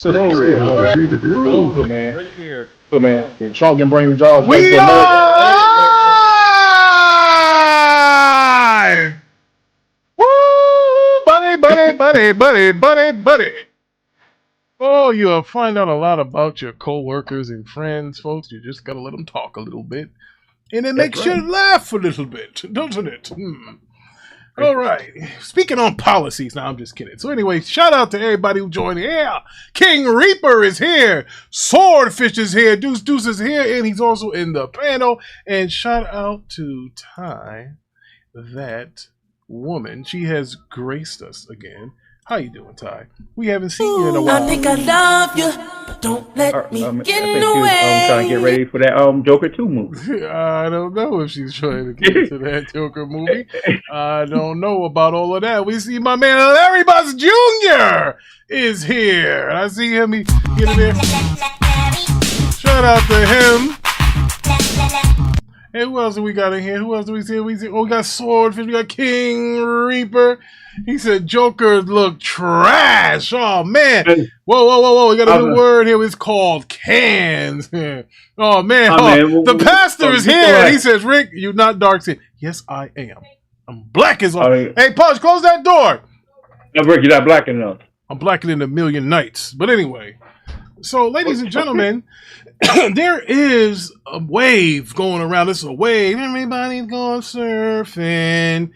So good man. Right here. Good man. Trump can bring jobs back We to America. are live! Woo! Buddy. Oh, you'll find out a lot about your coworkers and friends, folks. You just gotta let them talk a little bit. And it makes you laugh a little bit, doesn't it? All right. Speaking on policies, now I'm just kidding. So anyway, shout out to everybody who joined. Yeah, King Reaper is here. Swordfish is here. Deuce is here, and he's also in the panel. And shout out to Ty, that woman. She has graced us again. How you doing, Ty? We haven't seen you in a while. I think I love you, but don't let me get in the way. Trying to get ready for that Joker 2 movie. I don't know if she's trying to get into that Joker movie. I don't know about all of that. We see my man Larry Buzz Jr. is here. I see him. He get in there. Shout out to him. And who else do we got in here? Who else do we see? Oh, we got Swordfish. We got King Reaper. He said Joker look trash. Oh, man. Whoa. We got a new word here. It's called cans. Oh, man. The pastor is here. He says, Rick, you're not dark skinned. Yes, I am. I'm black as all. Hey, Pudge, close that door. No, Rick, you're not black enough. I'm blacker than a million nights. But anyway. So, ladies and gentlemen, there is a wave going around. It's a wave. Everybody's going surfing,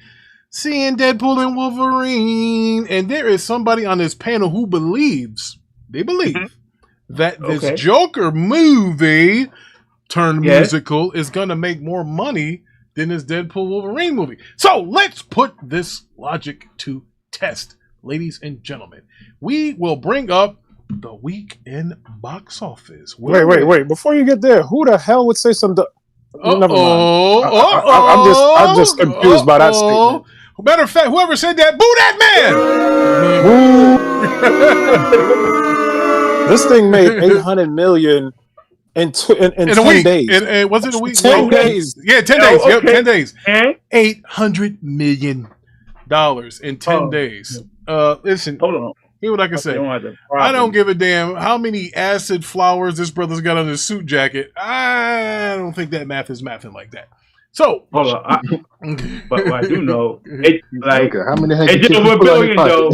seeing Deadpool and Wolverine. And there is somebody on this panel who believes, that this Joker movie turned musical is going to make more money than this Deadpool Wolverine movie. So let's put this logic to test, ladies and gentlemen. We will bring up the weekend box office. Wait. Before you get there, who the hell would say something? Never mind. I'm just confused by that statement. Matter of fact, whoever said that, boo that man! This thing made $800 million in 10 days. And was it a week? 10 days. Yeah, 10 days. Yep, 10 days. $800 million in 10 days. Listen. Hold on. Here's what I can say. I don't give a damn how many acid flowers this brother's got on his suit jacket. I don't think that math is mathing like that. So, hold on. But I do know, it how many did over $1 billion, though.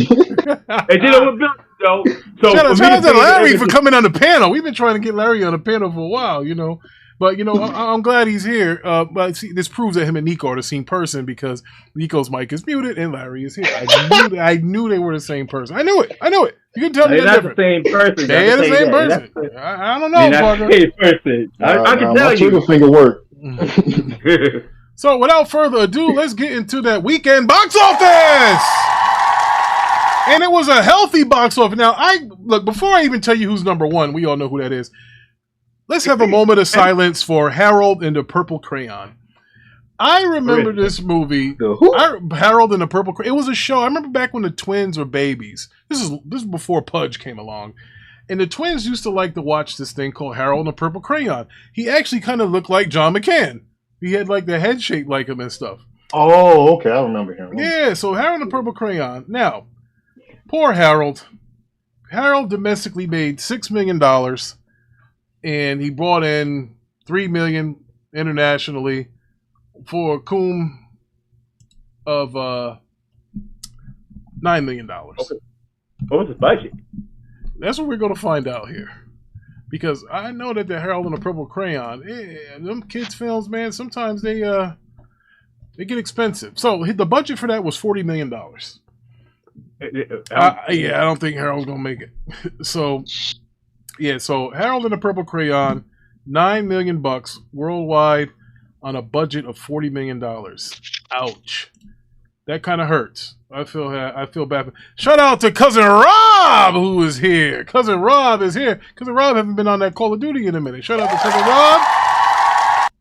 It did over $1 billion, though. So shout out to Larry for coming on the panel. We've been trying to get Larry on the panel for a while, you know. But, you know, I'm glad he's here. But see, this proves that him and Nico are the same person because Nico's mic is muted and Larry is here. I knew they were the same person. I knew it. You can tell me they're not the same person. They're the same person. I don't know, Parker. I can tell you. My finger work. So, without further ado, let's get into that weekend box office. And it was a healthy box office. Now, look, before I even tell you who's number one, we all know who that is. Let's have a moment of silence for Harold and the Purple Crayon. I remember this movie, Harold and the Purple Crayon. It was a show. I remember back when the twins were babies. This is before Pudge came along. And the twins used to like to watch this thing called Harold and the Purple Crayon. He actually kind of looked like John McCann. He had like the head shape like him and stuff. Oh, okay. I remember him. Yeah, so Harold and the Purple Crayon. Now, poor Harold. Harold domestically made $6 million. And he brought in $3 million internationally for a cum of $9 million. What was the budget? That's what we're going to find out here. Because I know that the Harold and the Purple Crayon, them kids' films, man, sometimes they get expensive. So the budget for that was $40 million. I don't think Harold's going to make it. So... Yeah, so Harold and the Purple Crayon, $9 million worldwide on a budget of $40 million. Ouch. That kind of hurts. I feel bad. Shout out to Cousin Rob, who is here. Cousin Rob is here. Cousin Rob hasn't been on that Call of Duty in a minute. Shout out to Cousin Rob.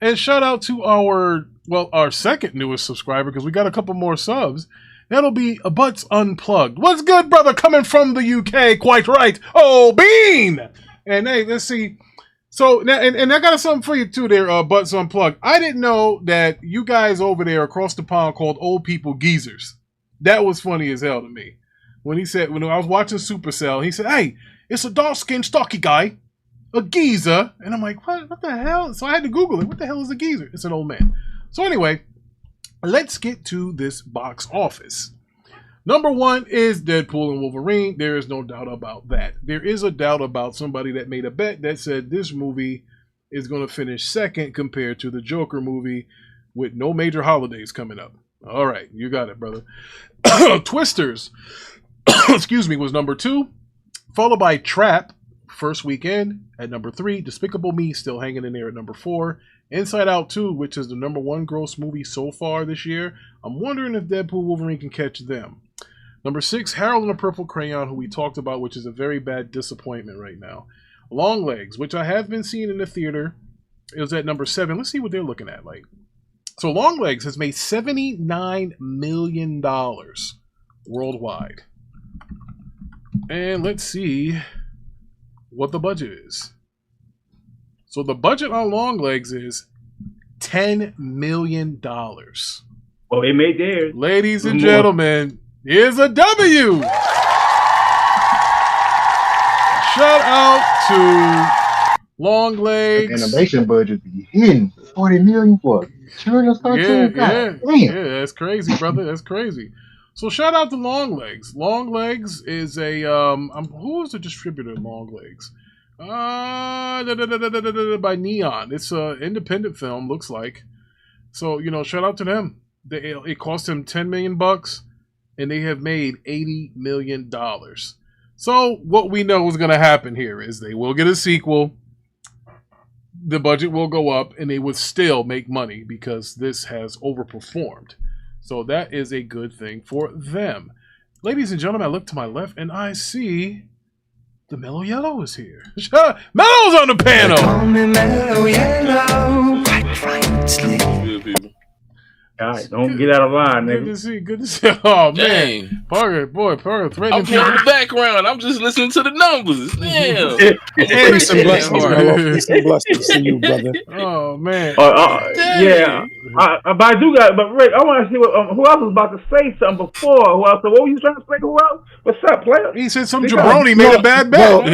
And shout out to our second newest subscriber, because we got a couple more subs. That'll be a Butts Unplugged. What's good, brother? Coming from the UK, quite right. Oh, Bean! And hey, let's see. So, now, and I got something for you too there, Butts Unplugged. I didn't know that you guys over there across the pond called old people geezers. That was funny as hell to me. When I was watching Supacell, he said, hey, It's a dark-skinned, stocky guy, a geezer. And I'm like, what the hell? So I had to Google it. What the hell is a geezer? It's an old man. So anyway, let's get to this box office. Number 1 is Deadpool and Wolverine. There is no doubt about that. There is a doubt about somebody that made a bet that said this movie is going to finish second compared to the Joker movie with no major holidays coming up. All right, you got it, brother. Twisters, excuse me, was number 2, followed by Trap, first weekend at number 3. Despicable Me still hanging in there at number 4. Inside Out 2, which is the number 1 gross movie so far this year. I'm wondering if Deadpool Wolverine can catch them. Number 6, Harold and the Purple Crayon, who we talked about, which is a very bad disappointment right now. Longlegs, which I have been seeing in the theater, is at number 7. Let's see what they're looking at. So Longlegs has made $79 million worldwide. And let's see what the budget is. So the budget on Longlegs is $10 million. Well, they made theirs. Ladies and gentlemen, here's a W. Shout out to Longlegs. Animation budget be hidden. 40 million for children's cartoon. Yeah, that's crazy, brother. That's crazy. So shout out to Longlegs. Longlegs is a who is the distributor of Longlegs? By Neon. It's an independent film, looks like. So, shout out to them. It cost them $10 million, and they have made $80 million. So what we know is going to happen here is they will get a sequel. The budget will go up, and they would still make money because this has overperformed. So that is a good thing for them. Ladies and gentlemen, I look to my left, and I see the Mellow Yellow is here. Mellow's on the panel. Call me Mellow Yellow. Right, sleep. All right, don't get out of line, nigga. Good to see. Oh, man. Dang. Parker, threatening I'm here in the background. I'm just listening to the numbers. Damn. Peace and blessings, Mellow. Peace and blessings to you, brother. Oh, man. Yeah. But I do got, but Rick, I want to see what, who else was about to say something before. Who else? What were you trying to say? Who else? What's up, player? He said some jabroni made a bad bet. Hold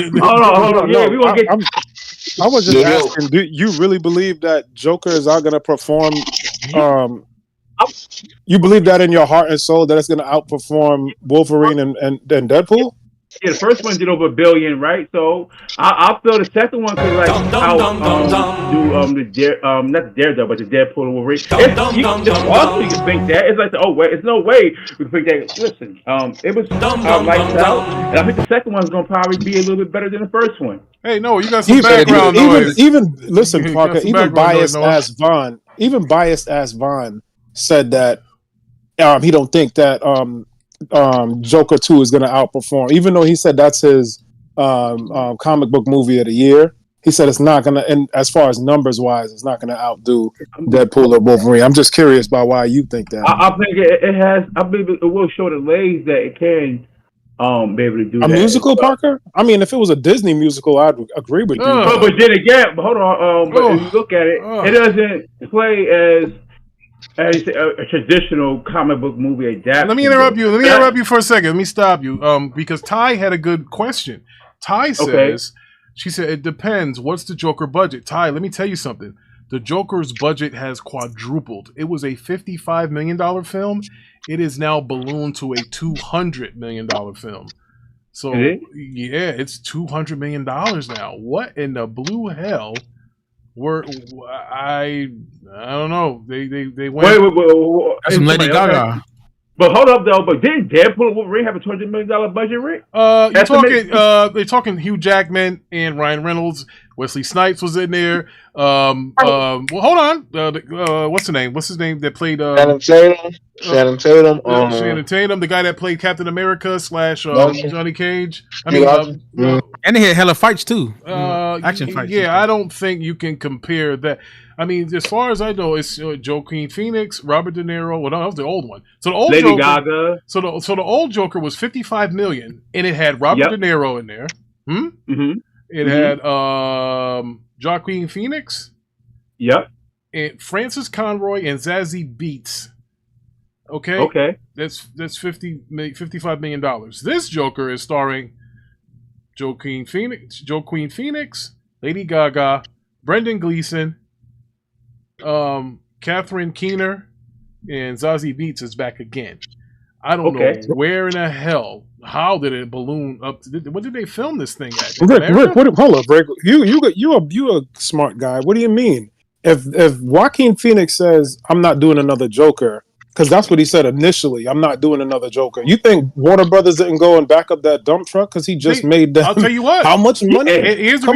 on. Yeah, we gonna get. I was just asking, do you really believe that Joker is not going to perform? You believe that in your heart and soul that it's going to outperform Wolverine and Deadpool? Yeah, the first one did over $1 billion, right? So I'll feel the second one could not the Daredevil, but the Deadpool and Wolverine. Also, you can think that it's like, it's no way we can think that. Listen, it was lights out, and I think the second one's gonna probably be a little bit better than the first one. Hey, no, you got some background noise. Listen, Parker. Even biased as Vaughn said that he don't think that Joker 2 is going to outperform, even though he said that's his comic book movie of the year. He said it's not going to, and as far as numbers wise, it's not going to outdo Deadpool or Wolverine. I'm just curious about why you think that. I think it has. I believe it will show the legs that it can be able to do a musical, Parker. I mean, if it was a Disney musical, I'd agree with you. But then again, hold on. But if you look at it, it doesn't play as a traditional comic book movie adaptation. Let me interrupt you for a second. Let me stop you. Because Ty had a good question. Ty says, she said, it depends. What's the Joker budget? Ty, let me tell you something. The Joker's budget has quadrupled. It was a $55 million film. It is now ballooned to a $200 million film. So, yeah, it's $200 million now. What in the blue hell? I don't know. They went. Wait. Some Lady Gaga. But hold up though. But didn't Deadpool and Wolverine have a $200 million budget, Rick? They're talking Hugh Jackman and Ryan Reynolds. Wesley Snipes was in there. Well, hold on. What's the name? What's his name that played? Shannon Tatum. Shannon Tatum, the guy that played Captain America / Johnny Cage. And they had hella fights too. Action fights. Yeah, I don't think you can compare that. I mean, as far as I know, it's Joaquin Phoenix, Robert De Niro. Well, no, that was the old one. So the old Lady Joker, Gaga. So the old Joker was $55 million, and it had Robert De Niro in there. It had Joaquin Phoenix. Yep. And Francis Conroy and Zazie Beetz. Okay. That's $55 million. This Joker is starring Joaquin Phoenix, Lady Gaga, Brendan Gleeson, Catherine Keener, and Zazie Beetz is back again. I don't know where in the hell. How did it balloon up? What did they film this thing at? Rick, hold up, Rick. You a smart guy. What do you mean? If Joaquin Phoenix says I'm not doing another Joker, because that's what he said initially, I'm not doing another Joker. You think Warner Brothers didn't go and back up that dump truck because he just made them? I'll tell you what. How much money? Here's the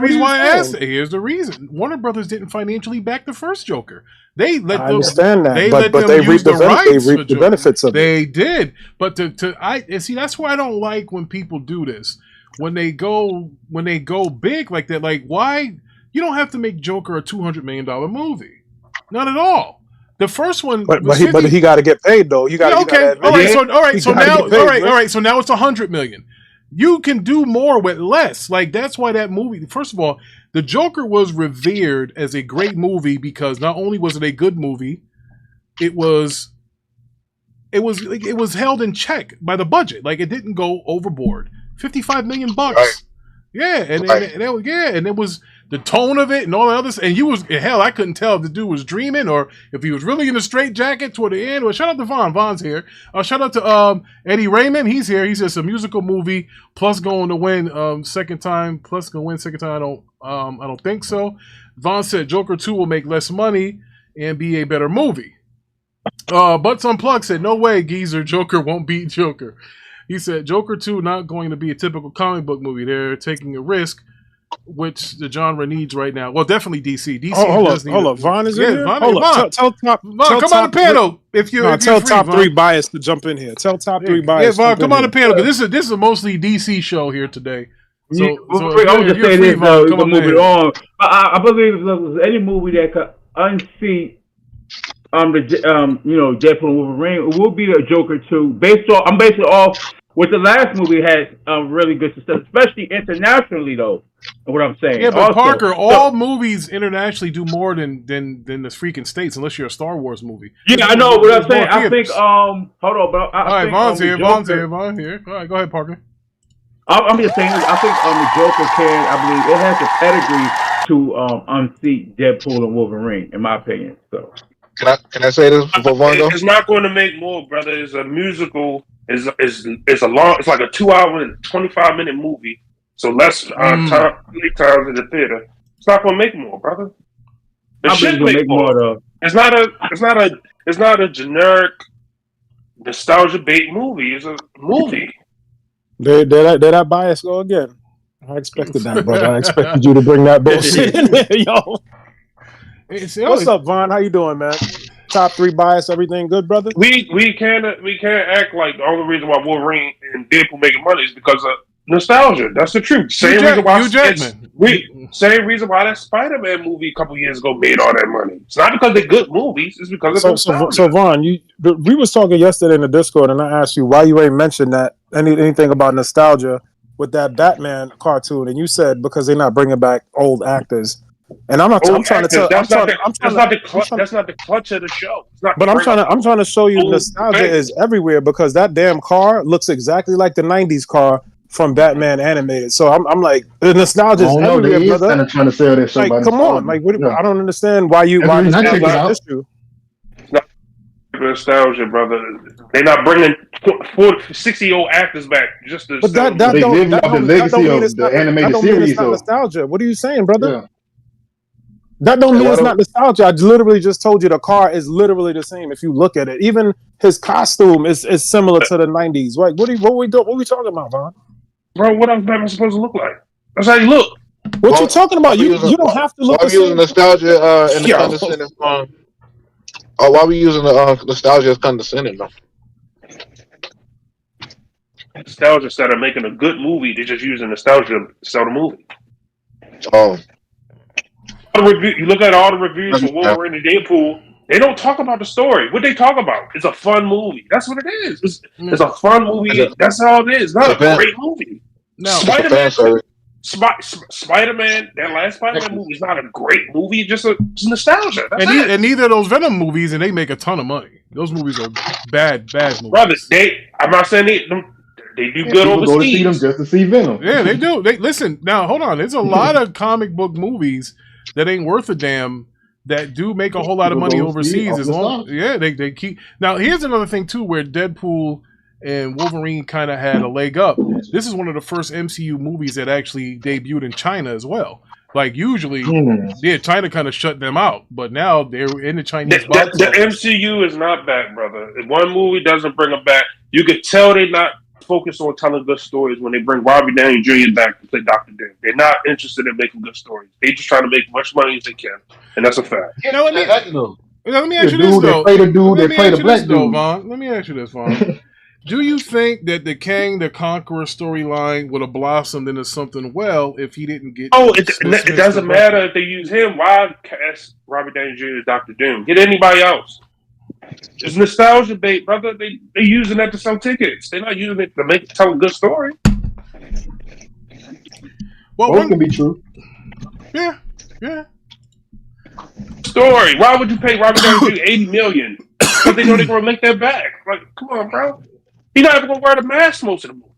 reason why I asked it. Here's the reason. Warner Brothers didn't financially back the first Joker. I understand that, but they reaped the benefits of it. They did, but see, that's why I don't like when people do this. When they go big like that, like why you don't have to make Joker a $200 million movie? Not at all. The first one, but he got to get paid though. You got all right. So now it's $100 million. You can do more with less. Like that's why that movie. First of all, The Joker was revered as a great movie because not only was it a good movie, it was held in check by the budget. Like it didn't go overboard. $55 million. Right. Yeah, and it was the tone of it and all the others. And I couldn't tell if the dude was dreaming or if he was really in a straitjacket toward the end. Well, shout out to Vaughn. Vaughn's here. Shout out to Eddie Raymond. He's here. He says a musical movie plus going to win second time. I don't think so. Vaughn said Joker 2 will make less money and be a better movie. Butts Unplugged said no way, geezer. Joker won't beat Joker. He said Joker 2 not going to be a typical comic book movie. They're taking a risk, which the genre needs right now. Well, definitely DC. Hold up. Vaughn is in here? Vaughn. Tell come on the panel. Tell top three bias to jump in here. Tell top three bias. Yeah, Vaughn, come on the panel. Because this is a mostly DC show here today. So I was just saying this, though. We're going to move it on. I believe if there's any movie that could unseat Deadpool and Wolverine, it will be the Joker 2. I'm basing it off what the last movie had really good success, especially internationally, though. What I'm saying. Yeah, but also, Parker, all movies internationally do more than the freaking States, unless you're a Star Wars movie. Yeah, I know what I'm saying. I think, hold on, but I think... Vaughn's here. All right, go ahead, Parker. I'm just saying, I think the Joker I believe, it has the pedigree to unseat Deadpool and Wolverine, in my opinion. So, can I say this before Vaughn goes? It's not going to make more, brother. It's a musical. It's like a 2 hour and 25-minute movie. So less times in the theater. It's not going to make more, brother. It should make more though. It's not a generic nostalgia bait movie. It's a movie. Did that bias go again? I expected that, brother. I expected you to bring that bullshit in there, yo. What's up, Vaughn? How you doing, man? Top three bias, everything good, brother? We can't act like the only reason why Wolverine and Deadpool making money is because of nostalgia. That's the truth. Same reason why that Spider-Man movie a couple years ago made all that money. It's not because they're good movies. It's because of nostalgia. So Vaughn, we was talking yesterday in the Discord, and I asked you why you ain't mentioned that anything about nostalgia with that Batman cartoon, and you said because they're not bringing back old actors. And I'm trying to tell. That's not the clutch of the show. But I'm trying to show you nostalgia is everywhere because that damn car looks exactly like the '90s car from Batman animated. So I'm like, the nostalgia is everywhere, brother. Kind of trying to sell that show. Like, come on, like, I don't understand why this is an issue. It's not nostalgia, brother. They're not bringing 60-year-old actors back just to. But that don't mean it's not nostalgia. What are you saying, brother? Yeah. That don't mean it's not nostalgia. I literally just told you the car is literally the same if you look at it. Even his costume is similar to the '90s. Right? What we talking about, Vaughn? Bro, what else Batman supposed to look like? That's how you look. What you talking about? You don't have to look. Why are we using nostalgia in the condescending form? Why are we using the nostalgia as condescending though? Nostalgia instead of making a good movie, they're just using nostalgia to sell the movie. Oh. You look at all the reviews for Wolverine and Deadpool, they don't talk about the story. What they talk about? It's a fun movie. That's what it is. It's a fun movie. That's all it is. It's not a great movie. No, Spider-Man, that last Spider-Man movie is not a great movie. It's nostalgia. And neither of those Venom movies, and they make a ton of money. Those movies are bad movies. Brothers, I'm not saying They do good overseas. Go to see them overseas. just to see Venom. Yeah, they do. They listen now. Hold on. There's a lot of comic book movies that ain't worth a damn that do make a whole lot of money overseas. As long, yeah, they keep. Now here's another thing too, where Deadpool and Wolverine kind of had a leg up. This is one of the first MCU movies that actually debuted in China as well. Like usually, yeah, China kind of shut them out, but now they're in the Chinese box. The MCU is not back, brother. If one movie doesn't bring them back, you could tell they're not focused on telling good stories when they bring Robert Downey Jr. back to play Dr. Doom. They're not interested in making good stories. They're just trying to make as much money as they can, and that's a fact. Now, let me ask you this, though. They play the dude, they play the black dude. Vaughn. Let me ask you this, Vaughn. Do you think that the Kang the Conqueror storyline would have blossomed into something well if he didn't get? Oh, it doesn't matter if they use him. Why cast Robert Downey Jr. as Dr. Doom? Get anybody else. It's nostalgia bait, brother. They're using that to sell tickets. They're not using it to tell a good story. Well, both can be true. Yeah. Story. Why would you pay Robert Downey Jr. $80 million? Because they know they're going to make that back. Like, come on, bro. He's not even going to wear the mask most of the movie.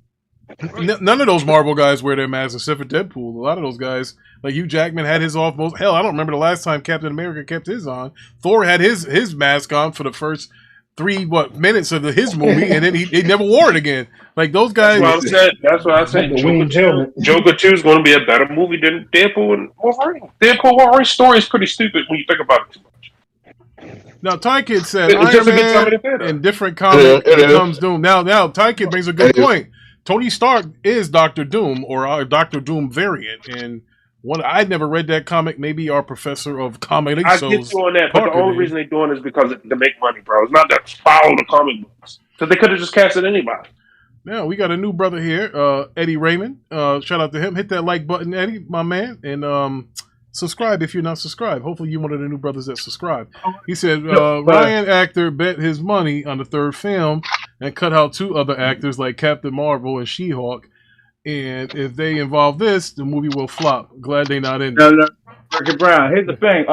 None of those Marvel guys wear their masks except for Deadpool. A lot of those guys, like Hugh Jackman, had his off. Hell, I don't remember the last time Captain America kept his on. Thor had his mask on for the first 3 minutes of his movie, and then he never wore it again. Like those guys. That's what I said. Joker 2 is going to be a better movie than Deadpool and Wolverine. Deadpool Wolverine's story is pretty stupid when you think about it too much. Now, Ty Kid said Iron Man in different comics becomes Doom. Now, Ty Kid brings a good point. Tony Stark is Doctor Doom or our Doctor Doom variant, and I'd never read that comic. Maybe our professor of comics. I get you on that, but the only reason they're doing it is because to make money, bro. It's not to follow the comic books, because they could have just casted anybody. Now we got a new brother here, Eddie Raymond. Shout out to him. Hit that like button, Eddie, my man, and subscribe if you're not subscribed. Hopefully you're one of the new brothers that subscribe. He said Ryan actor bet his money on the 3rd film and cut out 2 other actors like Captain Marvel and She-Hulk. And if they involve this, the movie will flop. Glad they not in. No, Ricky Brown. Here's the thing.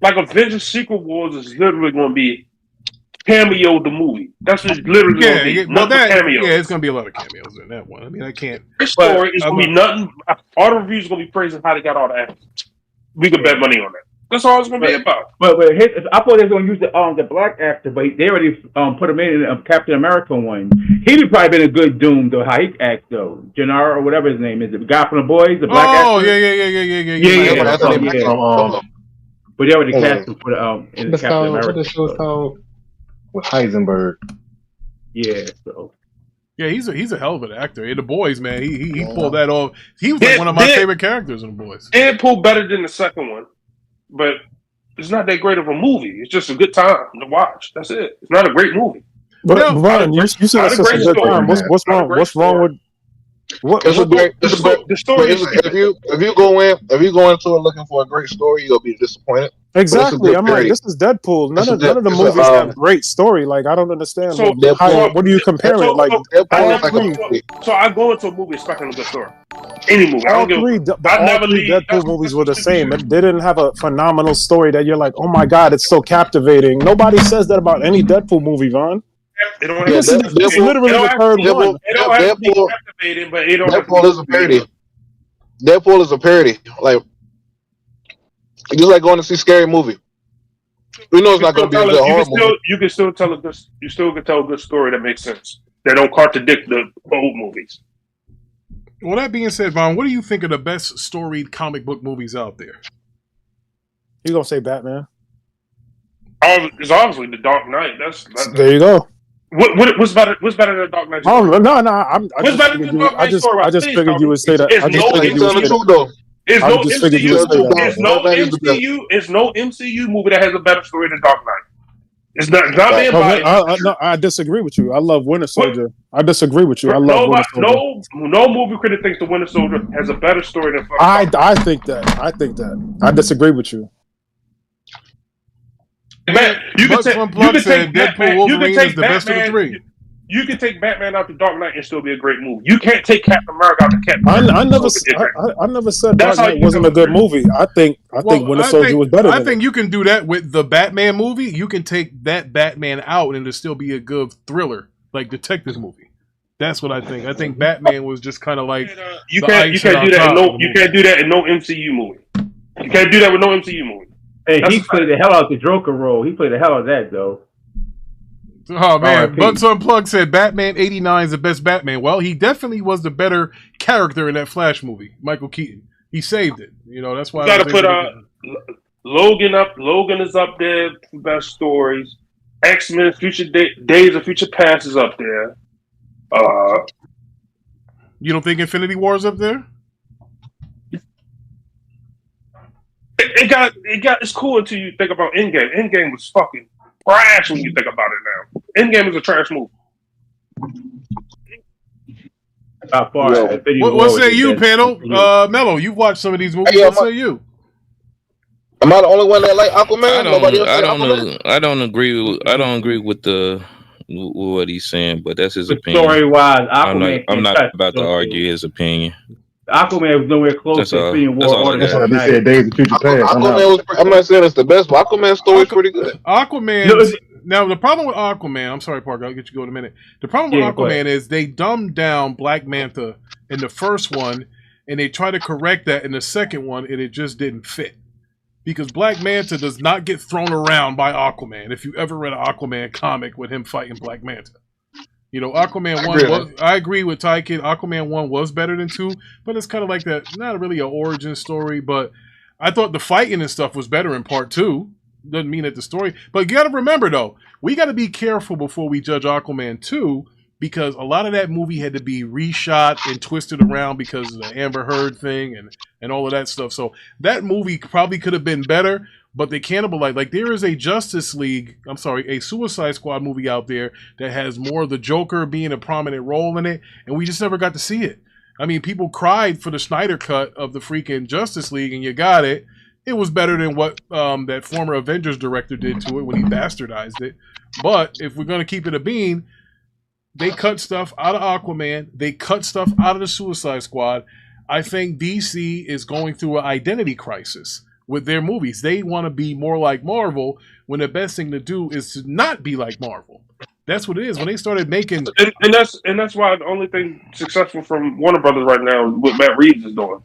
Like Avengers Secret Wars is literally going to be cameo the movie. That's just literally going to be cameos. Yeah, it's going to be a lot of cameos in that one. I mean, I can't. This story is going to be nothing. All the reviews are going to be praising how they got all the actors. We could bet money on that. That's all it's going to be about. But I thought they were going to use the black actor, but they already put him in the Captain America one. He'd probably been a good Doom, though, how he acts, though. Gennaro, or whatever his name is. The guy from The Boys, the black actor. Oh, yeah. But they already cast him for in the Captain America. What the show's called? With Heisenberg. Yeah, so. Yeah, he's a hell of an actor. In The Boys, man, he pulled that off. He was like one of my favorite characters in The Boys. Deadpool better than the second one, but it's not that great of a movie. It's just a good time to watch. That's it. It's not a great movie. But Ryan, you said it's a good time. What's wrong? What's wrong with? The story. If you go into it looking for a great story, you'll be disappointed. Exactly. I'm like, this is Deadpool. None of the movies have great story. Like, I don't understand. So, what do you compare it? Like, so I go into a movie expecting a good story. Any movie. All three Deadpool movies were the same. They didn't have a phenomenal story that you're like, oh my god, it's so captivating. Nobody says that about any Deadpool movie, Vaughn. This is literally the 3rd one. Deadpool is a parody. Deadpool is a parody. Like, it's just like going to see a scary movie. We know it's not going to be a good horror movie. You can still tell a good story that makes sense. They don't contradict the old movies. Well, that being said, Vaughn, what do you think are the best storied comic book movies out there? You gonna say Batman? It's obviously The Dark Knight. There you go. What's better than Dark Knight? I just figured you would say that. It's no MCU movie that has a better story than Dark Knight. It's not being biased. I disagree with you. I love Winter Soldier. I disagree with you. I love Winter Soldier. No movie critic thinks The Winter Soldier has a better story than. I think that. I disagree with you. Man, you can take Deadpool Wolverine is the best of the 3. You can take Batman out to Dark Knight and still be a great movie. You can't take Captain America out to Captain America. I never said Dark Knight wasn't a good movie. I think Winter Soldier was better. I think you can do that with the Batman movie. You can take that Batman out and it'll still be a good thriller. like detective movie. That's what I think. I think Batman was just kind of like you can't do that in no MCU movie. You can't do that with no MCU movie. Hey, he played the hell out the Joker role. He played the hell out of that though. Oh man, Bugs Unplugged said Batman '89 is the best Batman. Well, he definitely was the better character in that Flash movie. Michael Keaton, he saved it. You know, that's why you got to put Logan up. Logan is up there for best stories. X-Men, Days of Future Past is up there. You don't think Infinity War is up there? It's cool until you think about Endgame. Endgame was fucking trash when you think about it now. Endgame is a trash movie. What say you, panel? Mello, you've watched some of these movies. What say you? Am I the only one that like Aquaman? I don't agree with what he's saying, but that's his opinion. Story wise, Aquaman. I'm not about to argue his opinion. Aquaman was nowhere close to Infinity War. That's why they said Days of Future Past. I'm not saying it's the best, but Aquaman's story is pretty good. Aquaman. Now the problem with Aquaman, I'm sorry, Parker, I'll get you go in a minute. The problem with Aquaman is they dumbed down Black Manta in the first one, and they try to correct that in the second one, and it just didn't fit. Because Black Manta does not get thrown around by Aquaman. If you ever read an Aquaman comic with him fighting Black Manta. You know, Aquaman 1, I agree with Ty Kid, Aquaman 1 was better than 2, but it's kind of like that, not really an origin story, but I thought the fighting and stuff was better in part 2. Doesn't mean that the story, but you got to remember though, we got to be careful before we judge Aquaman 2, because a lot of that movie had to be reshot and twisted around because of the Amber Heard thing and all of that stuff. So that movie probably could have been better, but they cannibalized. Like there is a a Suicide Squad movie out there that has more of the Joker being a prominent role in it, and we just never got to see it. I mean, people cried for the Snyder cut of the freaking Justice League, and you got it. It was better than what that former Avengers director did to it when he bastardized it. But if we're going to keep it a bean, they cut stuff out of Aquaman. They cut stuff out of the Suicide Squad. I think DC is going through an identity crisis with their movies. They want to be more like Marvel when the best thing to do is to not be like Marvel. That's what it is. When they started making... And that's why the only thing successful from Warner Brothers right now is what Matt Reeves is doing.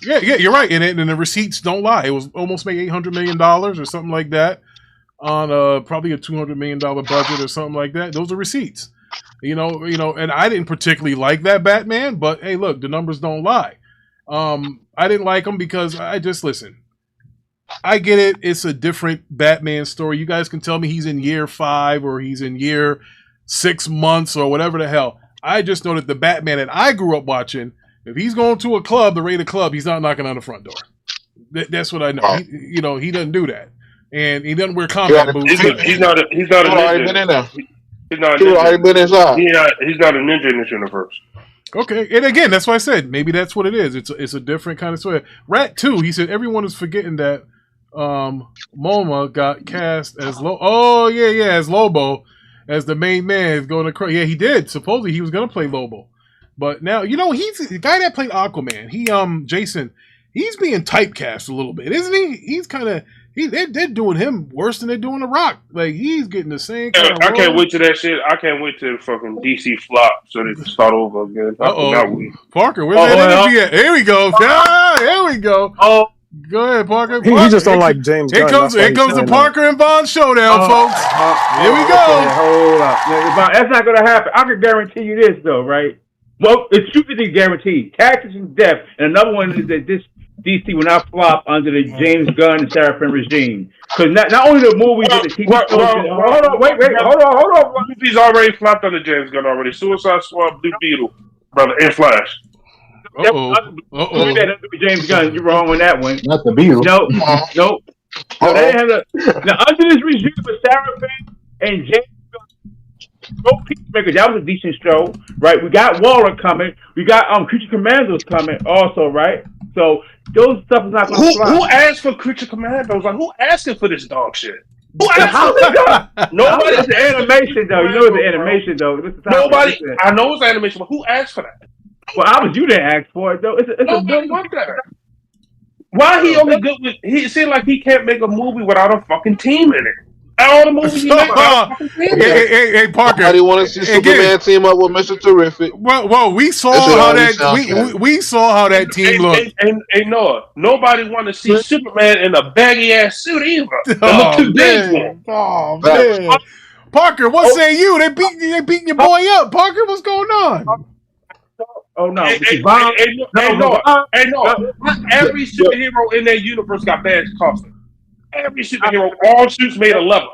Yeah, you're right. And the receipts don't lie. It was almost made $800 million or something like that on probably a $200 million budget or something like that. Those are receipts. You know, and I didn't particularly like that Batman, but hey, look, the numbers don't lie. I didn't like him because listen. I get it. It's a different Batman story. You guys can tell me he's in year 5 or he's in year 6 months or whatever the hell. I just know that the Batman that I grew up watching, if he's going to a club, the rated club, he's not knocking on the front door. That's what I know. He doesn't do that, and he doesn't wear combat boots. He's not a ninja. He's not a ninja in this universe. Okay, and again, that's why I said maybe that's what it is. It's a different kind of story. Rat 2, he said everyone is forgetting that Momoa got cast as as Lobo, as the main man is going to. Yeah, he did. Supposedly he was going to play Lobo. But now, he's the guy that played Aquaman. Jason, he's being typecast a little bit, isn't he? He's kind of, they're doing him worse than they're doing The Rock. Like, he's getting the same kind of I can't wait to that shit. I can't wait to fucking DC flop so they can start over again. Parker, where's that energy at? Here we go. Here we go. Oh. Go ahead, Parker. He just don't like James Gunn. Here comes the Parker and Bond showdown, folks. Here we go. Hold up. That's not going to happen. I can guarantee you this, though, right? Well, it's two things guaranteed. Taxes and death. And another one is that this DC will not flop under the James Gunn and Seraphim regime. Because not only the movies but the TV shows. Hold on. Hold on. Movies already flopped under James Gunn already. Suicide Squad, Blue Beetle, brother, and Flash. James Gunn, you're wrong on that one. Not the Beetle. Nope. No, they have now under this regime with Seraphim and James Gunn, no Peacemaker. That was a decent show, right? We got Waller coming. We got Creature Commandos coming also, right? So those stuff is not going to fly. Who asked for Creature Commandos? Like, who asking for this dog shit? Who asked for that? Nobody. It's the animation, though. It's the animation, though. Nobody. I know it's animation, but who asked for that? Well, you didn't ask for it, though. It's a Nobody want that. Why he only good with? He seems like he can't make a movie without a fucking team in it. All the movies he made. Hey, Parker. Nobody want to see Superman team up with Mr. Terrific. Well, we saw how that we saw how that team looked. And Noah, nobody want to see Superman in a baggy ass suit either. It looked too big for him. Oh man, Parker, what say you? They beating your boy up. Parker, what's going on? Oh no! Hey, Noah, every superhero in that universe got bad costumes. Every superhero, all suits made of leather.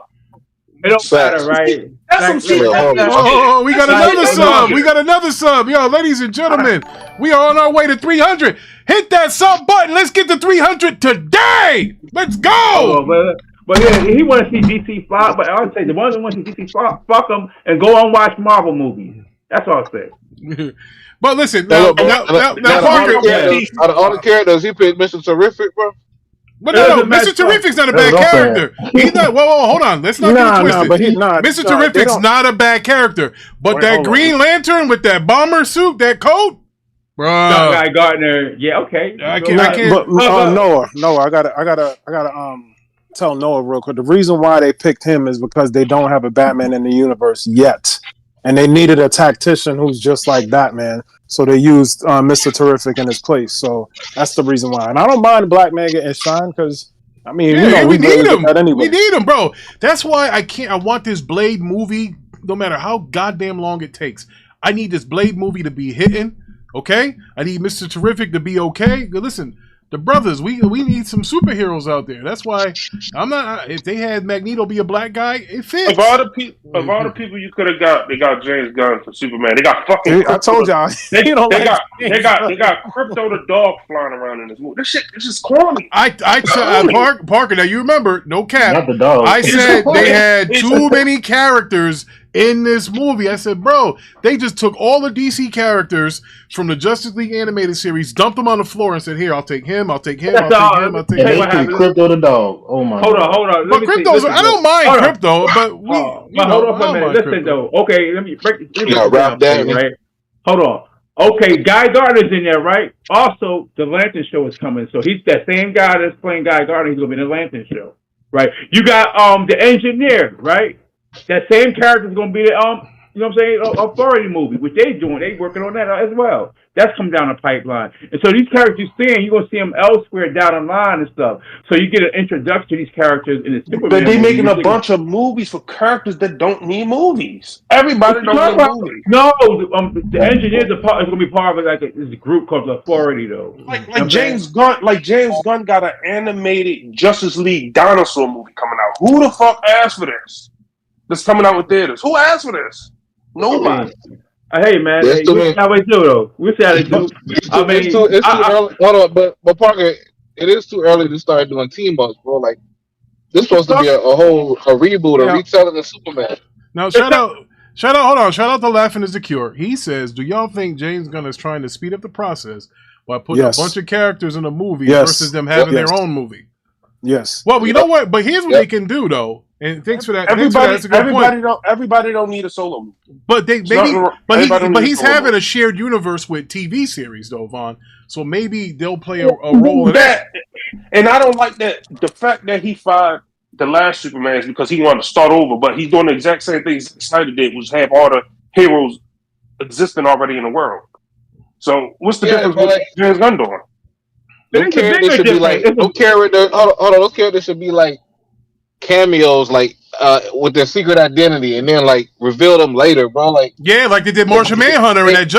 It don't matter, right? That's some shit. Oh, we got another sub. We got another sub. Yo, ladies and gentlemen, we are on our way to 300. Hit that sub button. Let's get to 300 today. Let's go. Oh, but yeah, he want to see DC flop. But I would say the ones that want to see DC flop, fuck them and go on watch Marvel movies. That's all I say. But listen, now Parker. Out of all the characters, he picked Mr. Terrific, bro. But no, Mr. Terrific's not a bad character. He's not. Whoa, hold on. Let's not get it twisted. But he's not. Mr. Terrific's not a bad character. But that Green Lantern with that bomber suit, that coat, bro. Guy Gardner. Yeah, okay. I can't. But Noah, I gotta tell Noah real quick. The reason why they picked him is because they don't have a Batman in the universe yet. And they needed a tactician who's just like Batman. So they used Mr. Terrific in his place. So that's the reason why. And I don't mind Black Man getting shine because, I mean, we need him. Anyway. We need him, bro. That's why I want this Blade movie, no matter how goddamn long it takes. I need this Blade movie to be hitting, okay? I need Mr. Terrific to be okay. Listen, the brothers, we need some superheroes out there. That's why I'm not. If they had Magneto be a black guy, it fits. Of all the people you could have got, they got James Gunn for Superman. They got fucking. I told y'all. They got Crypto the dog flying around in this movie. This shit is just corny. Parker. Now you remember, no cap. Not the dog. I said they had too many characters in this movie. I said, bro, they just took all the DC characters from the Justice League animated series, dumped them on the floor, and said, "Here, I'll take him. I'll take him. I'll take him. I'll take him." Crypto the dog. Oh my. Hold on. But Crypto's. I don't mind Crypto, but hold on for a minute. Listen though. Okay, let me break it down, right? Hold on. Okay, Guy Gardner's in there, right? Also, the Lantern Show is coming, so he's that same guy that's playing Guy Gardner. He's gonna be in the Lantern Show, right? You got the Engineer, right? That same character is going to be the, you know what I'm saying, Authority movie, which they doing. They working on that as well. That's come down the pipeline. And so these characters you're seeing, you're going to see them elsewhere down the line and stuff. So you get an introduction to these characters in the Superman But they making a bunch of movies for characters that don't need movies. Everybody don't need movies. No, the Engineers is going to be part of this group called the Authority, though. Like James Gunn got an animated Justice League dinosaur movie coming out. Who the fuck asked for this? That's coming out with theaters. Who asked for this? Nobody. Hey man, we see how they do though. We see how they do. It's too early. Hold on, but Parker, it is too early to start doing team ups, bro. Like this is supposed to be a reboot, a retelling of Superman. Now shout out to Laughing is the Cure. He says, do y'all think James Gunn is trying to speed up the process by putting a bunch of characters in a movie versus them having their own movie? Yes. Well, you know what? But here's what they can do though. And thanks for that. Everybody don't need a solo movie. But he's having a shared universe with TV series though, Vaughn. So maybe they'll play a role in that. And I don't like that the fact that he fired the last Superman is because he wanted to start over, but he's doing the exact same thing Snyder did, which have all the heroes existing already in the world. So what's the difference with James Gunn doing? Those characters should be like those characters should be like cameos, like with their secret identity, and then like reveal them later, bro. Like like they did Martian Manhunter and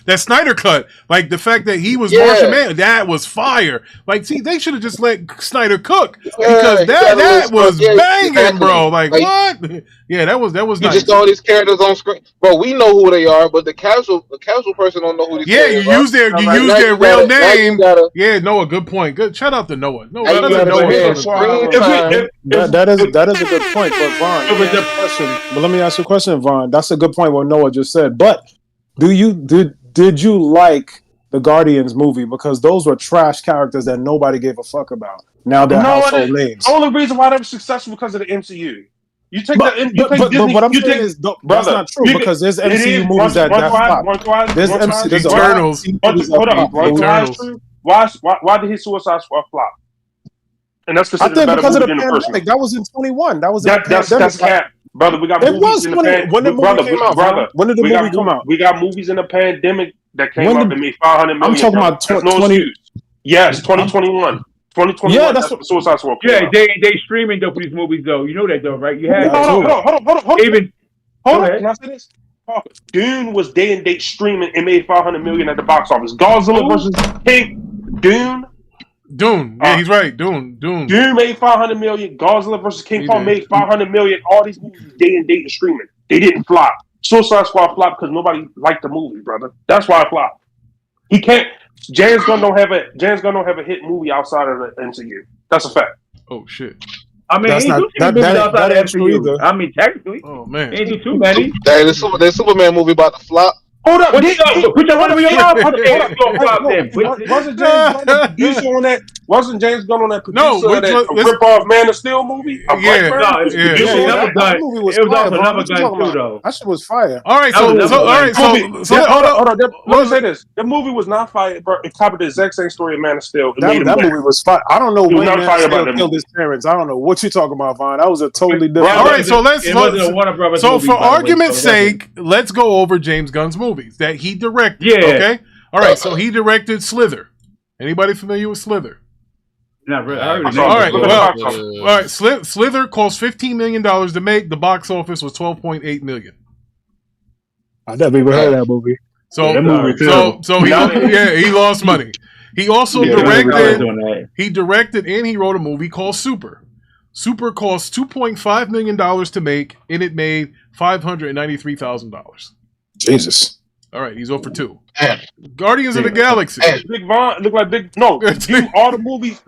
that Snyder cut. Like the fact that he was Martian Man, that was fire. Like, see, they should have just let Snyder cook because that was banging, bro. Like what? Yeah, that was nice. You just saw these characters on screen, bro. We know who they are, but the casual person don't know who these. Yeah, you use their real name. Yeah, Noah, good point. Good. Shout out to Noah. That is a good point, but Vaughn, but let me ask you a question, Vaughn. That's a good point what Noah just said. But did you like the Guardians movie? Because those were trash characters that nobody gave a fuck about. Now they're household names. The only reason why they were successful because of the MCU. You take Disney, what I'm saying is that's not true because there's MCU movies that flop. There's Eternals. Hold on. Why did his Suicide Squad flop? And that's I considered think a better because of movie the than the first one. pandemic. That was in 21. That was That's cap. Brother, we got it movies was in the 20, pandemic. when the movie came out. Brother, When did the movie come out? We got movies in the pandemic that came out that made 500 million. I'm talking about 20. Yes, 2021. 2021. Yeah, that's what Suicide Squad. Yeah, they streaming though for these movies though. You know that though, right? You had hold on. Even hold on. Can I say this? Dune was day and date streaming and made 500 million at the box office. Godzilla versus King. Dune. Yeah, he's right. Dune made 500 million. Godzilla versus King Kong made 500 million. All these movies day and date and streaming. They didn't flop. Suicide Squad flopped because nobody liked the movie, brother. That's why it flopped. He can't. James Gunn don't have a hit movie outside of the MCU. That's a fact. Oh shit. I mean, that's he not that ain't true either. I mean, technically. Oh man, he ain't do too many. Hey, the Superman movie about to flop. Hold up, put your money where your mouth. Wasn't James Gunn on that producer that rip off Man of Steel movie? That movie was fire. What you talking about? That shit was fire. All right, so hold on. Let me say this: the movie was not fire, bro. It copied the exact same story of Man of Steel. That movie was fire. I don't know when Man of Steel killed his parents. I don't know what you talking about, Vaughn. That was a totally different. All right, so for argument's sake, let's go over James Gunn's movies that he directed. Yeah. Okay. All right. So he directed Slither. Anybody familiar with Slither? Not really. All right. Well, all right. Slither cost $15 million to make. The box office was $12.8 million. I never even heard of that movie. So he lost money. He also directed. He directed and he wrote a movie called Super. Super cost $2.5 million to make, and it made $593,000. Jesus. All right, he's 0 for 2. Guardians of the Galaxy. Big Von look like Big. No, do all the movies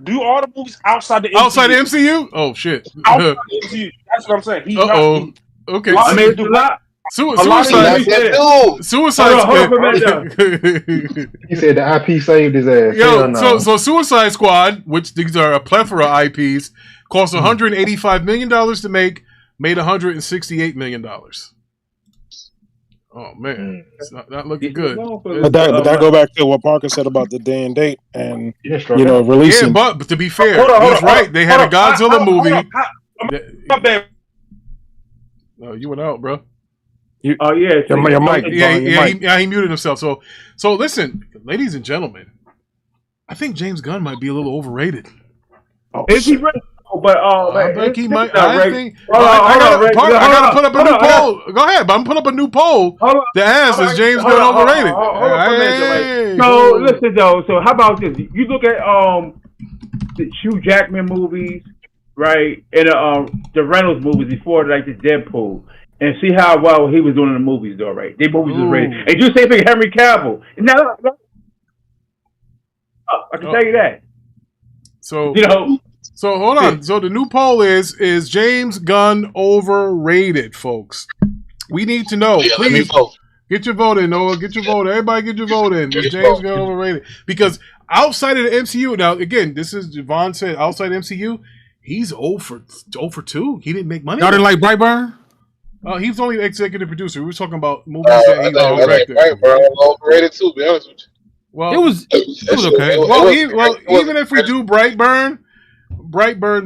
outside the MCU. Outside the MCU? Oh shit. Outside the MCU. That's what I'm saying. Okay. I mean, it's a lot. Suicide. He said the IP saved his ass. Yo, so Suicide Squad, which these are a plethora of IPs, cost $185 million to make, made $168 million. Oh man, it's not looking good. But that go back to what Parker said about the day and date and releasing. Yeah, but to be fair, he's right. They had a Godzilla movie. Oh, you went out, bro. Your mic. Yeah, he muted himself. So listen, ladies and gentlemen, I think James Gunn might be a little overrated. Is he right? But I think he might. I gotta put up a new poll. Go ahead, but I'm putting up a new poll that asks, is James Gunn overrated? So listen though. So how about this? You look at the Hugh Jackman movies, right, and the Reynolds movies before, like the Deadpool, and see how well he was doing in the movies, though, right? They movies was rated. And you say Henry Cavill. No, I can tell you that. So So hold on. So the new poll is James Gunn overrated, folks? We need to know. Please get your vote in, Noah. Get your vote. Everybody get your vote in. Is James Gunn overrated? Because outside of the MCU, now again, this is Vaughn said outside MCU, he's 0 for 2. He didn't make money. Y'all didn't like Brightburn? He was only the executive producer. We were talking about movies that he directed. Brightburn overrated too, to be honest with you. Well, it was okay. Even if we do Brightburn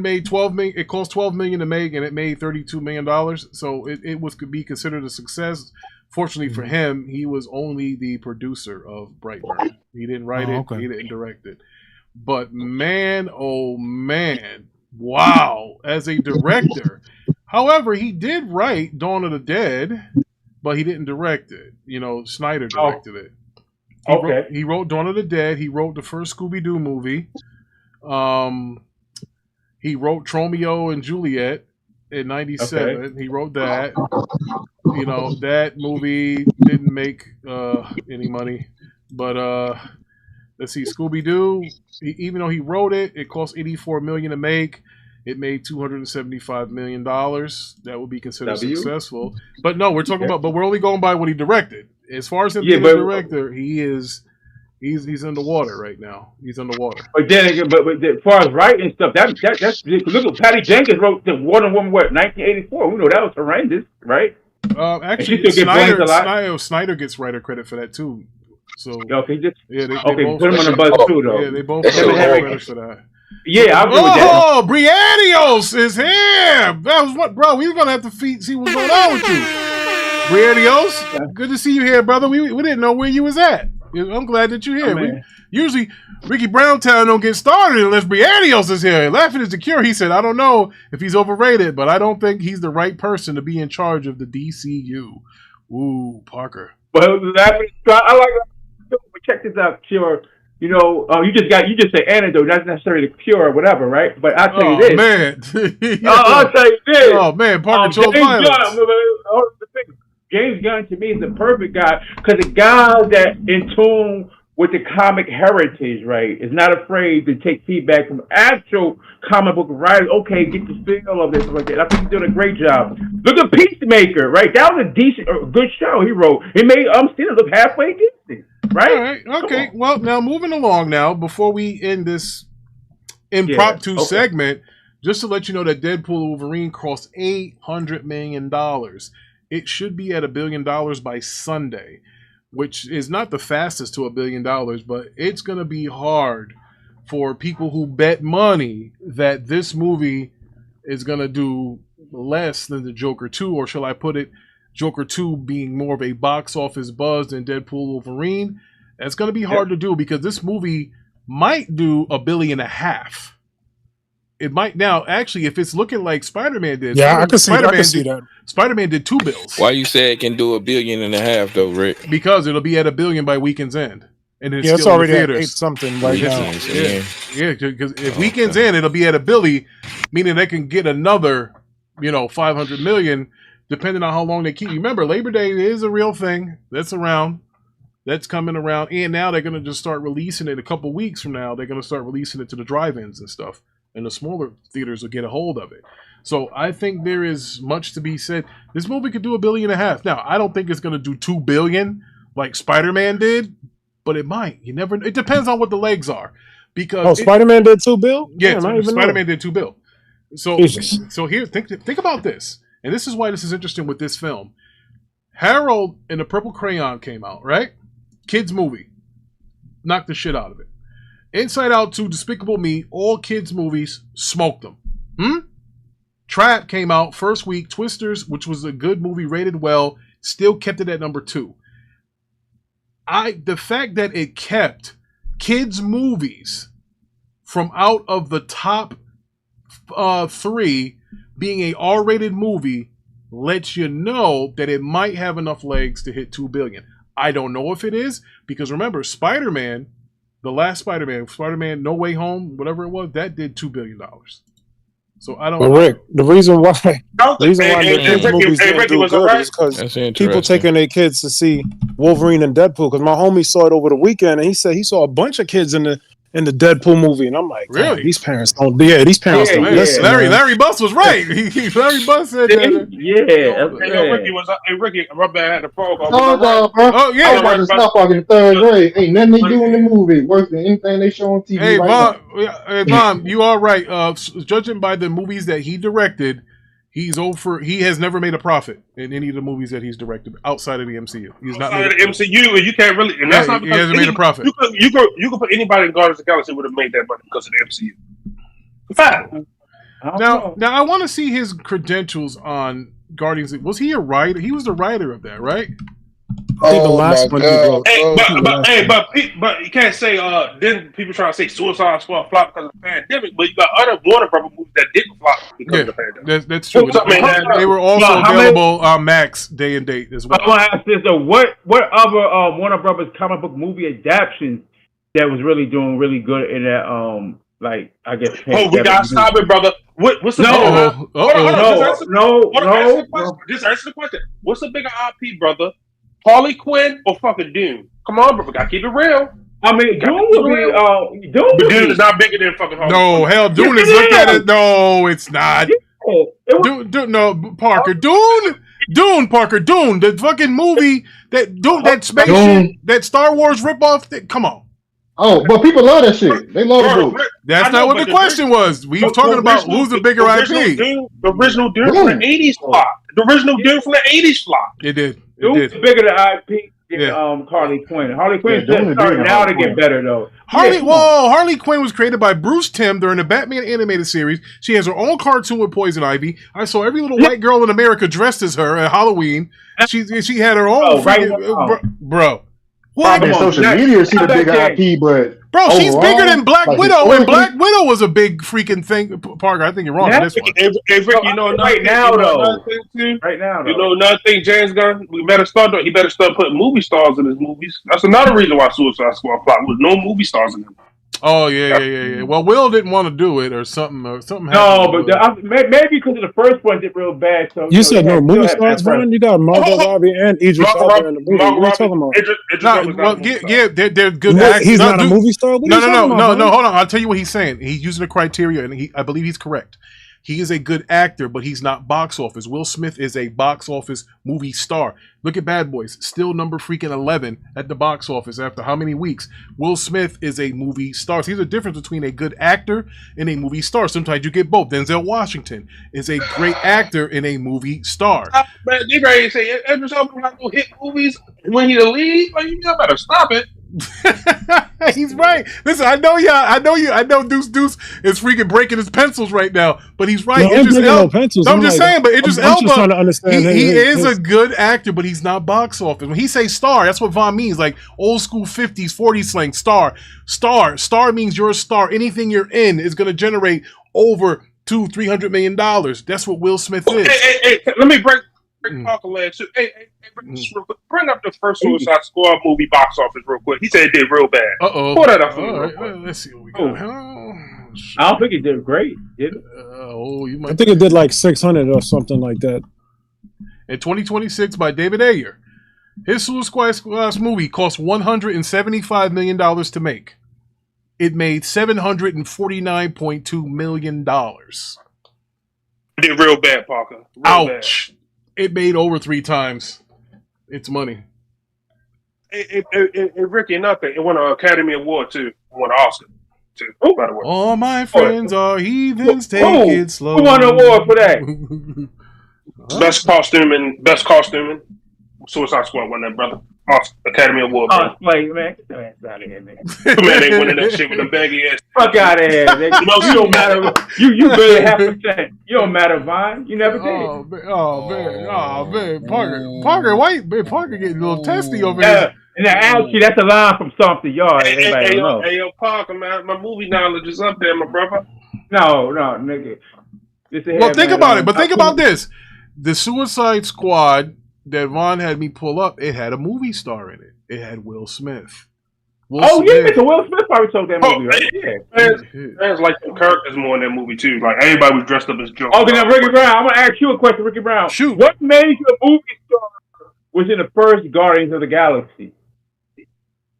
made $12 million. It cost $12 million to make, and it made $32 million. So it could be considered a success. Fortunately for him, he was only the producer of Brightburn. He didn't write it. He didn't direct it. But man, oh man, wow! As a director, however, he did write Dawn of the Dead, but he didn't direct it. Snyder directed it. He wrote Dawn of the Dead. He wrote the first Scooby-Doo movie. He wrote Romeo and Juliet in '97. Okay. He wrote that. That movie didn't make any money. But let's see, Scooby-Doo. Even though he wrote it, it cost $84 million to make. It made $275 million. That would be considered successful. But no, we're talking about. But we're only going by what he directed. As far as him being a director, he's underwater right now. He's underwater. But then, but as far as writing stuff, that's look at Patty Jenkins wrote the Wonder Woman 1984. We know that was horrendous, right? Actually, Snyder gets writer credit for that too. So they put him on the bus too, though. Yeah, they both get credit for that. Yeah, I'm good with that. Oh, Briadios is here. That was what, bro. We were gonna have to see what's going on with you. Briadios, good to see you here, brother. We didn't know where you was at. I'm glad that you're here. Usually, Ricky Browntown don't get started unless Briadios is here. Laughing is the cure. He said, I don't know if he's overrated, but I don't think he's the right person to be in charge of the DCU. Ooh, Parker. Well, I like that. But check this out, Cure. You know, you just say antidote, not necessarily the cure or whatever, right? But I'll tell you this. Man. I'll tell you this. Oh, man, Parker chose violence. James Gunn, to me, is the perfect guy because the guy that in tune with the comic heritage, right, is not afraid to take feedback from actual comic book writers. Okay, get the feel of this. I think he's doing a great job. Look at Peacemaker, right? That was a decent, good show he wrote. It made Steelers look halfway decent, right? All right, okay. Well, now moving along now, before we end this impromptu segment, just to let you know that Deadpool Wolverine cost $800 million. It should be at $1 billion by Sunday, which is not the fastest to $1 billion, but it's going to be hard for people who bet money that this movie is going to do less than the Joker 2, or shall I put it, Joker 2 being more of a box office buzz than Deadpool Wolverine. That's going to be hard to do because this movie might do $1.5 billion. It might now. Actually, if it's looking like Spider-Man did, I can see that. Spider-Man did $2 billion. Why you say it can do $1.5 billion though, Rick? Because it'll be at $1 billion by weekend's end, and it's it's still already in the at theaters. 8 something right now. Yeah, because if weekend's end, it'll be at $1 billion, meaning they can get another, $500 million, depending on how long they keep. Remember, Labor Day is a real thing. That's around. That's coming around, and now they're gonna just start releasing it a couple weeks from now. They're gonna start releasing it to the drive-ins and stuff. And the smaller theaters will get a hold of it. So I think there is much to be said. This movie could do $1.5 billion. Now, I don't think it's going to do $2 billion like Spider-Man did, but it might. You never. It depends on what the legs are. Because Spider-Man did $2 billion? Yeah, Spider-Man did $2 billion. So here, think about this, and this is why this is interesting with this film. Harold and the Purple Crayon came out, right? Kids movie, knocked the shit out of it. Inside Out 2, Despicable Me, all kids movies, smoked them. Trap came out first week. Twisters, which was a good movie, rated well, still kept it at number 2. The fact that it kept kids movies from out of the top 3 being a R-rated movie lets you know that it might have enough legs to hit $2 billion. I don't know if it is, because remember, Spider-Man, the last Spider-Man No Way Home, whatever it was, that did $2 billion. So I don't know. But Rick, the reason why kids movies didn't do good is because people taking their kids to see Wolverine and Deadpool. Because my homie saw it over the weekend, and he said he saw a bunch of kids in the Deadpool movie, and I'm like, really? These parents don't. Yeah, these parents don't listen. Larry Buss was right. Larry Buss said that. Ricky, my bad, had a program. Bro. Oh yeah, I was about to stop talking in 3rd grade. Ain't nothing they do in the movie worse than anything they show on TV. Hey, Mom, you are right. Judging by the movies that he directed, he has never made a profit in any of the movies that he's directed outside of the MCU. He's not made the MCU, and you can't really. And that's not he hasn't made a profit. You could put anybody in Guardians of the Galaxy would have made that money because of the MCU. Fact. Now I want to see his credentials on Guardians. Was he a writer? He was the writer of that, right? I think the last one he wrote. But you can't say then people try to say Suicide Squad flopped because of the pandemic, but you got other Warner Brothers movies that didn't flop because of the pandemic. That's true. They were also available on Max day and date as well. I want to ask this though: what other Warner Brothers comic book movie adaptations that was really doing really good in that I guess. We got to stop it, brother. What's the Just answer the question. What's the bigger IP, brother? Harley Quinn or fucking Dune? Come on, bro. We gotta keep it real. I mean, Dune would be. Dune is not bigger than fucking Harley Quinn. No, hell, Dune is looked at it. No, it's not. No, Parker. Dune, Parker. Dune, the fucking movie that spaceship, that Star Wars ripoff. Come on. Oh, but people love that shit. They love the movie. That's not what the question was. We were talking about who's the bigger IP. The original Dune from the 80s flop. The original Dune from the 80s flop. It did. Dune's bigger than IP. Harley Quinn. Harley Quinn starting now to get better though. Harley Quinn was created by Bruce Timm during the Batman animated series. She has her own cartoon with Poison Ivy. I saw every little white girl in America dressed as her at Halloween. She had her own bro. What? On social media, she's a big IP, but bro, she's bigger than Black Widow, and Black Widow was a big freaking thing. Parker, I think you're wrong on this one. Hey, Rick, you know right now, you know another thing, James Gunn, he better start putting movie stars in his movies. That's another reason why Suicide Squad plot was no movie stars in them. Oh yeah. Well, Will didn't want to do it, or something. No, but maybe because of the first one did real bad. So you said no movie stars, man. You got Margot Robbie and Idris Elba in the movie. What are you talking about? They're good actors. He's not a movie star. No. Hold on. I'll tell you what he's saying. He's using the criteria, and I believe he's correct. He is a good actor, but he's not box office. Will Smith is a box office movie star. Look at Bad Boys, still number freaking 11 at the box office after how many weeks? Will Smith is a movie star. So there's a difference between a good actor and a movie star. Sometimes you get both. Denzel Washington is a great actor and a movie star. Man, they ready to say Idris Elba not gonna hit movies when he the lead. Like, you better stop it. He's right. Listen, I know Deuce is freaking breaking his pencils right now, but he's right. No, I'm just saying, but Idris Elba, he is a good actor, but he's not box office. When he says star, that's what Von means, like old school 50s, 40s slang. Star means you're a star. Anything you're in is going to generate over $200-300 million. That's what Will Smith is. Hey, let me break Parker leg too. Hey, bring up the first Suicide Squad movie box office real quick. He said it did real bad. Pull that up for me real quick. Let's see what we got. I don't think it did great. Did it? I think it did like 600 or something like that. In 2026 by David Ayer. His Suicide Squad movie cost $175 million to make. It made $749.2 million. It did real bad, Parker. Ouch. Bad. It made over 3 times its money. Ricky, nothing. It won an Academy Award too. It won an Oscar too. Oh, by the way. All my friends are heathens. Take it slow. Who won an award for that? Best costuming. Suicide Squad won that, brother. Academy Award. Wait, man. Get your ass out of here, man. Man, they winning that shit with them baggy ass. Fuck out of here. You don't matter. You barely 0.5%. You don't matter, Vine. You never did. Oh man. Parker, why? Parker getting a little testy over here. And actually, that's a line from Something Yard. Hey, yo, Parker, man. My movie knowledge is up there, my brother. No, nigga. Well, think about it. But think about this: the Suicide Squad that Vaughn had me pull up, it had a movie star in it. It had Will Smith. Yeah, so Will Smith probably told that movie. Right? There's like some characters more in that movie too. Like everybody was dressed up as Joker. Okay, now Ricky Brown, I'm gonna ask you a question, Ricky Brown. Shoot. What major movie star was in the first Guardians of the Galaxy?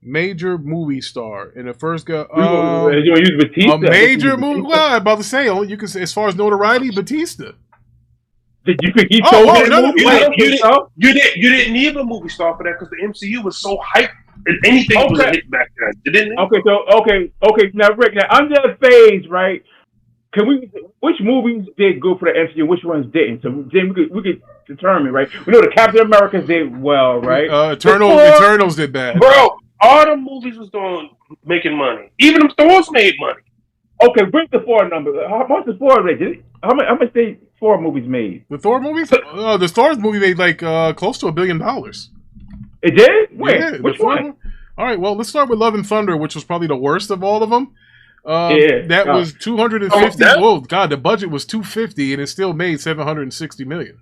Major movie star in the first you use Batista? A major movie. Well, I'm about to say, you can say as far as notoriety, Batista. Did you think he told you didn't need a movie star for that because the MCU was so hyped and anything was a hit back then. Didn't it? Okay. Now, Rick, under the phase, right? Which movies did good for the MCU? Which ones didn't? So then we could determine, right? We know the Captain Americans did well, right? Eternals did bad, bro. All the movies was making money. Even the Thors made money. Okay, bring the Thor number. How much the Thor made? How much they Thor movies made? The Thor movies? The Thor movie made like close to $1 billion. It did? Wait, yeah, which one? All right, well, let's start with Love and Thunder, which was probably the worst of all of them. That was 250. Oh God, the budget was 250, and it still made $760 million.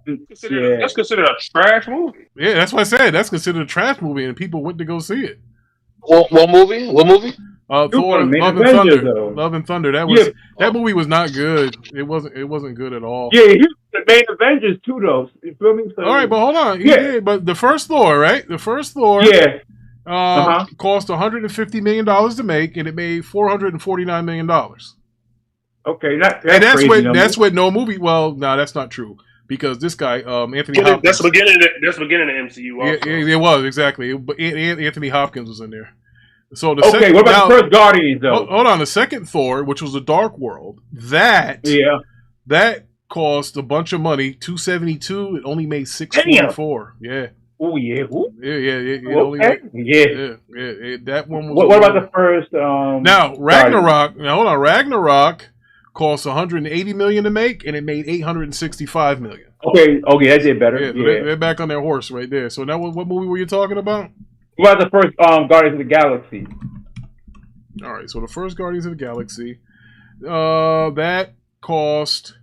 That's considered a trash movie. Yeah, that's what I said. That's considered a trash movie, and people went to go see it. What movie? Thor, Love and Thunder. Love and Thunder. That movie was not good. It wasn't good at all. Yeah, he was the main Avengers too, though. You feel me? So, all right, but hold on. But the first Thor, right? The first Thor. Cost $150 million to make, and it made $449 million. Okay, that's with no movie. Well, no, that's not true. Because this guy, Anthony Hopkins. That's the beginning of MCU. Also. Yeah, it was, exactly. But Anthony Hopkins was in there. So what about the first Guardians, though? Hold on. The second Thor, which was the Dark World, that cost a bunch of money, $272. It only made $644. Yeah. Oh yeah. Ooh. Yeah. That one was. What about the first? Now Ragnarok. Now hold on. Ragnarok cost $180 million to make, and it made $865 million. Okay. That did better. Yeah, so they're back on their horse right there. So now, what movie were you talking about? What about the first Guardians of the Galaxy? All right. So the first Guardians of the Galaxy, that cost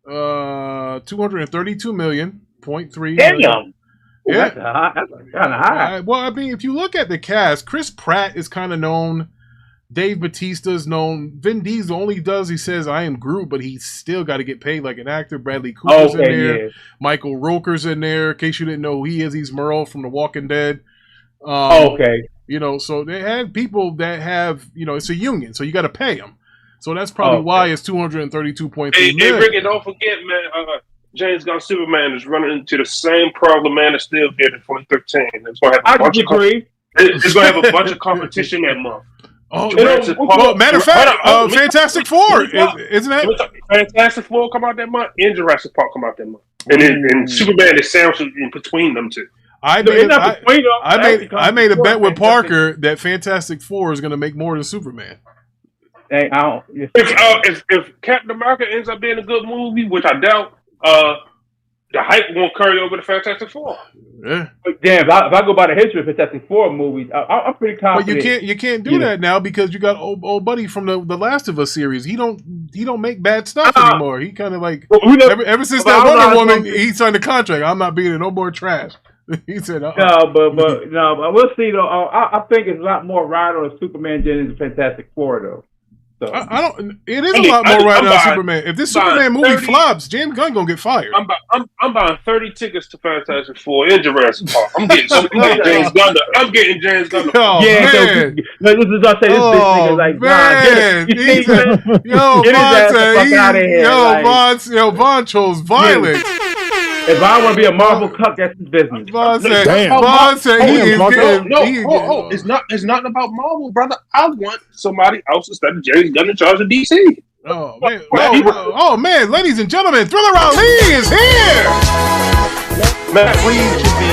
$232 million. 0.3 Damn. Yeah, that's kind of high. Well, I mean, if you look at the cast, Chris Pratt is kind of known. Dave Bautista's known. Vin Diesel only does, he says, I am Groot, but he's still got to get paid like an actor. Bradley Cooper's in there. Yeah. Michael Rooker's in there. In case you didn't know who he is, he's Merle from The Walking Dead. You know, so they had people that have, you know, it's a union, so you got to pay them. So that's probably why it's $232.3 million. Hey, Ricky, don't forget, man, James Gunn Superman is running into the same problem Man of Steel did in 2013. It's going to have a bunch of it's going to have a bunch of competition that month. Well, matter of fact, Fantastic Four, isn't that? Fantastic Four come out that month, and Jurassic Park come out that month, and Superman is sandwiched in between them two. I made a bet with Parker that Fantastic Four is going to make more than Superman. Hey, if Captain America ends up being a good movie, which I doubt, the hype won't carry over to Fantastic Four. Yeah. But damn, if I go by the history of Fantastic Four movies, I'm pretty confident. But you can't do that now because you got old buddy from the Last of Us series. He don't make bad stuff anymore. He kind of like ever since that Wonder Woman, he signed a contract. I'm not being in no more trash. He said, No, but we'll see though. I think it's a lot more ride on Superman than the Fantastic Four though. So. I don't. It is a lot more right on Superman. If this Superman movie flops, James Gunn gonna get fired. I'm buying 30 tickets to Fantastic Four in Jurassic Park. I'm getting James Gunn. I'm getting James Gunn. Oh, yeah, man. So, this is what I say. This bitch nigga's like, Vaughn chose violence. If I want to be a Marvel cuck, that's his business. Vaughn said he is getting... It's not about Marvel, brother. I want somebody else instead of James Gunn in charge of DC. Oh man, ladies and gentlemen, Thriller Ali is here. Matt Reeves should be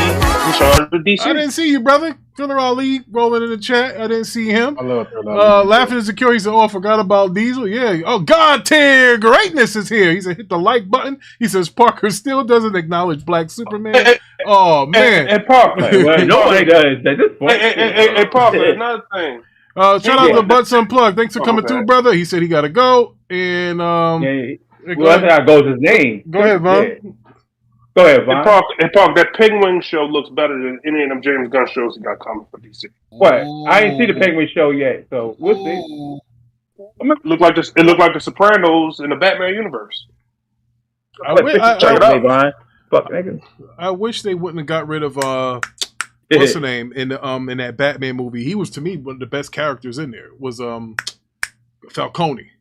in charge of DC. I didn't see you, brother. Thriller Ali rolling in the chat. I didn't see him. I love Thriller Ali. Laughing insecure. He said, "Oh, I forgot about Diesel." Yeah. Oh, God tier greatness is here. He said, "Hit the like button." He says, "Parker still doesn't acknowledge Black Superman." Oh man. And Parker, nobody does at this point. Hey, Parker. Another thing. Shout out to Butts Unplugged. Thanks for coming through, brother. He said he got to go. And well, that's how goes his name. Go ahead, Vaughn. Go ahead, Vaughn. And Park, that Penguin show looks better than any of them James Gunn shows he got coming for DC. What? I ain't see the Penguin show yet, so we'll see. It looked like the Sopranos in the Batman universe. I wish they wouldn't have got rid of what's the name in that Batman movie. He was, to me, one of the best characters in there. Was Falcone.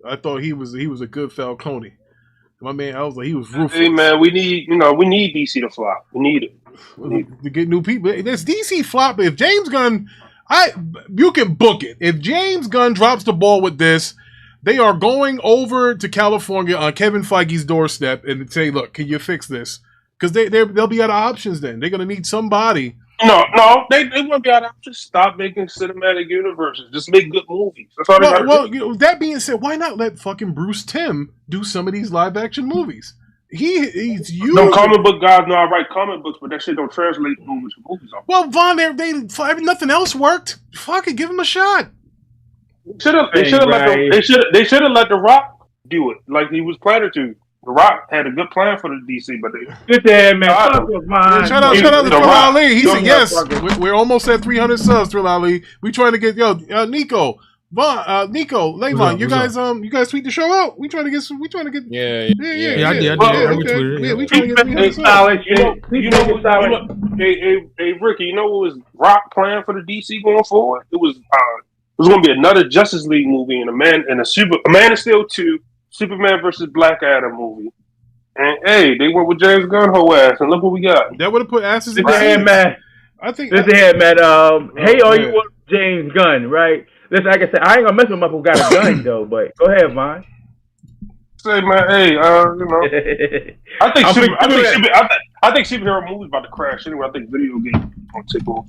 I thought he was a good Falcone. My man, I was like, he was ruthless. Hey man, we need DC to flop. We need it to get new people. This DC flop. If James Gunn, you can book it. If James Gunn drops the ball with this, they are going over to California on Kevin Feige's doorstep and say, "Look, can you fix this?" Because they'll be out of options. Then they're gonna need somebody. No, they won't be out of options. Stop making cinematic universes. Just make good movies. That's all they gotta do. That being said, why not let fucking Bruce Timm do some of these live action movies? He's used. No, comic book guys know I write comic books, but that shit don't translate movies to movies. Well, Vaughn, nothing else worked. Fuck it, give him a shot. They should have let The Rock do it like he was planning to. The Rock had a good plan for the DC, but shout out to Thriller Ali. He said, "Yes, we're almost at 300 subs." Thriller Ali, we trying to get Nico, Levon, you guys tweet the show out. We trying to get. Yeah. I did. I retweeted. Yeah, we trying to get 300 subs. Hey, Ricky, you know what was Rock plan for the DC going forward? It was going to be another Justice League movie and a Man of Steel 2. Superman versus Black Adam movie. And hey, they went with James Gunn whole ass, and look what we got. That would have put asses in the head, man. I think this is man. Hey, all you want James Gunn, right? Listen, like I said, I ain't gonna mess with him who got a gun though, but go ahead, Vaughn. Say, man, hey, I I think superhero movies about to crash anyway. I think video games gonna take over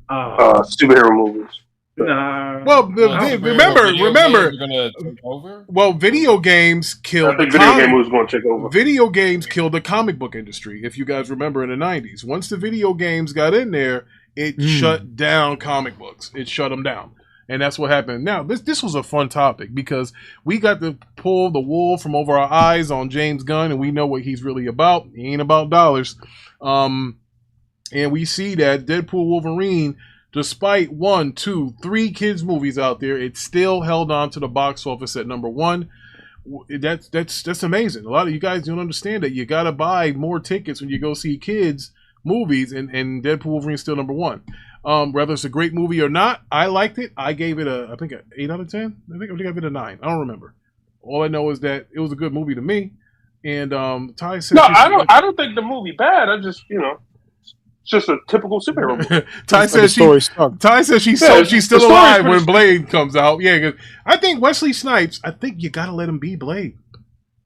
superhero movies. Nah. Well, remember. Gonna take over? Well, video games killed. I think video game was going to take over. Video games killed the comic book industry. If you guys remember in the '90s, once the video games got in there, it shut down comic books. It shut them down, and that's what happened. Now, this was a fun topic because we got to pull the wool from over our eyes on James Gunn, and we know what he's really about. He ain't about dollars, and we see that Deadpool Wolverine. Despite 1, 2, 3 kids movies out there, it still held on to the box office at number 1. That's amazing. A lot of you guys don't understand that you gotta buy more tickets when you go see kids movies, and Deadpool Wolverine is still number 1. Whether it's a great movie or not, I liked it. I gave it an 8 out of 10. I think I gave it a 9. I don't remember. All I know is that it was a good movie to me. And Ty said, no, I don't think the movie bad. I just it's just a typical superhero movie. Ty says she's still alive when Blade comes out. Yeah, because I think Wesley Snipes. I think you gotta let him be Blade.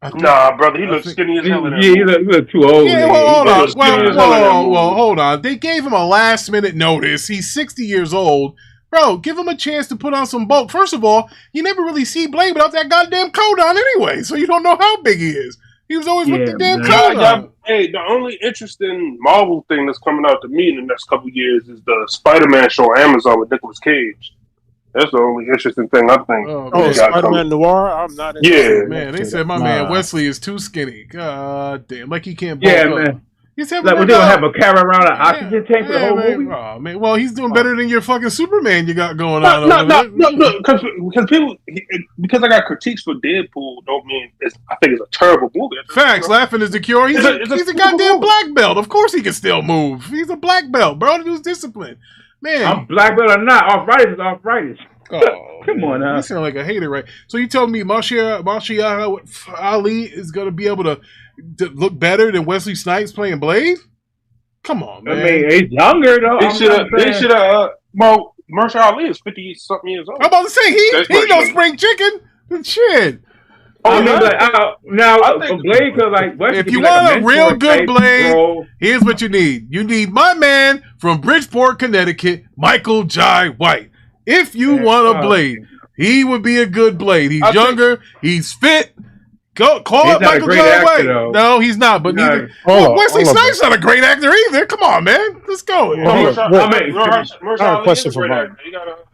Nah, brother, he looks skinny as hell. He looks too old. Yeah, hold on. They gave him a last minute notice. He's 60 years old. Bro, give him a chance to put on some bulk. First of all, you never really see Blade without that goddamn coat on anyway, so you don't know how big he is. He was always with the damn coat on. Hey, the only interesting Marvel thing that's coming out to me in the next couple of years is the Spider-Man show on Amazon with Nicolas Cage. That's the only interesting thing I think. Spider-Man Noir? I'm not interested. Yeah. Man, they said my man Wesley is too skinny. God damn. Like he can't bulk up. Man. He said, like, we're going to have a carry around an oxygen tank for the whole movie? Oh, man. Well, he's doing better than your fucking Superman you got going on. No, because people, because I got critiques for Deadpool, don't mean I think it's a terrible movie. Facts, laughing is the cure. He's a goddamn black belt. Of course he can still move. He's a black belt, bro. He was disciplined. Man. I'm black belt or not. Arthritis is arthritis. Oh, come on now. You sound like a hater, right? So you telling me Marshall Ali is going to be able to look better than Wesley Snipes playing Blade? Come on, man. I mean, he's younger though. They should have. Well, Marshall Ali is 50-something years old. I'm about to say he no spring chicken. Shit. I mean, Blade could like. Wesley if you want a real good Blade, here's what you need. You need my man from Bridgeport, Connecticut, Michael Jai White. If you want a Blade, he would be a good Blade. He's younger. He's fit. Call up Michael Jai White. No, he's not. But neither. Wesley Snipes not a great actor either. Come on, man. Let's go. I have a question for Bob.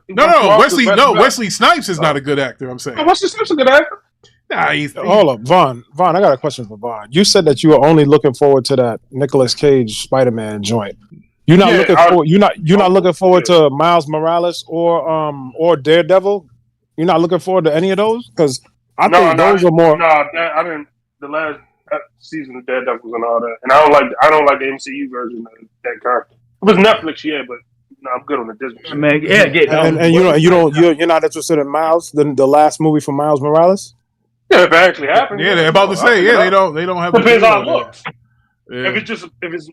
No. Wesley Snipes is not a good actor. I'm saying. Wesley Snipes is a good actor. Nah, hold up, Vaughn. I got a question for Vaughn. You said that you were only looking forward to that Nicolas Cage Spider-Man joint. You're not looking forward to Miles Morales or Daredevil. You're not looking forward to any of those because I think those are more. No, I didn't. The last season of Daredevil and all that, and I don't like the MCU version of that character. It was Netflix, but I'm good on the Disney. Man, you're not interested in Miles, the last movie from Miles Morales. Yeah, if it actually happened. Yeah, they're about to say. Yeah, they don't have. Depends on how it looks. Yeah. If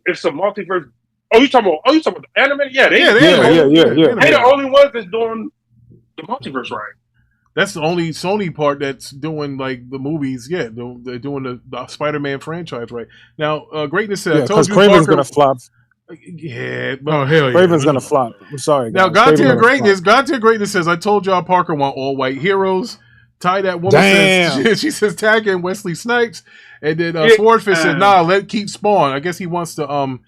it's a multiverse. Oh, you talking about the animated? Yeah, they're the only ones that's doing the multiverse right. That's the only Sony part that's doing like the movies. Yeah, they're doing the Spider-Man franchise right now. Greatness said, because Craven's gonna flop. Yeah, hell yeah, Craven's gonna flop. I'm sorry. Now, God tier greatness says, I told y'all Parker want all white heroes. Ty, that woman says, she says tag in Wesley Snipes, and then Swordfish said, nah, keep Spawn. I guess he wants to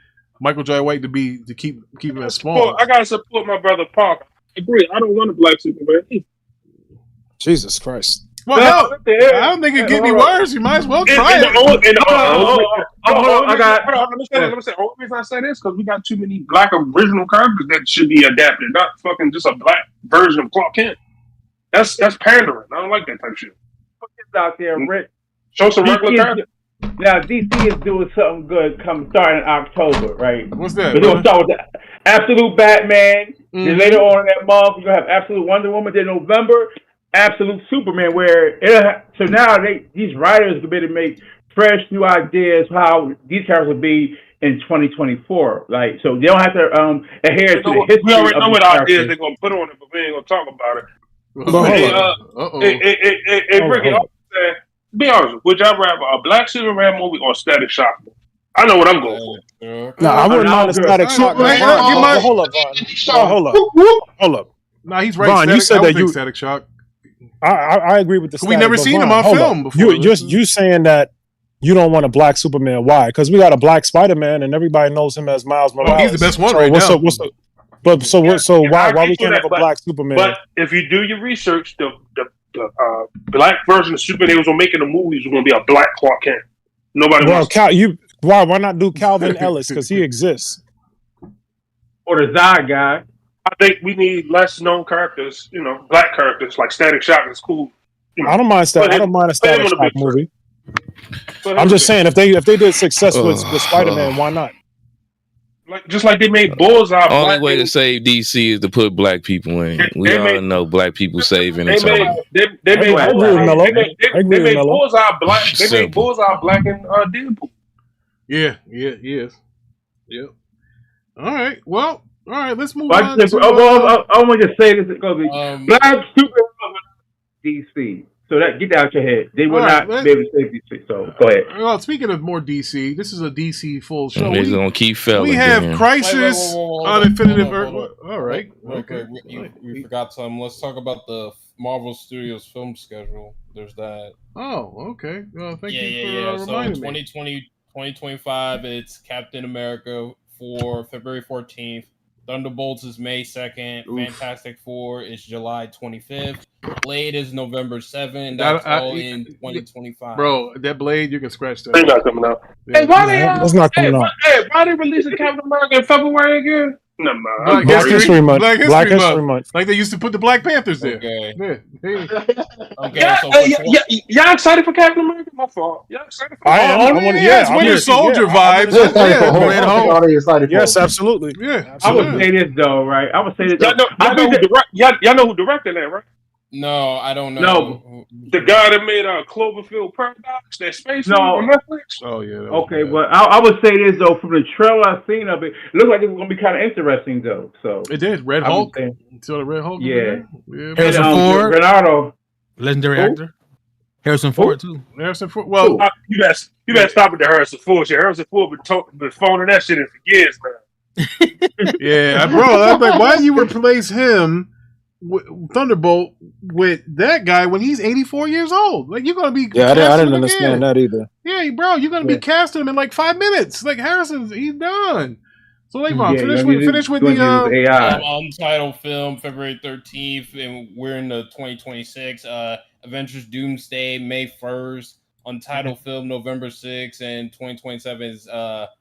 Michael Jai White to keep him as Spawn. I gotta support my brother Parker. I agree. I don't want a black Superman. Jesus Christ. Well, I don't think it get any worse. You might as well try it. Hold on. Let me say. The only reason I say this is because we got too many black original characters that should be adapted, not fucking just a black version of Clark Kent. That's pandering. I don't like that type of shit. Put this out there, Rick. Show some regular characters. Now, DC is doing something good starting in October, right? What's that? We're going to start with the Absolute Batman. Then later on in that month, you're going to have Absolute Wonder Woman. Then November, Absolute Superman. So now these writers are going to make fresh new ideas how these characters will be in 2024. Like, so they don't have to adhere to the history. We already know what ideas they're going to put on it, but we ain't going to talk about it. Ricky, be honest, would y'all rather a black Superman movie or Static Shock? I know what I'm going for. No, I wouldn't mind a Static Shock. Hold up, Vaughn. Hold up. Nah, he's right. Vaughn, you said that you Static Shock. I agree with the Static. We never seen him on film before. You saying that you don't want a black Superman? Why? Because we got a black Spider-Man, and everybody knows him as Miles Morales. He's the best one right now. So why we can't have a black Superman? But if you do your research, the black version of Superman they was gonna make in the movies was gonna be a black Clark Kent. Nobody wants. Why not do Calvin Ellis? Because he exists. Or the Zod guy. I think we need less known characters. Black characters like Static Shock is cool. I don't mind that. I don't mind a Static Shock movie. I'm just saying if they did success with Spider-Man, why not? Just like they made Bullseye. Only way to save DC is to put black people in. We all know black people saving each other. They made Bullseye black. They made Bullseye black in Deadpool. Yeah, yes. Yep. All right. Well, all right. Let's move on. I want to say this because black Superman DC. So get that out your head. They will not be able to save DC. So go ahead. Well, speaking of more DC, this is a DC full show. We're gonna keep felling. We have Crisis on Infinite Earth. All right. Okay. We forgot some. Let's talk about the Marvel Studios film schedule. There's that. Oh, okay. Thank you for reminding me. 2025, it's Captain America for February 14th. Thunderbolts is May 2nd. Fantastic Four is July 25th. Blade is November 7th. That's all in 2025. Bro, that Blade, you can scratch that. They're not coming out. Yeah. Hey, why they they releasing Captain America in February again? No, man. Black History Month. Black History Month. Like they used to put the Black Panthers there. Okay. Y'all excited for Captain America? My fault. Y'all excited for it's Winter Soldier vibes. Yes, absolutely. Yeah. I would say this though, right? I would say this. Y'all know who directed that, right? No, I don't know. No, the guy that made Cloverfield Paradox, that space movie on Netflix. Oh yeah. Okay, but I would say this though, from the trailer I've seen of it looked like it was gonna be kind of interesting though. So it did. Red Hulk. So the Red Hulk. Yeah. Harrison Ford. Renato. Legendary actor. Harrison Ford too. Harrison Ford. Well, you better stop with the Harrison Ford shit. Harrison Ford been phoning that shit in for years now. Yeah, bro. I'm like, why do you replace him? Thunderbolt with that guy when he's 84 years old. Like you're gonna be I didn't understand that either. Yeah, bro, you're gonna be casting him in like 5 minutes. Like he's done. So like, finish with the AI. Untitled film February 13th, and we're in the 2026. Avengers Doomsday May 1st. Untitled film November 6th, and 2027 is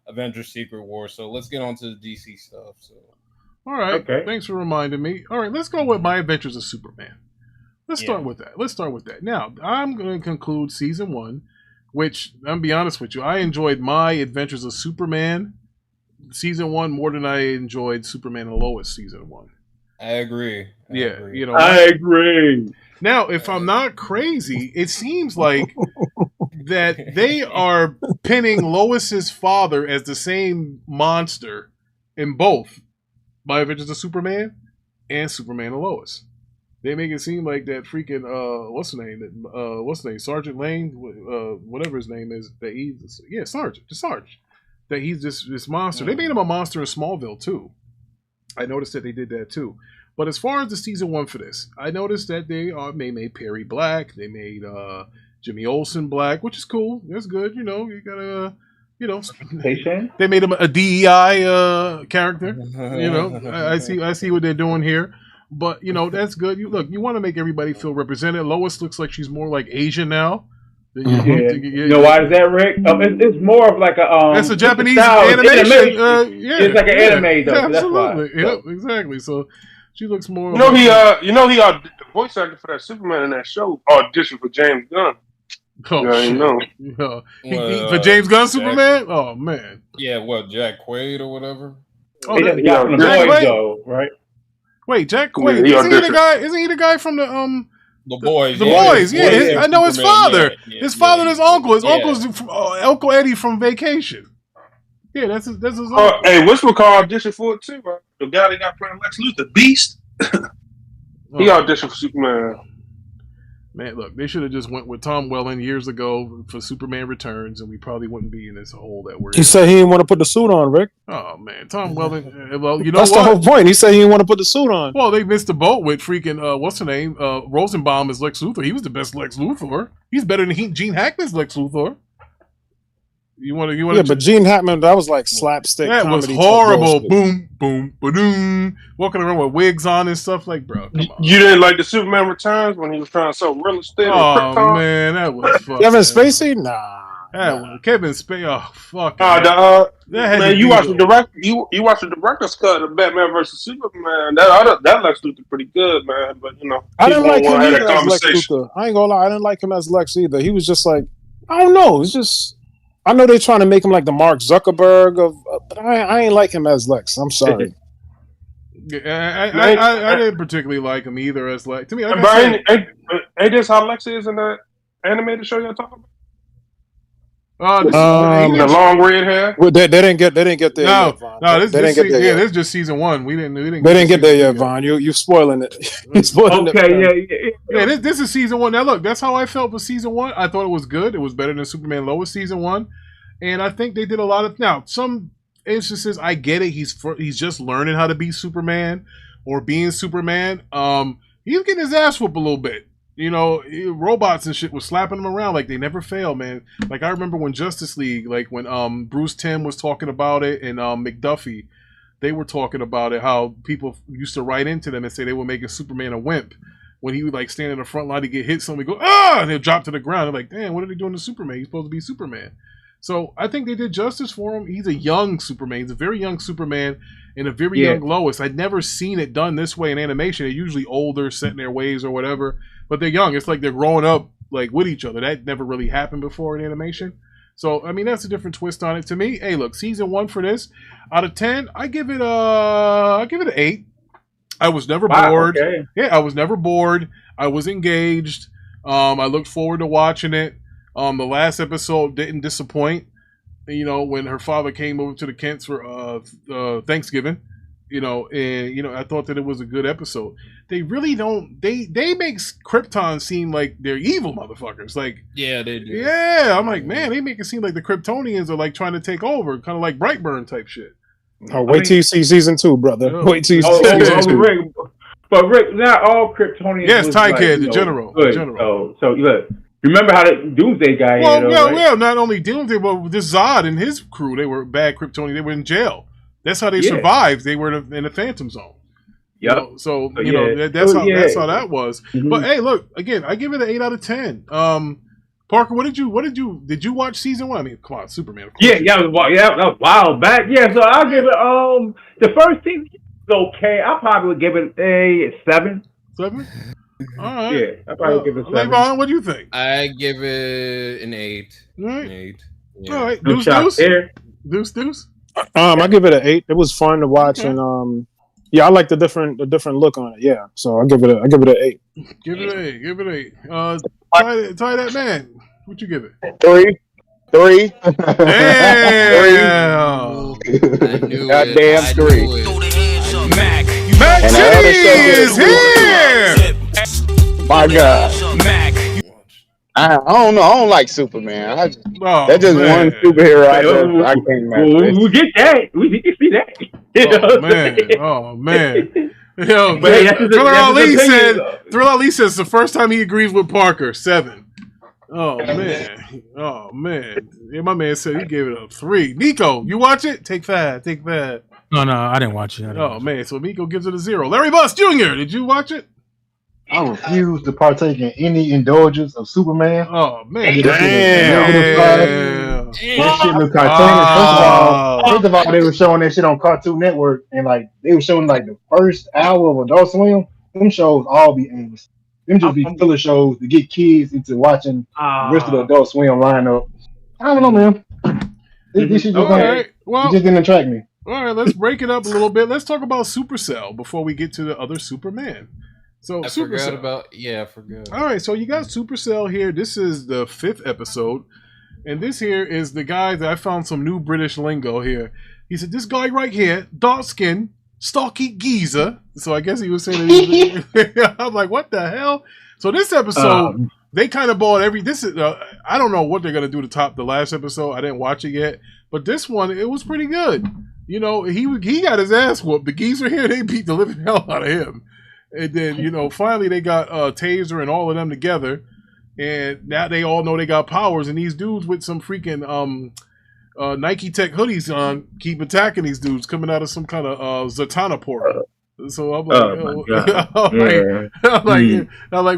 Avengers Secret War. So let's get on to the DC stuff. So. All right. Okay. Thanks for reminding me. All right, let's go with My Adventures of Superman. Let's start with that. Now, I'm going to conclude season 1, which, I'm going to be honest with you, I enjoyed My Adventures of Superman season 1 more than I enjoyed Superman and Lois season 1. I agree. I agree. Now, if I'm not crazy, it seems like that they are pinning Lois's father as the same monster in both My Adventures of Superman and Superman and Lois. They make it seem like that freaking what's the name? Sergeant Lane, whatever his name is. That he's Sergeant. That he's this monster. They made him a monster in Smallville too. I noticed that they did that too. But as far as the season 1 for this, I noticed that they made Perry black. They made Jimmy Olsen black, which is cool. That's good. You gotta. They made him a DEI character. I see what they're doing here, but that's good. You want to make everybody feel represented. Lois looks like she's more like Asian now. Why is that, Rick? It's more of like a it's a Japanese animation. It's like an anime though. Absolutely. Yep, exactly. So she looks more. He the voice actor for that Superman in that show auditioned for James Gunn. Oh, shit. For James Gunn Superman? Oh man. Yeah, Jack Quaid or whatever? Oh, Jack Quaid though, right? Wait, Jack Quaid. Isn't he the guy from the Boys? The Boys, yeah. I know his father. His father and his uncle. His uncle's Uncle Eddie from Vacation. Yeah, that's his uncle. Hey, what's McCall audition for it too, bro? The guy that got playing Lex Luthor, Beast. He auditioned for Superman. Man, look, they should have just went with Tom Welling years ago for Superman Returns, and we probably wouldn't be in this hole that we're in. He said he didn't want to put the suit on, Rick. Oh, man. Tom Welling, well, you know That's what? the whole point. He said he didn't want to put the suit on. Well, they missed the boat with freaking, what's her name? Rosenbaum as Lex Luthor. He was the best Lex Luthor. He's better than Gene Hackman's Lex Luthor. You want to? Yeah, but Gene Hackman, that was like slapstick. That was horrible. Boom, boom, ba-doom. Walking around with wigs on and stuff. Like, bro, come on. You didn't like the Superman Returns when he was trying to sell real estate? Oh man, that was fucking. Kevin Spacey? Nah. Kevin Spacey. Oh fuck. Man, you watch the director's cut of Batman versus Superman. That Lex Luthor pretty good, man. But you know, I didn't like him either as Lex Luthor. I ain't gonna lie, I didn't like him as Lex either. He was just like, I don't know. It's just. I know they're trying to make him like the Mark Zuckerberg of, but I ain't like him as Lex. I'm sorry. I didn't particularly like him either as Lex. To me, like Brian, ain't this how Lex is in the animated show you're talking about? The long red hair. Well, they didn't get there yet, Vaughn. No, this is just season 1. They didn't get there yet, Vaughn. You spoiling it. You spoiling it. Yeah. This is season 1. Now look, that's how I felt for season 1. I thought it was good. It was better than Superman Lois season 1, and I think they did a lot of. Now some instances, I get it. He's just learning how to be Superman or being Superman. He's getting his ass whooped a little bit. You know, robots and shit was slapping him around like they never fail, man. Like I remember when Justice League, like when Bruce Timm was talking about it and McDuffie, they were talking about it, how people used to write into them and say they were making Superman a wimp. When he would like stand in the front line to get hit, somebody go, and they'll drop to the ground. They're like, damn, what are they doing to Superman? He's supposed to be Superman. So I think they did justice for him. He's a young Superman. He's a very young Superman and a very young Lois. I'd never seen it done this way in animation. They're usually older, set in their ways or whatever. But they're young. It's like they're growing up like with each other. That never really happened before in animation. So I mean, that's a different twist on it. To me, hey, look, season 1 for this, out of 10, I give it an 8. I was never bored. Okay. Yeah, I was never bored. I was engaged. I looked forward to watching it. The last episode didn't disappoint. You know, when her father came over to the Kents for Thanksgiving. You know, and I thought that it was a good episode. They really don't. They make Krypton seem like they're evil motherfuckers. Like, yeah, they do. Yeah, I'm like, man, they make it seem like the Kryptonians are like trying to take over, kind of like Brightburn type shit. Oh, wait till you see season 2, brother. Wait till you see season 2. Rick, but Rick, not all Kryptonians. Yes, Ty Kid, the general. Good. So look. Remember how the Doomsday guy? Well, not only Doomsday, but this Zod and his crew, they were bad Kryptonians. They were in jail. That's how they survived. They were in the Phantom Zone. Yep. That's how that was. Mm-hmm. But hey, look, again, I give it an 8 out of 10. Parker, did you watch season 1? I mean, come on, Superman. Of course. Yeah, that was a while back. Yeah, so I'll give it the first season was okay. I probably would give it a 7. 7? All right. Yeah, I probably give it 7. Levon, what do you think? I give it an 8. All right. An 8. Yeah. All right. Deuce. I give it an 8. It was fun to watch, and I like the different look on it. Yeah, so I give it an 8. Give it an 8. Tie that man. What you give it? 3. Damn. Goddamn 3. Mac City is here. My God. Mac. I don't know. I don't like Superman. That's just one superhero I can't imagine. We get that. We can see that. Oh man. Yo, Thriller Ali says the first time he agrees with Parker, 7. Oh man. Yeah, my man said he gave it a 3. Nico, you watch it? Take 5. No, I didn't watch it. Man, so Nico gives it a 0. Larry Bus Jr., did you watch it? I refuse to partake in any indulgence of Superman. Oh man! Damn. That shit was cartoonish. First of all, they were showing that shit on Cartoon Network, and like they were showing like the first hour of Adult Swim. Them shows all be aimless. Them just be filler shows to get kids into watching the rest of the Adult Swim lineup. I don't know, man. This shit just didn't attract me. All right, let's break it up a little bit. Let's talk about Supercell before we get to the other Superman. So I forgot. All right, so you got Supercell here. This is the 5th episode, and this here is the guy that I found some new British lingo here. He said, "This guy right here, dark skin, stocky geezer." So I guess he was saying that I'm like, what the hell? So this episode, they kind of bought this is I don't know what they're gonna do to top the last episode. I didn't watch it yet, but this one it was pretty good. You know, he got his ass whooped. The geezer here, they beat the living hell out of him, and then finally they got Taser and all of them together, and now they all know they got powers. And these dudes with some freaking Nike Tech hoodies on keep attacking these dudes coming out of some kind of Zatanna portal. So I'm like,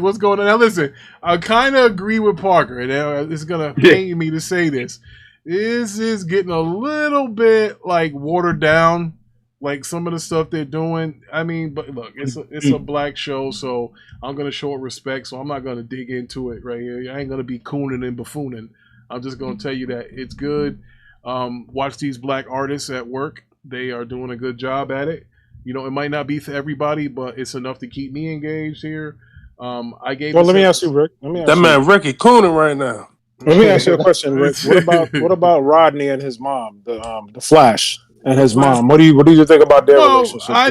what's going on? Now listen, I kind of agree with Parker, and it's gonna pain me to say this. This is getting a little bit like watered down, like some of the stuff they're doing. I mean, but look, it's a black show, so I'm gonna show it respect. So I'm not gonna dig into it right here. I ain't gonna be cooning and buffooning. I'm just gonna tell you that it's good. Watch these black artists at work. They are doing a good job at it. You know, it might not be for everybody, but it's enough to keep me engaged here. Let me ask you, Rick. That man Ricky cooning right now. Let me ask you a question, Rick. What about Rodney and his mom, the Flash and his mom? What do you think about their relationship? I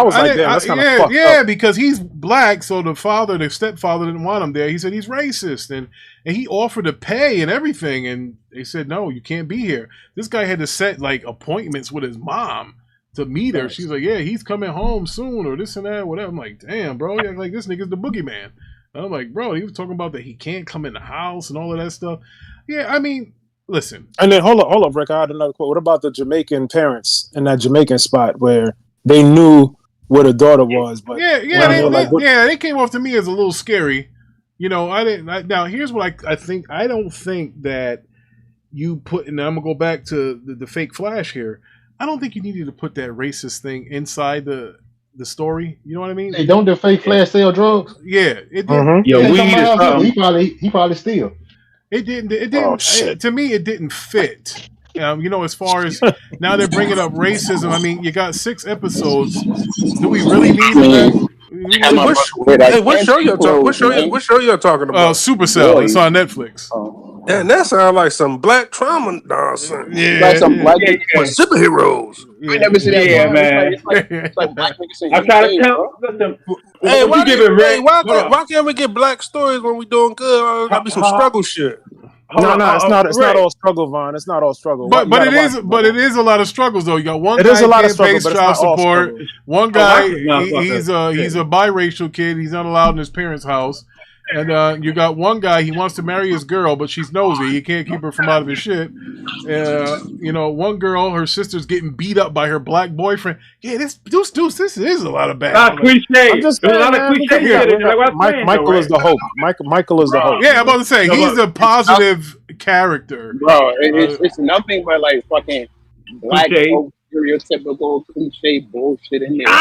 was like, damn, that's kind of fucked up. Because he's black, so the stepfather didn't want him there. He said he's racist, and he offered to pay and everything, and they said no, you can't be here. This guy had to set like appointments with his mom to meet her. She's like, yeah, he's coming home soon, or this and that, whatever. I'm like, damn, bro, like this nigga's the boogeyman. And I'm like, bro, he was talking about that he can't come in the house and all of that stuff. Yeah, I mean, listen. And then hold up, Rick. I had another quote. What about the Jamaican parents in that Jamaican spot where they knew where the daughter was? But they came off to me as a little scary. You know, now here's what I think. I don't think that you put, and I'm gonna go back to the fake Flash here. I don't think you needed to put that racist thing inside the story. You know what I mean? Hey, don't the fake Flash sell drugs? Yeah, it did. Mm-hmm. He probably steal. It didn't. Oh, shit. To me, it didn't fit. You know, as far as now they're bringing up racism. I mean, you got 6 episodes. Do we really need that? What show you're talking about? Supercell. It's on Netflix. And that sounds like some black trauma nonsense. Yeah, like some black superheroes. I never seen that. Yeah, man. It's like black niggas saying, I'm trying to tell. Listen, hey, why can't we get black stories when we doing good? Gotta be some struggle shit. No, it's not all struggle, Vaughn. It's not all struggle. But it is a lot of struggles though. You got one guy can't pay child support. One guy he's a biracial kid. He's not allowed in his parents' house. And you got one guy, he wants to marry his girl, but she's nosy. He can't keep her from out of his shit. One girl, her sister's getting beat up by her black boyfriend. Yeah, this is a lot of bad. Cliche. There's a lot of cliche. Michael is the hope. Michael is the hope. Yeah, I'm about to say he's a positive character. Bro, it's nothing but like fucking black stereotypical cliche bullshit in there.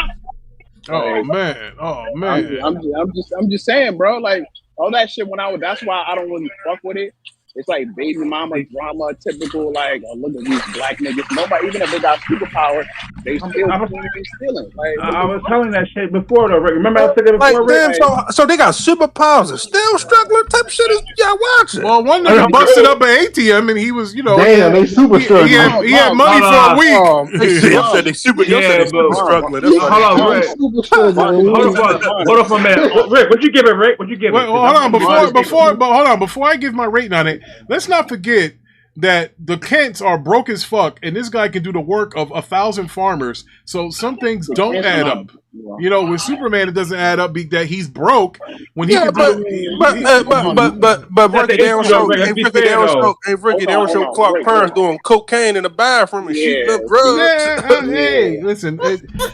Oh man! I'm just saying, bro. Like all that shit. That's why I don't really fuck with it. It's like baby mama drama, typical. Like, oh, look at these black niggas. Nobody, even if they got superpower, they still stealing. Like, I was telling that shit before, though. Rick. Remember I said it before. Like, damn, so they got superpowers and still struggling. Type shit is y'all watching. Well, one nigga busted up an ATM and he was, damn, they super struggling. He had money for a week. They super struggling. Hold on, Rick. Hold on for a minute. Rick, what you give it, Rick? What you give it? Hold on. Before I give my rating on it, let's not forget that the Kents are broke as fuck, and this guy can do the work of 1,000 farmers. So some things don't add up. You know, with Superman, it doesn't add up that he's broke when he can but Ricky, they don't show Clark Burns doing cocaine in the bathroom and shooting up drugs. Hey, listen,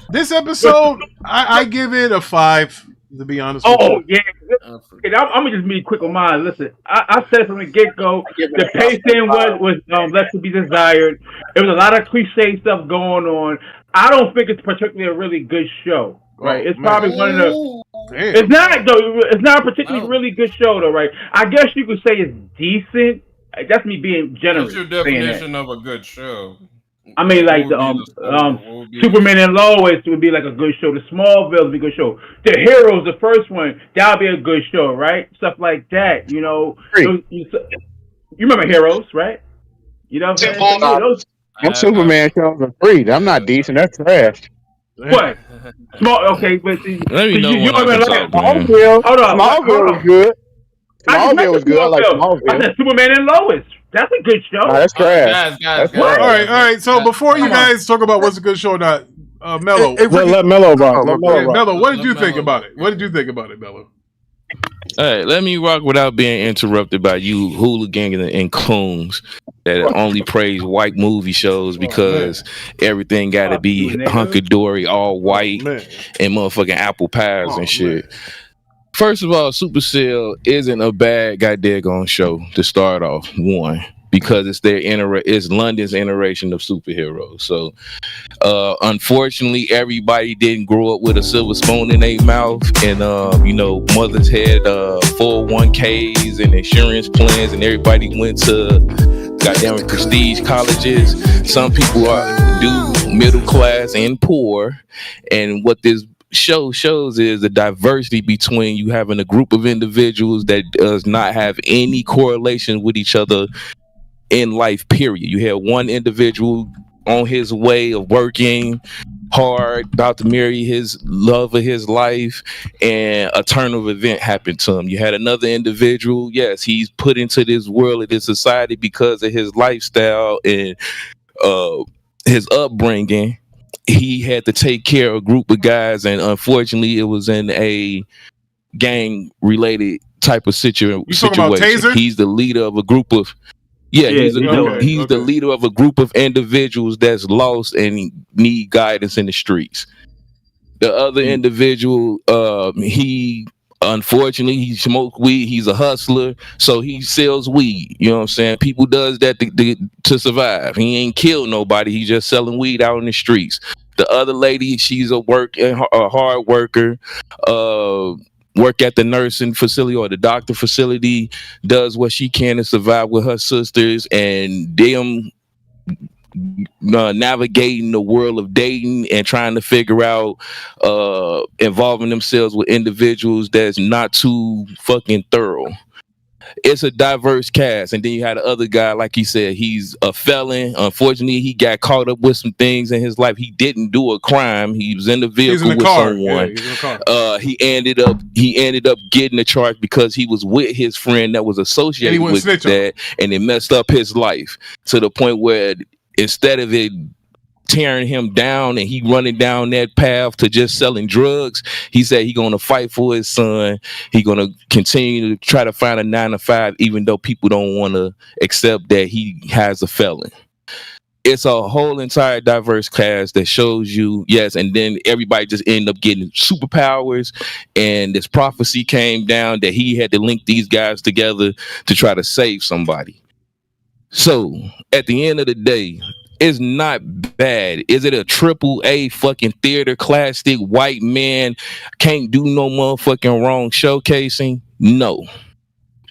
this episode, I give it a 5. To be honest with you. Yeah. I'm gonna just be quick on mine. Listen, I said from the get-go, the pacing was left to be desired. There was a lot of cliche stuff going on. I don't think it's particularly a really good show. Right? It's probably one of the. It's not though. It's not a particularly really good show though. Right? I guess you could say it's decent. That's me being generous. What's your definition of a good show? I mean, like the Superman and Lois would be like a good show. The Smallville would be a good show. The Heroes, the first one, that would be a good show, right? Stuff like that, you know. You remember Heroes, right? You know what I'm saying? Them Superman shows are free. I'm not decent. That's trash. What? Small. Okay, but see, Let me know you when I haven't can like talk, man. Hold on. Smallville was good. Smallville was good. I like I Smallville. said Superman and Lois. That's a good show. Nah, that's trash. Guys. All right. So before you guys talk about what's a good show or not, Mello. Let Mello rock. Let Mello rock. Mello, what did you think about it? What did you think about it, Mello? All right, let me rock without being interrupted by you hooligan and coons that only praise white movie shows because everything got to be hunky-dory, all white, and motherfucking apple pies and shit. First of all, Supacell isn't a bad goddamn show to start off, one, because it's London's iteration of superheroes. So unfortunately, everybody didn't grow up with a silver spoon in their mouth, and mothers had 401ks and insurance plans, and everybody went to goddamn prestige colleges. Some people do middle class and poor, and what this show shows is the diversity between you having a group of individuals that does not have any correlation with each other in life, period. You have one individual on his way of working hard, about to marry his love of his life, and a turn of event happened to him. You had another individual, yes, he's put into this world of this society because of his lifestyle and his upbringing. He had to take care of a group of guys, and unfortunately it was in a gang related type of situation. He's the leader of a group of he's the leader of a group of individuals that's lost and need guidance in the streets. The other individual, unfortunately, he smoked weed. He's a hustler, so he sells weed. You know what I'm saying? People does that to survive. He ain't killed nobody. He's just selling weed out in the streets. The other lady, she's a hard worker. Work at the nursing facility or the doctor facility, does what she can to survive with her sisters, and them navigating the world of dating and trying to figure out involving themselves with individuals that's not too fucking thorough. It's a diverse cast. And then you had the other guy, like he said, he's a felon. Unfortunately, he got caught up with some things in his life. He didn't do a crime. He was in the vehicle with someone. He ended up getting a charge because he was with his friend that was associated with that, and it messed up his life to the point where instead of it tearing him down and he running down that path to just selling drugs, he said he gonna fight for his son. He gonna continue to try to find a 9-to-5, even though people don't want to accept that he has a felon. It's a whole entire diverse cast that shows you, yes, and then everybody just ended up getting superpowers, and this prophecy came down that he had to link these guys together to try to save somebody. So at the end of the day, it's not bad. Is it a AAA fucking theater classic white man can't do no motherfucking wrong showcasing? No.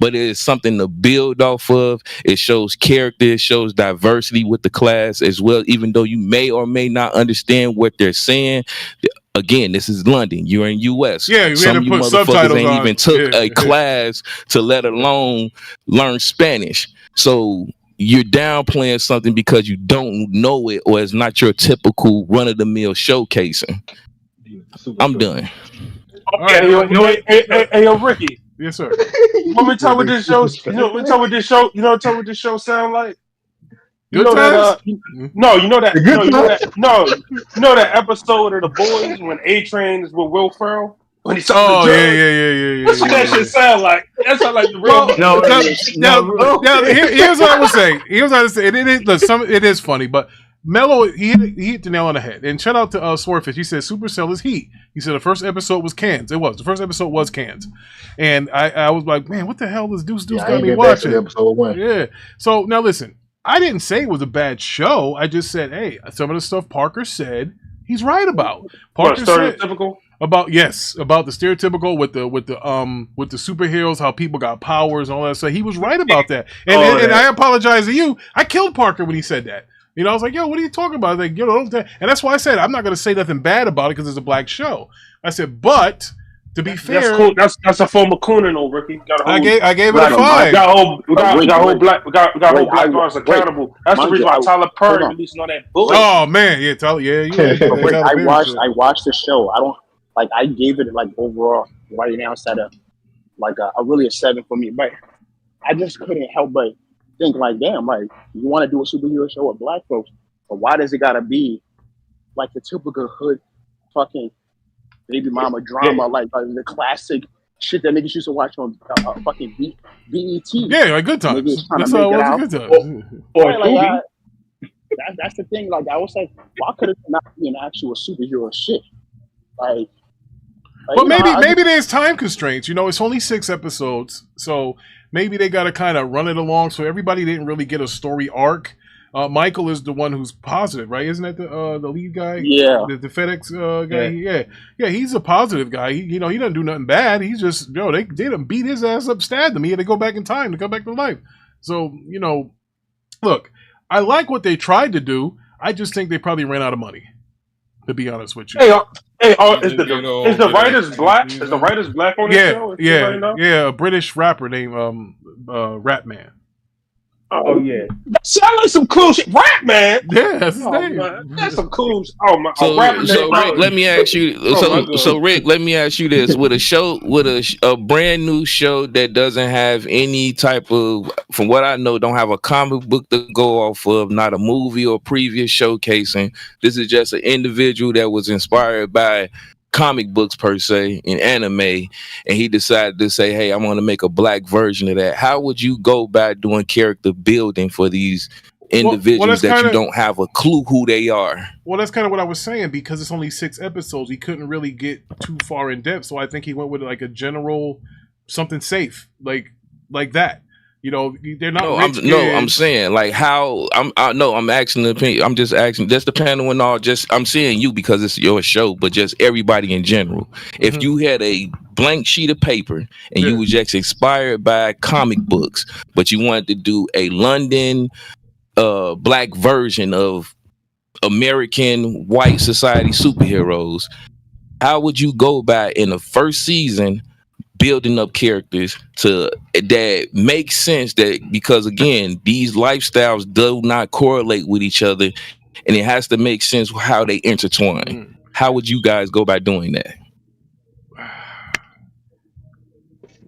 But it is something to build off of. It shows character, it shows diversity with the class as well, even though you may or may not understand what they're saying. Again, this is London. You're in US. Yeah, some of you motherfuckers ain't even took a class to let alone learn Spanish. So you're downplaying something because you don't know it, or it's not your typical run-of-the-mill showcasing. I'm done. Okay, yo, Ricky. Yes, sir. Let me tell you what this show. You know what this show sound like. You know that episode of The Boys when A-Train is with Will Ferrell. When he's talking yeah. That's what that shit sound like. That sound like the real. Here's what I would say. It is funny, but Mello, he hit the nail on the head. And shout out to Swordfish. He said Supercell is heat. He said the first episode was cans. It was. The first episode was cans. And I was like, man, what the hell is Deuce got me watching? Yeah. So now listen, I didn't say it was a bad show. I just said, hey, some of the stuff Parker said, he's right about. Parker said about the stereotypical with the superheroes, how people got powers and all that stuff. He was right about that. And I apologize to you. I killed Parker when he said that. You know, I was like, yo, what are you talking about? Like, and that's why I said I'm not going to say nothing bad about it because it's a black show. I said, but To be fair, that's cool. That's a form of cooning, though, Ricky. I gave it a 5. We got whole black guards accountable. That's the reason why Tyler Perry releasing all that bullshit. Oh man, yeah, I watched the show. I gave it like overall right now it's at a really a 7 for me, but I just couldn't help but think like, damn, like you want to do a superhero show with black folks, but why does it gotta be like the typical hood fucking baby mama drama, like the classic shit that niggas used to watch on fucking BET? Yeah, like Good Times. That's how it was. Good Times. That's the thing. Like I was like, why could it not be an actual superhero shit? But maybe there's time constraints. It's only 6 episodes, so maybe they got to kind of run it along. So everybody didn't really get a story arc. Michael is the one who's positive, right? Isn't that the lead guy? Yeah, the FedEx guy. Yeah, he's a positive guy. He doesn't do nothing bad. He's just they done beat his ass up, stabbed him. He had to go back in time to come back to life. So look, I like what they tried to do. I just think they probably ran out of money. To be honest with you. Is the writers black? Is the writers black on this show? Yeah, a British rapper named Rap Man. Oh yeah, that sounds like some cool shit. Rap Man. Yeah, that's his name. Man. That's some cool. Oh my. So Rick, let me ask you. So Rick, let me ask you this: with a brand new show that doesn't have any type of, from what I know, don't have a comic book to go off of, not a movie or previous showcasing. This is just an individual that was inspired by comic books per se in anime, and he decided to say, hey, I'm going to make a black version of that. How would you go about doing character building for these individuals that you don't have a clue who they are? Well, that's kind of what I was saying, because it's only 6 episodes. He couldn't really get too far in depth, so I think he went with like a general something safe, like that. They're not. I'm saying like how I'm asking the opinion. I'm just asking just the panel and all. Just I'm saying you because it's your show, but just everybody in general. If you had a blank sheet of paper and you were just inspired by comic books, but you wanted to do a London black version of American white society superheroes, how would you go about in the first season building up characters to that make sense? That because again, these lifestyles do not correlate with each other, and it has to make sense how they intertwine. How would you guys go about doing that?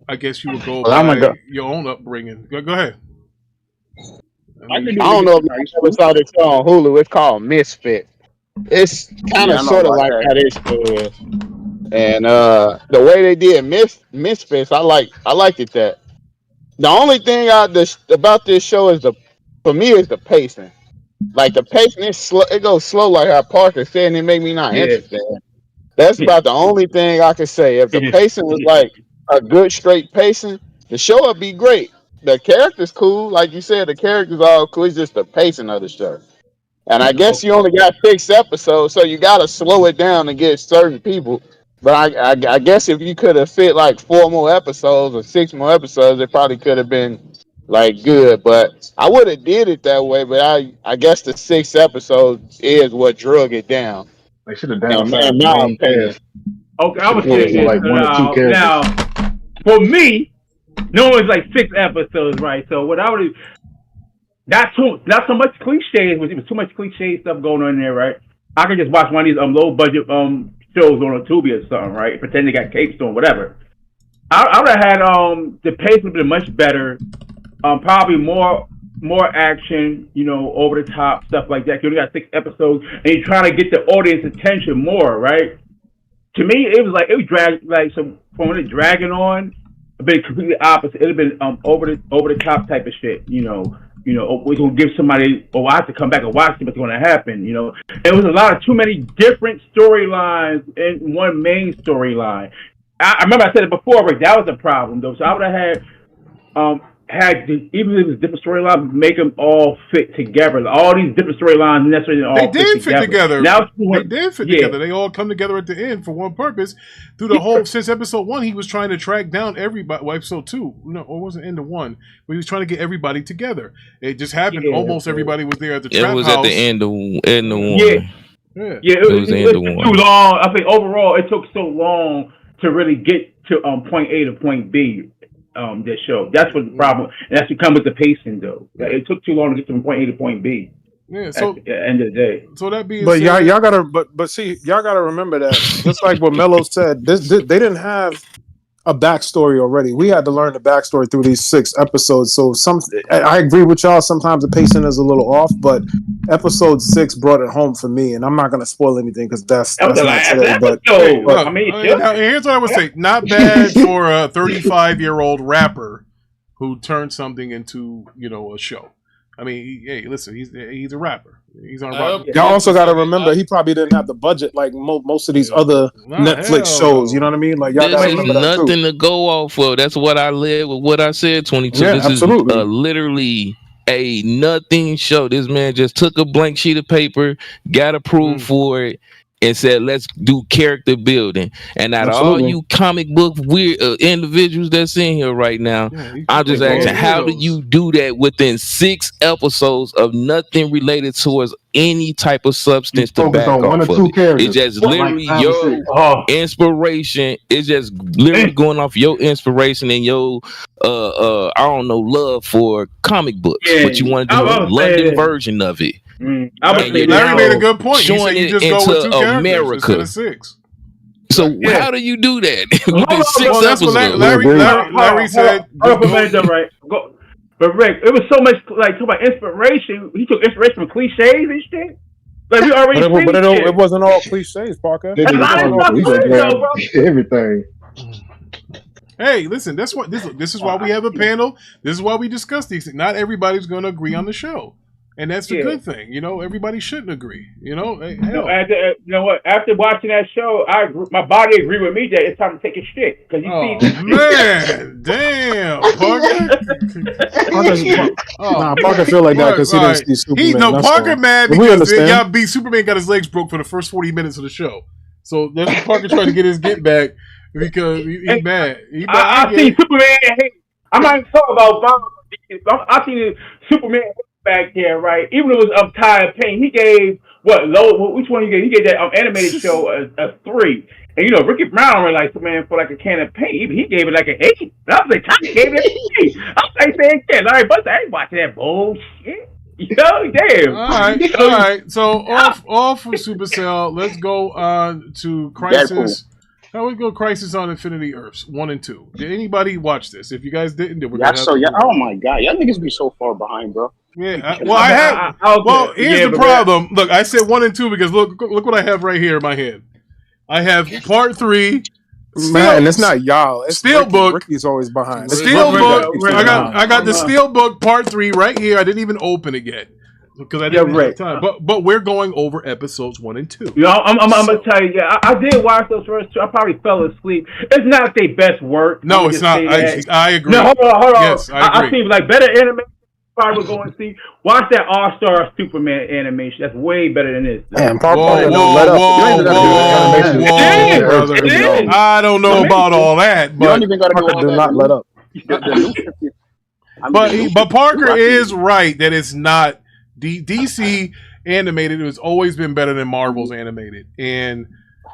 I guess you would go by your own upbringing. Go ahead. I don't know if you ever saw this show on Hulu. It's called Misfit. It's kind of sort of like how this is. And the way they did Misfits, I liked it. That the only thing about this show is for me is the pacing. Like the pacing is slow. It goes slow, like how Parker said, and it made me not interested. That's about the only thing I could say. If the pacing was like a good straight pacing, the show would be great. The character's cool, like you said. The character's all cool. It's just the pacing of the show. And I guess you only got 6 episodes, so you got to slow it down to get certain people. But I guess if you could have fit like 4 more episodes or 6 more episodes, it probably could have been like good. But I would have did it that way. But I guess the 6 episodes is what drug it down. They should have done Okay, I was saying like 1 or 2 characters. Now, for me, no, it's like 6 episodes, right? So what I would not so much cliche. It was too much cliche stuff going on there, right? I could just watch one of these low budget shows on a Tubi or something, right? Pretend they got capes on, whatever. I would have had the pace would have been much better. Probably more action, over the top stuff like that. You only got 6 episodes, and you're trying to get the audience attention more, right? To me, it was dragged from when it dragging on. A bit completely opposite. It'd have been over the top type of shit, we're gonna give somebody, I have to come back and watch what's gonna happen, It was a lot of too many different storylines in one main storyline. I remember I said it before, Rick, that was a problem though. So I would have even if it was different storylines, make them all fit together. All these different storylines necessarily all fit together. They did fit together. They all come together at the end for one purpose. Through the whole, since episode 1, he was trying to track down everybody. Well, episode 2, or was it into 1? But he was trying to get everybody together. It just happened. Almost everybody was there at the trap house. It was at the end of 1. Yeah, it was the end of 1. Too long. I think overall it took so long to really get to point A to point B. This show. That's what the problem. And that's what comes with the pacing, though. Like, it took too long to get from point A to point B. Yeah. So at the end of the day. So that being but said, y'all gotta see, y'all gotta remember that just like what Mello said, they didn't have a backstory already. We had to learn the backstory through these 6 episodes. So I agree with y'all. Sometimes the pacing is a little off, but episode 6 brought it home for me. And I'm not gonna spoil anything because that's not today. But I mean, here's what I would say: not bad for a 35-year-old rapper who turned something into a show. I mean, hey, listen, he's a rapper. He's on rock. Y'all also got to remember he probably didn't have the budget like most of these other Netflix shows. You know what I mean? Like y'all got to remember that too. Nothing to go off of. That's what I live with. What I said. 22. Yeah, this absolutely. is literally a nothing show. This man just took a blank sheet of paper, got approved for it, and said, "Let's do character building." And out of all you comic book weird individuals that's in here right now, I'm just asking, how do you do that within 6 episodes of nothing related towards any type of substance to back off of it? It's just literally your inspiration. It's just literally going off your inspiration and your I don't know, love for comic books, but you want to do a London version of it. Larry made a good point. He said you just go with 2 characters instead of 6. So how do you do that? Within 6 episodes. Larry said. Right. But Rick, it was so much like talk about inspiration. He took inspiration from cliches and shit. Like we already. But it wasn't all cliches, Parker. Everything. Hey, listen. That's what this is why we have a panel. This is why we discuss these things. Not everybody's going to agree on the show. And that's the good thing, everybody shouldn't agree, Hey, you know what? After watching that show, my body agreed with me that it's time to take a shit. Cause you see, man, damn, Parker. Parker feel like that because he didn't see Superman. Parker mad because y'all beat Superman, got his legs broke for the first 40 minutes of the show. So that's what Parker trying to get his get back because he mad. I see Superman. Hey, I'm not even talking about violence. I see Superman back there, right? Even though it was tired of pain, he gave which one he gave? He gave that animated show a 3. And Ricky Brown were like Superman for like a can of paint. Even he gave it like an 8. And I was like, Tommy gave it a 3. I was like saying, yeah, Larry Buster, I ain't watching that bullshit. Damn. All right. So off from Supercell, let's go on to Crisis. Now we go Crisis on Infinity Earths 1 and 2. Did anybody watch this? If you guys didn't, then we're gonna oh my god, y'all niggas be so far behind, bro. Yeah. Here's the problem. Look, I said 1 and 2 because look what I have right here in my head. I have part 3. Man, it's not y'all. It's Steelbook. Ricky's always behind. Steelbook. I got the Steelbook part 3 right here. I didn't even open it yet because I didn't have time. But we're going over episodes 1 and 2. I'm gonna tell you. Yeah, I did watch those first 2. I probably fell asleep. It's not their best work. No, it's not. I agree. No, hold on. Yes, I agree. I see like better animation. I would go and see. Watch that All-Star Superman animation. That's way better than this. Damn, I don't know about all that, but you don't even gotta go do not let up. But Parker is right that it's not DC animated. It has always been better than Marvel's animated, and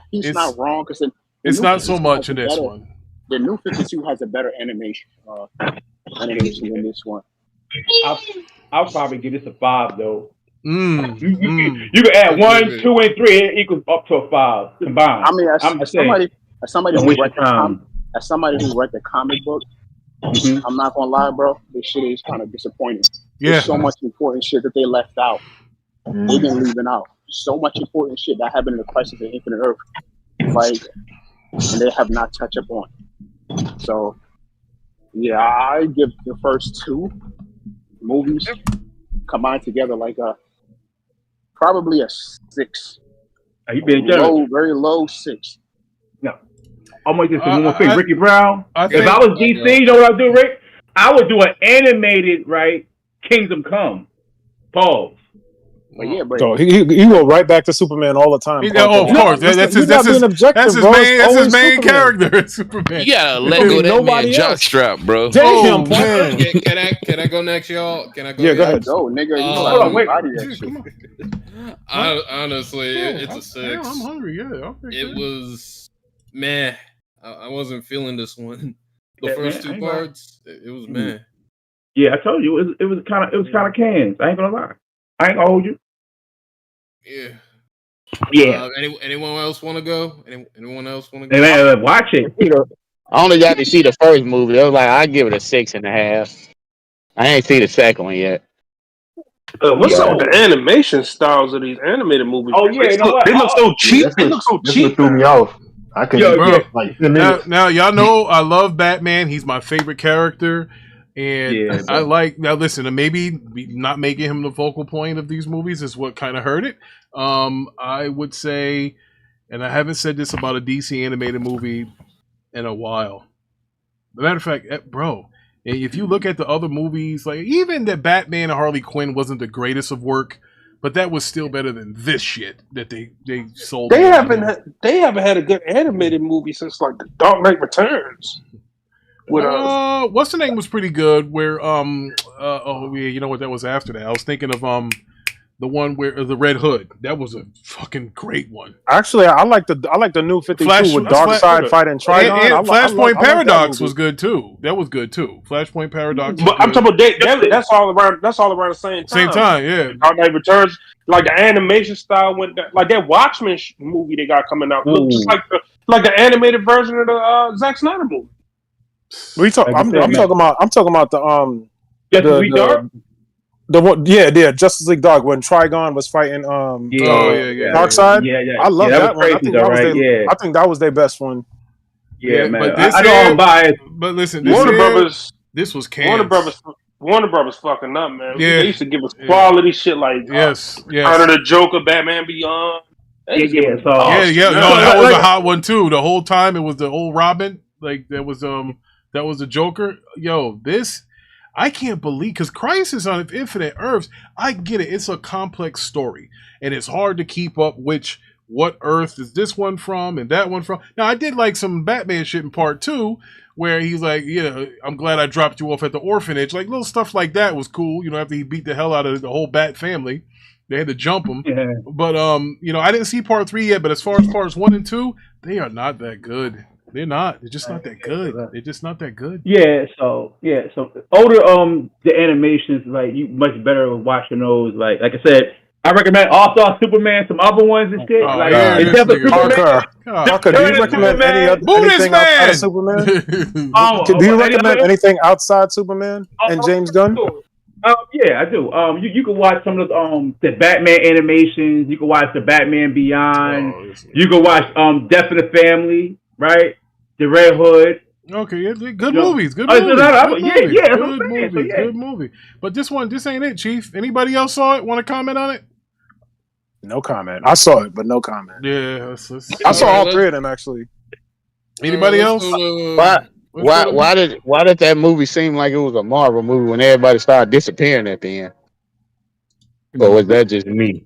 he's not wrong because it's not so much in this one. The new 52 has a better animation than this one. I'll probably give this a 5 though. You can add 1, 2, and 3. It equals up to a 5 combined. I mean, as somebody who read the comic book, I'm not gonna lie, bro. This shit is kind of disappointing. Yeah. There's so much important shit that they left out. They've been leaving out so much important shit that happened in the Crisis of Infinite Earth, and they have not touched up on. So, yeah, I give the first 2 movies combined together probably a 6. Are you being generous? Very low 6. No. I'm gonna just say one more thing. Ricky Brown. If I was DC, you know what I'd do, Rick? I would do an animated, Kingdom Come. Pause. But yeah, but so he go right back to Superman all the time. Of course, that's his main character. Superman. You gotta let go of that man jockstrap, bro. Damn, man. Can I go next, y'all? Can I go? Yeah, go ahead. Go, nigga. Hold on, wait. Honestly, it's a 6. I'm hungry. Yeah, it was, man. I wasn't feeling this one. The first two parts, it was man. Yeah, I told you it was kind of cans. I ain't gonna lie. I ain't gonna hold you. Yeah. Yeah. Anyone else want to go? Anyone else want to go? Watch it. I only got to see the first movie. I was like, I give it a 6.5. I ain't see the second one yet. What's up with the animation styles of these animated movies? Oh yeah, they look so cheap. They look so cheap. Threw me off. I couldn't like 10 minutes. Now y'all know I love Batman. He's my favorite character. And I like, now listen, maybe not making him the focal point of these movies is what kind of hurt it. I would say, and I haven't said this about a DC animated movie in a while. As a matter of fact, bro, if you look at the other movies, like even that Batman and Harley Quinn wasn't the greatest of work, but that was still better than this shit that they sold. They haven't had a good animated movie since like The Dark Knight Returns. What's the name was pretty good. Where you know what, that was after that. I was thinking of the one where the Red Hood. That was a fucking great one. Actually, I like the new 52 with Darkseid fighting Trigon. And Flashpoint Paradox was good too. That was good too. Flashpoint Paradox. But I'm talking about that's all around the same time. Same time, yeah. Dark Knight Returns, like the animation style went like that Watchmen movie they got coming out looked just like the animated version of the Zack Snyder movie. I'm talking about the Justice League Dark. The one, yeah, Justice League Dark when Trigon was fighting Darkseid. Yeah. I love that one. I think that was their best one. Yeah, man. But I know I'm biased. But listen, Warner Brothers. This was canned. Warner Brothers fucking up, man. Yeah. They used to give us quality shit like yes. Under the Joker, Batman Beyond. No, that was a hot one too. The whole time it was the old Robin. Like that was the Joker. Yo, this. I can't believe, because Crisis on Infinite Earths, I get it. It's a complex story, and it's hard to keep up what Earth is this one from and that one from. Now, I did like some Batman shit in part 2, where he's like, I'm glad I dropped you off at the orphanage. Like, little stuff like that was cool, after he beat the hell out of the whole Bat family. They had to jump him. Yeah. But, I didn't see part 3 yet, but as far as parts 1 and 2, they are not that good. They're not. They're just not that good. They're just not that good. Yeah. So older the animations, like, you much better watching those. Like I said, I recommend All-Star Superman, some other ones and shit. Parker, do you recommend anything outside of Superman? Do you recommend anything outside Superman and James Gunn? Yeah, I do. You can watch some of the Batman animations. You can watch the Batman Beyond. You can watch Death of the Family, right? The Red Hood. Okay, good movies. Good movie. But this ain't it, Chief. Anybody else saw it? Want to comment on it? No comment. I saw it, but no comment. Yeah, I saw all 3 of them actually. Anybody else? Why did that movie seem like it was a Marvel movie when everybody started disappearing at the end? Or was that just me?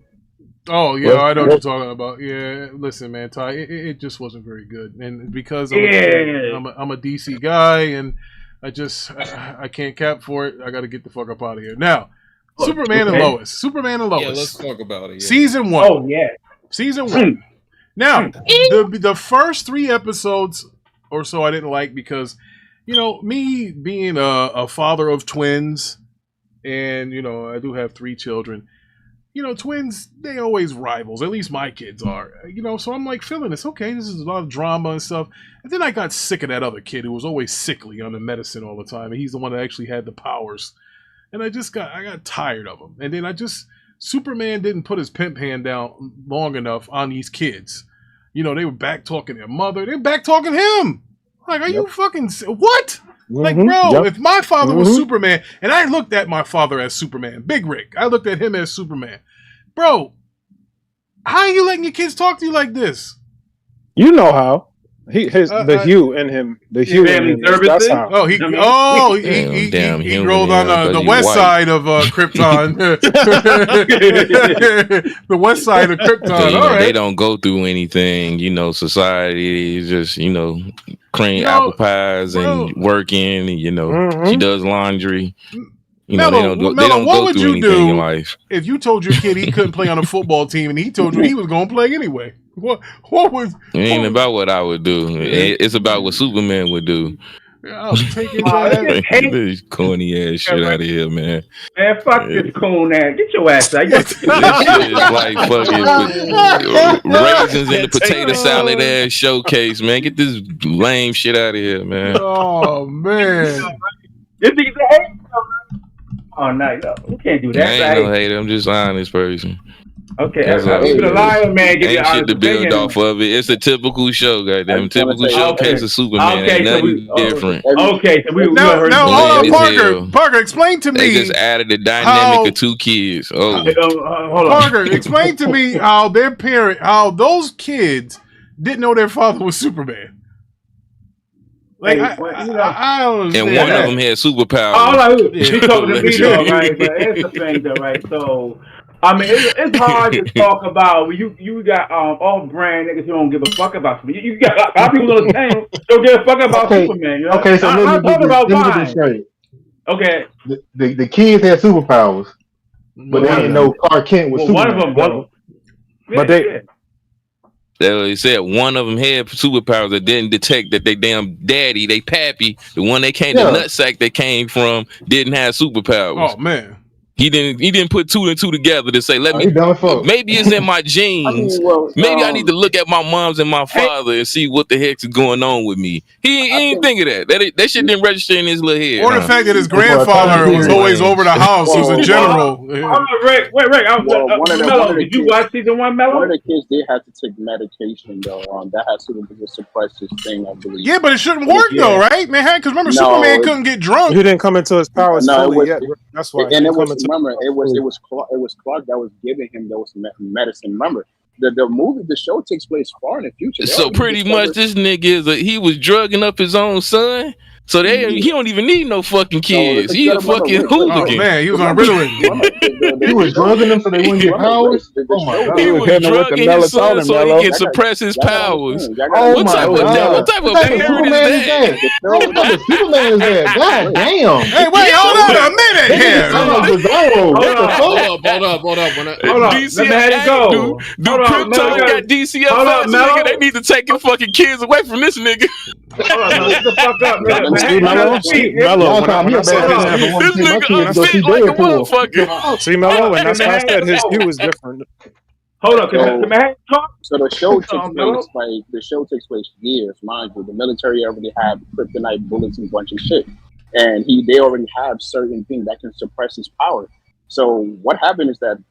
Oh yeah, I know what you're talking about. Yeah, listen, man, Ty, it just wasn't very good, and because I'm a DC guy, and I can't cap for it. I got to get the fuck up out of here now. Superman and Lois. Yeah, let's talk about it. Yeah. Season 1. Oh yeah, Season 1. Now the first 3 episodes or so I didn't like because, me being a father of twins, and I do have 3 children. Twins, they always rivals. At least my kids are. So I'm like feeling this. Okay, this is a lot of drama and stuff. And then I got sick of that other kid who was always sickly on the medicine all the time. And he's the one that actually had the powers. And I got tired of him. And then Superman didn't put his pimp hand down long enough on these kids. They were back talking their mother. They're back talking him. Like, are you fucking what? Like, bro, if my father was Superman, and I looked at my father as Superman, Big Rick, I looked at him as Superman. Bro, how are you letting your kids talk to you like this? You know how. The hue in him. The hue in him. That's how. Oh, he rolled on the west side of Krypton. The west side of Krypton. They don't go through anything. Society is just, cream apple pies and working. And, she does laundry. Mello, they don't what go would through you anything do in life. if you told your kid he couldn't play on a football team and he told you he was going to play anyway? What was? It ain't about what I would do. It's about what Superman would do. I'll take his ass. Get this corny ass shit out of here, man. Man, fuck this coon ass. Get your ass out. This shit is like fucking raisins in the potato salad ass showcase, man. Get this lame shit out of here, man. Oh man. This nigga's a hater. Oh no, we can't do that. I ain't no hater. I'm just an honest person. Okay, even a liar, man. Ain't shit to build off of it. It's a typical show, goddamn. Typical showcase of Superman. Ain't nothing different. Okay, so we now hold on, Parker. Explain to me. They just added the dynamic of two kids. Hold on, Parker. Explain to me how how those kids didn't know their father was Superman. Like I don't understand. And one of them had superpowers. You talking to me though, right? But here's the thing, though, right? So. I mean, it's hard to talk about when you got off-brand niggas who don't give a fuck about Superman. You got a lot of people on the team don't give a fuck about Superman. You know? Okay, so I'm talking about Vine. straight. Okay. The kids had superpowers, but they didn't know Clark Kent was Superman. One of them, though. But they said one of them had superpowers that didn't detect that they damn daddy, they pappy, the one they came, the nutsack they came from, didn't have superpowers. Oh man. He didn't put two and two together to say, maybe it's in my genes. Maybe I need to look at my moms and my father and see what the heck is going on with me. He ain't think of that. That shit didn't register in his little head. Or the fact that his grandfather was always over the house. He was a general. Wait. Did you watch season 1, Mello? One of the kids did have to take medication though. That has to suppress his thing, I believe. Yeah, but it shouldn't work though, right, man? Because remember, Superman couldn't get drunk. He didn't come into his powers fully yet. That's why. And remember, it was Clark that was giving him those medicine. Remember, the show takes place far in the future. So pretty much, this nigga he was drugging up his own son. So he don't even need no fucking kids. He a fucking hooligan. Oh man, he was on Ritalin. He was drugging them so they wouldn't get powers. Oh my God. He was drugging his son so he can suppress his powers. What type of parent is that? What type of Superman is that? God damn. Hey, wait, hold on a minute here. Hold up. DC had to go. Dude, Krypton got DCFS, nigga. They need to take your fucking kids away from this nigga. Shut the fuck up, man. See, Mello, and that's why I said his view is different. Hold up, can I talk? So the show takes place years, mind you. The military already have kryptonite bullets and a bunch of shit, and they already have certain things that can suppress his power. So what happened is that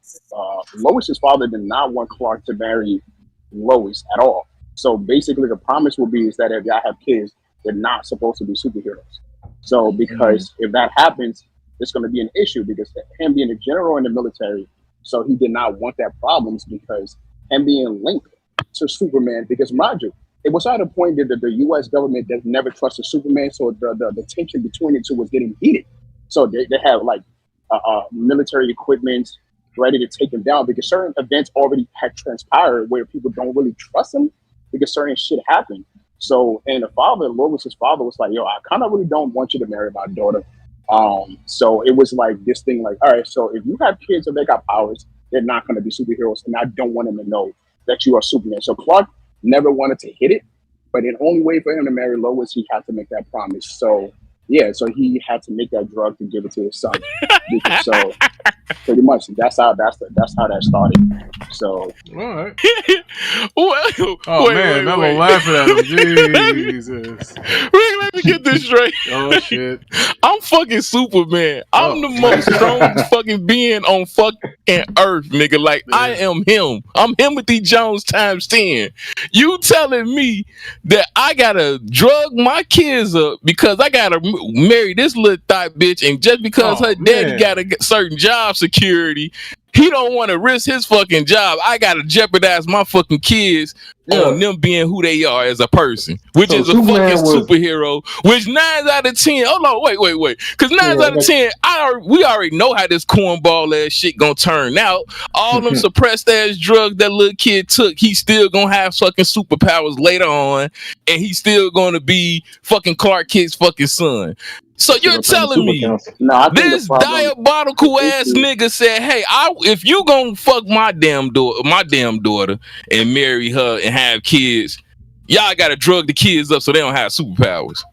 Lois's father did not want Clark to marry Lois at all. So basically, the promise will be is that if y'all have kids, they're not supposed to be superheroes. So because if that happens, it's going to be an issue because him being a general in the military, so he did not want that problems because him being linked to Superman. Because mind you, it was at a point that the U.S. government that never trusted Superman, so the tension between the two was getting heated. So they have like military equipment ready to take him down because certain events already had transpired where people don't really trust him because certain shit happened. So, and Lois's father was like, yo, I kind of really don't want you to marry my daughter. So it was like this thing like, all right, so if you have kids and they got powers, they're not going to be superheroes. And I don't want them to know that you are Superman. So Clark never wanted to hit it, but the only way for him to marry Lois, he had to make that promise. So yeah, so he had to make that drug to give it to his son. So pretty much that's how that started. So all right. Wait, Mello laughing at him. Jesus. Let me get this straight. Oh shit. I'm fucking Superman. I'm the most strongest fucking being on fucking earth, nigga. Like I am him. I'm Timothy Jones times 10. You telling me that I gotta drug my kids up because I gotta marry this little thought bitch, and just because her daddy got a certain job security, he don't want to risk his fucking job. I gotta jeopardize my fucking kids on them being who they are as a person, which is a fucking superhero. Which 9 out of 10. Oh no, wait. Because 9 out of 10, we already know how this cornball ass shit gonna turn out. All them suppressed ass drugs that little kid took, he still gonna have fucking superpowers later on, and he's still gonna be fucking Clark Kent's fucking son. So you're telling me this diabolical ass nigga said, "Hey, if you gonna fuck my damn daughter, and marry her and have kids, y'all gotta drug the kids up so they don't have superpowers."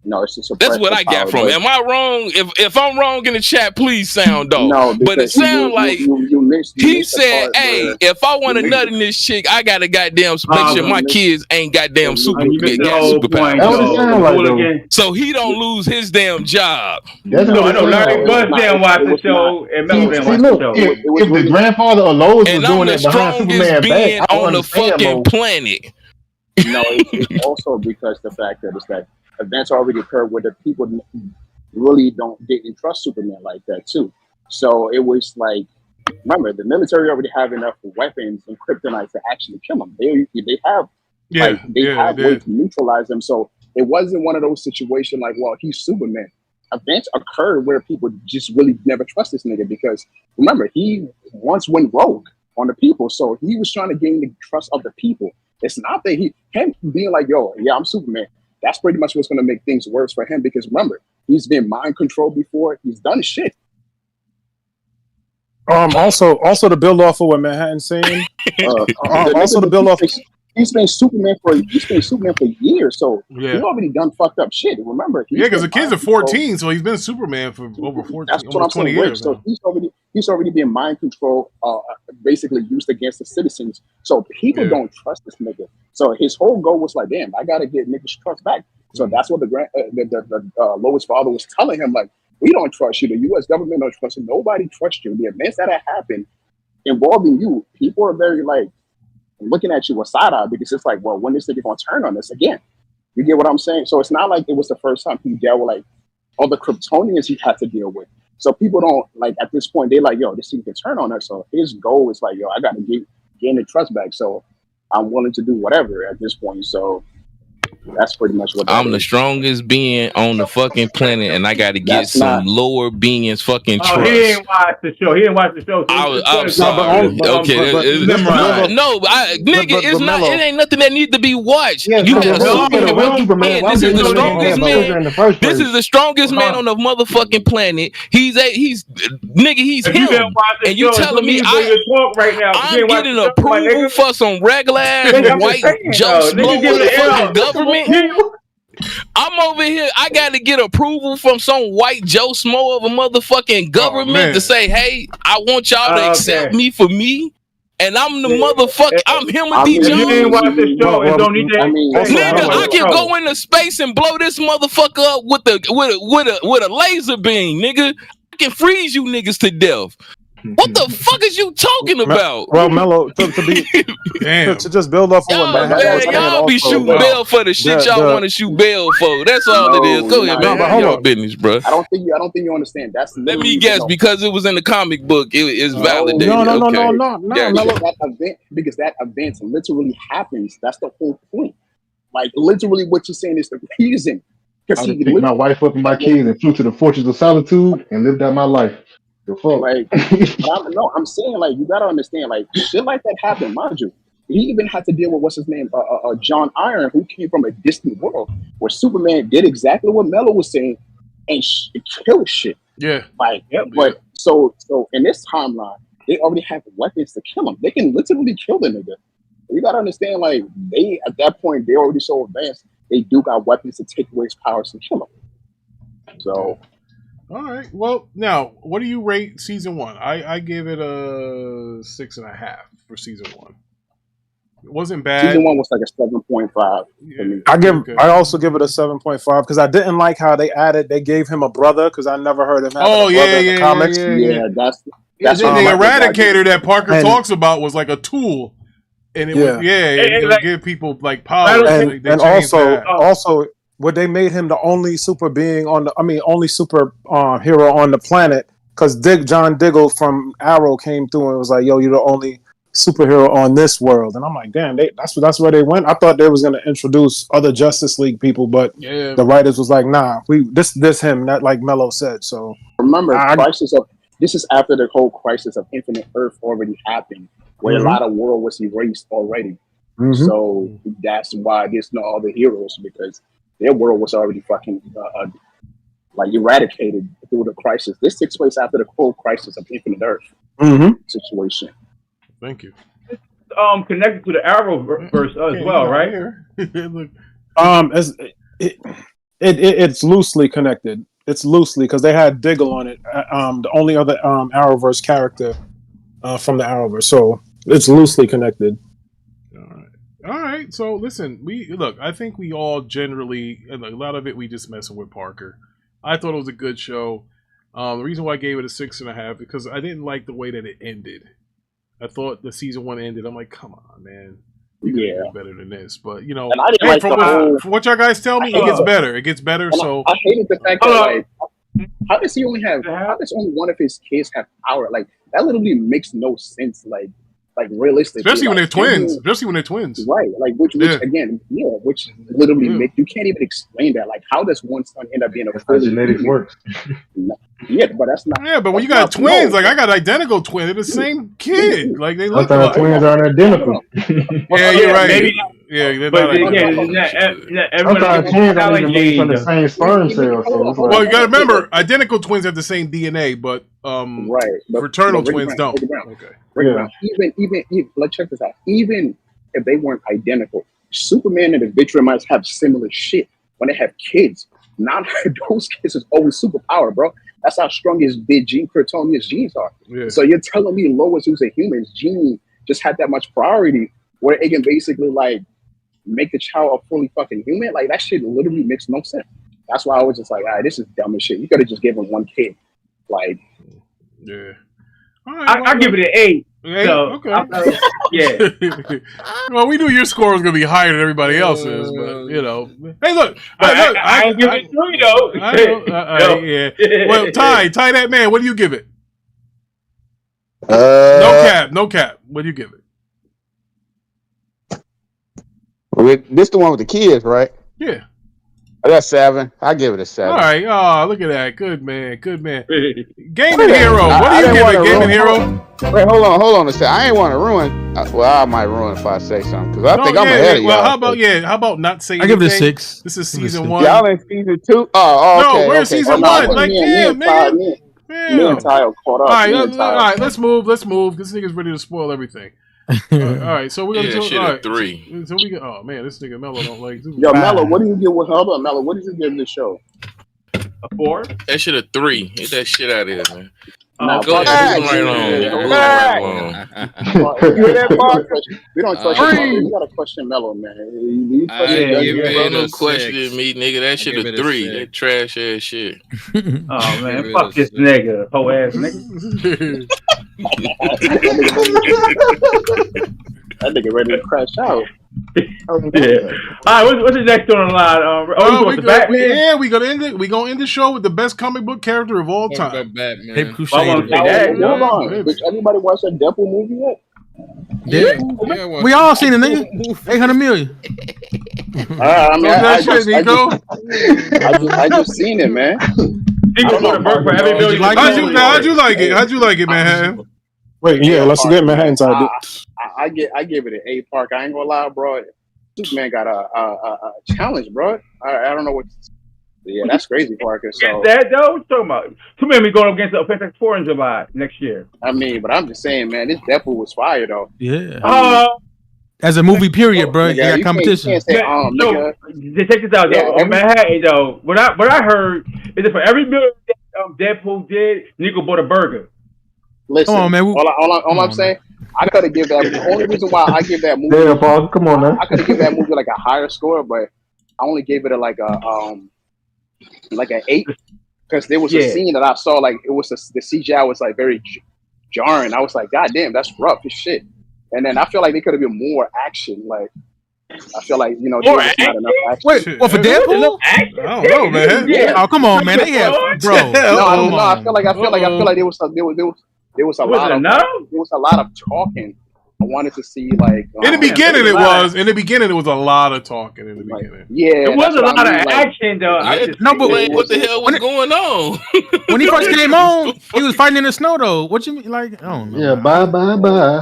No, it's just that's what I got from it. Am I wrong? If I'm wrong in the chat, please sound off. No, but it sound like he said, "Hey, if I want a nut in this chick, I gotta goddamn make sure my kids ain't goddamn superpowers." So he don't lose his damn job. No, Larry Buzz didn't watch the show, and Melo didn't watch the show. If the grandfather of Lois was doing the it behind Superman being back, on the fucking planet. No, it's also because the fact that it's that events already occurred where the people really didn't trust Superman like that too. So it was like, remember, the military already have enough weapons and kryptonite to actually kill them. They have ways to neutralize them. So it wasn't one of those situations like, well, he's Superman. Events occurred where people just really never trust this nigga because remember, he once went rogue on the people. So he was trying to gain the trust of the people. It's not that him being like, yo, yeah, I'm Superman. That's pretty much what's going to make things worse for him because remember, he's been mind controlled before. He's done shit. Also to build off of what Manhattan's saying. Also to build off. He's been Superman for years, so he's already done fucked up shit. Remember? Because the kids are 14, so he's been Superman for over 14, that's what I'm 20 saying, years. So he's already been mind control, basically used against the citizens. So people don't trust this nigga. So his whole goal was like, damn, I gotta get niggas' trust back. So that's what the Lois' father was telling him, like, we don't trust you. The U.S. government don't trust you. Nobody trusts you. The events that have happened involving you, people are very like looking at you with side eye because it's like, well, when is this nigga gonna turn on us again? You get what I'm saying? So it's not like it was the first time he dealt with like all the Kryptonians he had to deal with. So people don't like at this point, they're like, yo, this nigga can turn on us. So his goal is like, yo, I gotta gain the trust back. So I'm willing to do whatever at this point. So that's pretty much what I'm the strongest being on the fucking planet, and I got to get some lower beings fucking trust. He didn't watch the show. I'm sorry. Okay, nigga, it's not. It ain't nothing that needs to be watched. You got this is the strongest man. This is the strongest man on the motherfucking planet. He's him. And you telling me I'm getting approval for some regular ass white Joe Schmo with the fucking government? I'm over here. I got to get approval from some white Joe Smo of a motherfucking government to say, "Hey, I want y'all to accept me for me." And I'm the motherfucker. I'm him with D. Jones. You didn't watch the show. It don't need that. Nigga, I can go into space and blow this motherfucker up with a laser beam, nigga. I can freeze you niggas to death. What the fuck is you talking about? Well, Mello, to just build off of what Manhattan was saying. Y'all be shooting bail for the shit y'all want to shoot bail for. That's all it is. Go ahead, man. Hold your business, bro. I don't think you understand. That's let me guess because it was in the comic book. It's validated. No, Mello. Because that event literally happens. That's the whole point. Like literally, what you're saying is the reason. I picked my wife up and my kids and flew to the Fortress of Solitude and lived out my life. Like, I'm saying, like, you gotta understand, like, shit like that happened, mind you. He even had to deal with what's his name, John Iron, who came from a distant world where Superman did exactly what Mello was saying and killed shit. Yeah. Like, but so in this timeline, they already have weapons to kill him. They can literally kill the nigga. You gotta understand, like, they at that point they already so advanced. They do got weapons to take away his powers to kill him. So. All right. Well, now, what do you rate season 1? I gave it a 6.5 for season 1. It wasn't bad. Season 1 was like a 7.5. Yeah. I also give it a 7.5 because I didn't like how they gave him a brother because I never heard him have a brother in the comics. Yeah, that's the Eradicator that Parker talks about was like a tool, and it would give people like power. And also. What they made him the only super being only super hero on the planet because John Diggle from Arrow came through and was like, "Yo, you're the only superhero on this world." And I'm like, "Damn, that's where they went." I thought they was gonna introduce other Justice League people, but the writers was like, "Nah, this him." That like Mello said. So remember, this is after the whole crisis of Infinite Earth already happened, where a lot of world was erased already. So that's why there's no other heroes because their world was already fucking like eradicated through the crisis. This takes place after the whole crisis of Infinite Earth situation. Thank you. Connected to the Arrowverse as well, right? It's loosely connected. It's loosely because they had Diggle on it. The only other Arrowverse character from the Arrowverse, so it's loosely connected. All right. So listen, I think we all generally, and a lot of it, we just messing with Parker. I thought it was a good show. The reason why I gave it a 6.5 because I didn't like the way that it ended. I thought the season 1 ended. I'm like, come on, man. You do better than this. But, you know, hey, from what y'all guys tell me, it gets better. It gets better. So I hated the fact that, like, how does only one of his kids have power? Like, that literally makes no sense. Like realistically. Especially when they're twins. Right. Like, which again, which literally make you can't even explain that. Like, how does one son end up being a fully genetics works? Yeah, but that's not. Yeah, but when you got twins, like I got identical twins, they're the same kid. Like they look. Sometimes twins aren't identical. Yeah, you're right. Maybe, they're but not. Sometimes twins aren't even made from the same sperm cells. So well, you got to remember, identical twins have the same DNA, but fraternal twins don't. Okay. Even let's check this out. Even if they weren't identical, Superman and the Victorians have similar shit. When they have kids, not those kids is always superpower, bro. That's how strong his big gene Kryptonian's genes are. Yeah. So you're telling me Lois, who's a human's gene, just had that much priority where it can basically like make the child a fully fucking human? Like that shit literally makes no sense. That's why I was just like, all right, this is dumb as shit. You could have just given one kid. Like, yeah. Right, I give it an 8. So, okay. Yeah. Well, we knew your score was going to be higher than everybody else's, but you know. Hey, look. I give it 3 though. I know. Yeah. Well, Ty, that man. What do you give it? No cap. What do you give it? This the one with the kids, right? Yeah. That's 7. I give it a 7. All right. Oh, look at that. Good man. Gaming Hero. What do you give it, Gaming Hero? Wait, hold on a second. I ain't want to ruin. Well, I might ruin if I say something because I think I'm ahead of y'all. Well, how about not saying? I give it a 6. This is season 1. Y'all in season 2? Oh, okay. No, we're in season 1. Like, damn, nigga. Me and Ty are caught up. All right. Let's move. This nigga's ready to spoil everything. All right, so we're gonna do shit at 3. So we go. Oh man, this nigga Mello don't like. Yo, Mello, what do you give with Mello? What did you give this show? A 4? That shit a 3. Get that shit out of here, man. Go ahead. We don't trust you. You gotta question Mello, man. You ain't no questioning me, nigga. That shit a 3. That trash ass shit. Oh man, fuck this nigga, hoe ass nigga. That nigga ready to crash out. Yeah. All right, what's the next on the line? Batman? Yeah, we gonna end the show with the best comic book character of all time. Caped Crusader. Hold on. Did everybody watch that Deadpool movie yet? Yeah. We all seen it, nigga. 800 million. I mean, I just seen it, man. How'd you like it, man? Wait, let's get Manhattan. I give it an A. Park. I ain't gonna lie, bro. Superman got a challenge, bro. I don't know what. Yeah, that's crazy, Parker. So that though, what you talking about? Superman be going up against the Fantastic Four in July next year. I mean, but I'm just saying, man, this Deadpool was fire though. Yeah. As a movie, period, bro. You got competition. They take this out, though. Manhattan, though. What I heard is that for every million Deadpool did, Nico bought a burger. Listen, come on, man. All I'm saying, I gotta give that. The only reason why I give that movie, yeah, Paul, come on, man. I could give that movie like a higher score, but I only gave it like an 8 because there was a scene that I saw like it was the CGI was like very jarring. I was like, God damn, that's rough as shit. And then I feel like there could have been more action. Like I feel like there was not enough action. Wait, what for Deadpool? I don't know, man. Yeah. Oh, come on, man. They have, bro. No, I feel like there was a lot of talking. I wanted to see like in the beginning it was a lot of talking in the beginning. Yeah, it was a lot of action though. No, but what the hell was going on? When he first came on, he was fighting in the snow though. What you mean? Like I don't know. Yeah, bye.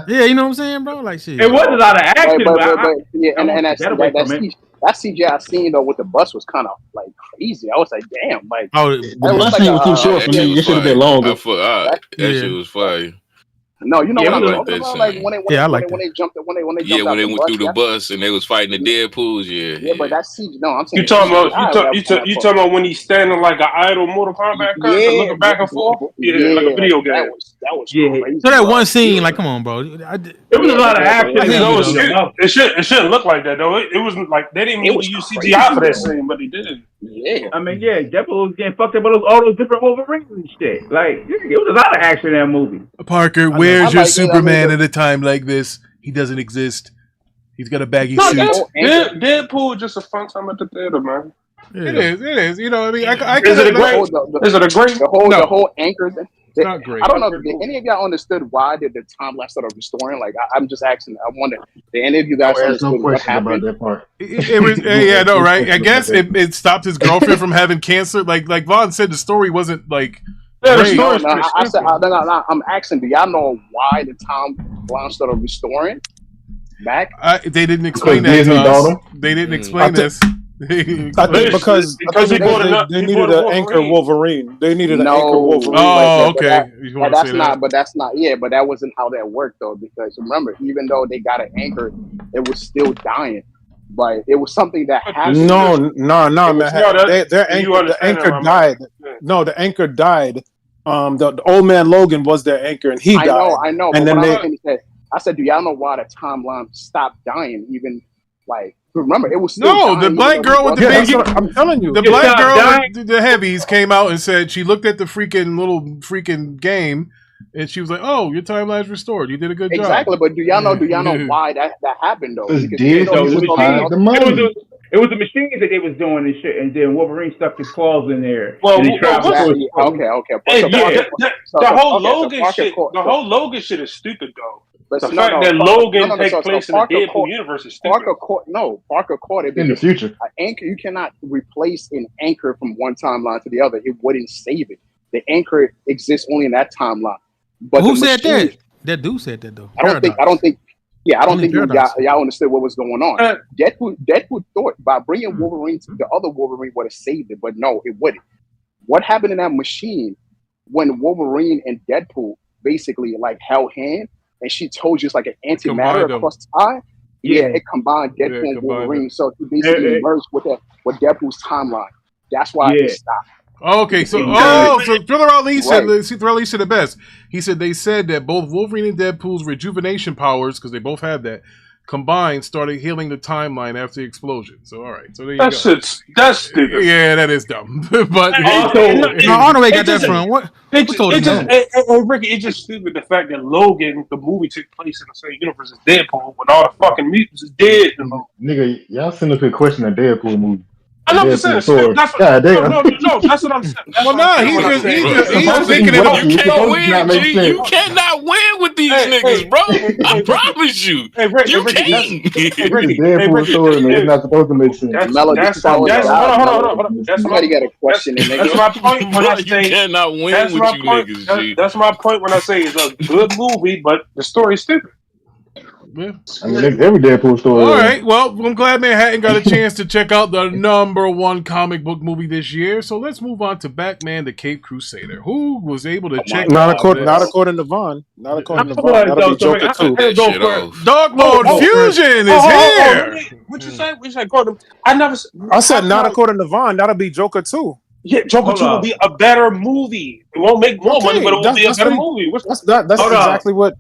Yeah, you know what I'm saying, bro? Like shit. It was a lot of action, and that CGI scene though with the bus was kind of like crazy. I was like, damn, like the bus scene was too short for me. It should have been longer. That shit was fire. No, you know what I'm like talking about? Like when they jumped when they went through the bus and they was fighting the Deadpools. Yeah, but that's CGI. No, I'm saying you talking about when he's standing like an idle Mortal Kombat character looking back and forth? Yeah, like a video game. That was crazy. So that one scene, like, come on, bro. It was a lot of action. It shouldn't look like that though. It was like they didn't even use CGI for that scene, but they did. Yeah, I mean, Deadpool was getting fucked up with all those different Wolverines and shit. Like, it was a lot of action in that movie. Parker, where's your Superman at a time like this? He doesn't exist. He's got a baggy suit. Deadpool just a fun time at the theater, man. It is. You know, I mean, is it a great? The whole anchor thing. It's not great. I don't know. Did any of y'all understood why did the timeline started restoring? Like, I'm just asking. I wonder. Did any of you guys understood what happened? About that part. It was, right? I guess it stopped his girlfriend from having cancer. Like Vaughn said, the story wasn't like. I'm asking. Do y'all know why the timeline started restoring back? They didn't explain that to us. They didn't explain this. I think because they needed an anchor Wolverine. They needed an anchor Wolverine. Oh, okay. But that's not. Yeah, but that wasn't how that worked though. Because remember, even though they got an anchor, it was still dying. But it was something that happened. No, man. The anchor died. No, the anchor died. The old man Logan was their anchor, and he died. I know. And then I said, do y'all know why the timeline stopped dying? Even like. Remember, it was the black girl with the big. I'm telling you, the black girl with the heavies came out and said she looked at the freaking game, and she was like, "Oh, your timeline's restored. You did a good job." Exactly, but do y'all know why that happened though? It was the machines that they was doing and shit, and then Wolverine stuck his claws in there. Well, exactly. Okay. Hey, the whole Logan shit is stupid though. But the fact that Logan takes place in the Deadpool universe is stupid. Parker caught it in the future. An anchor, you cannot replace an anchor from one timeline to the other. It wouldn't save it. The anchor exists only in that timeline. But who said that? That dude said that though. I don't think y'all understood what was going on. Deadpool thought by bringing Wolverine to the other Wolverine would have saved it, but no, it wouldn't. What happened in that machine when Wolverine and Deadpool basically like held hands? And she told you it's like an antimatter across time. Yeah, it combined Deadpool and Wolverine. So he basically merged with Deadpool's timeline. That's why it stopped. Okay, so Thriller Ali said the best. He said they said that both Wolverine and Deadpool's rejuvenation powers, because they both had that, combined started healing the timeline after the explosion. So all right, so there you go. That's stupid. Yeah, that is dumb. But I don't know where they got that from. What? Ricky, it's just stupid the fact that Logan, the movie, took place in the same universe as Deadpool when all the fucking mutants is dead. Nigga, y'all send up a question of Deadpool movie. I'm just saying. That's what I'm saying. Well, no, he's thinking about you can't win. You cannot win with these niggas, bro. I promise you. You can't. Deadpool story, man. It's not supposed to make sense. Hold on. Somebody got a question. That's my point when I say you cannot win with you niggas. That's my point when I say it's a good movie, but the story is stupid. Yeah. I mean, every Deadpool story. All right. Well, I'm glad Manhattan got a chance to check out the #1 comic book movie this year. So let's move on to Batman: The Caped Crusader. Who was able to check not according to Vaughn. Not according to Vaughn. That'll be Joker too. Dark Lord Fusion is here. What you say? I said not according to Vaughn. That'll be Joker 2. Yeah, Joker 2 will be a better movie. It won't make more money, but it will be a better movie. That's exactly what.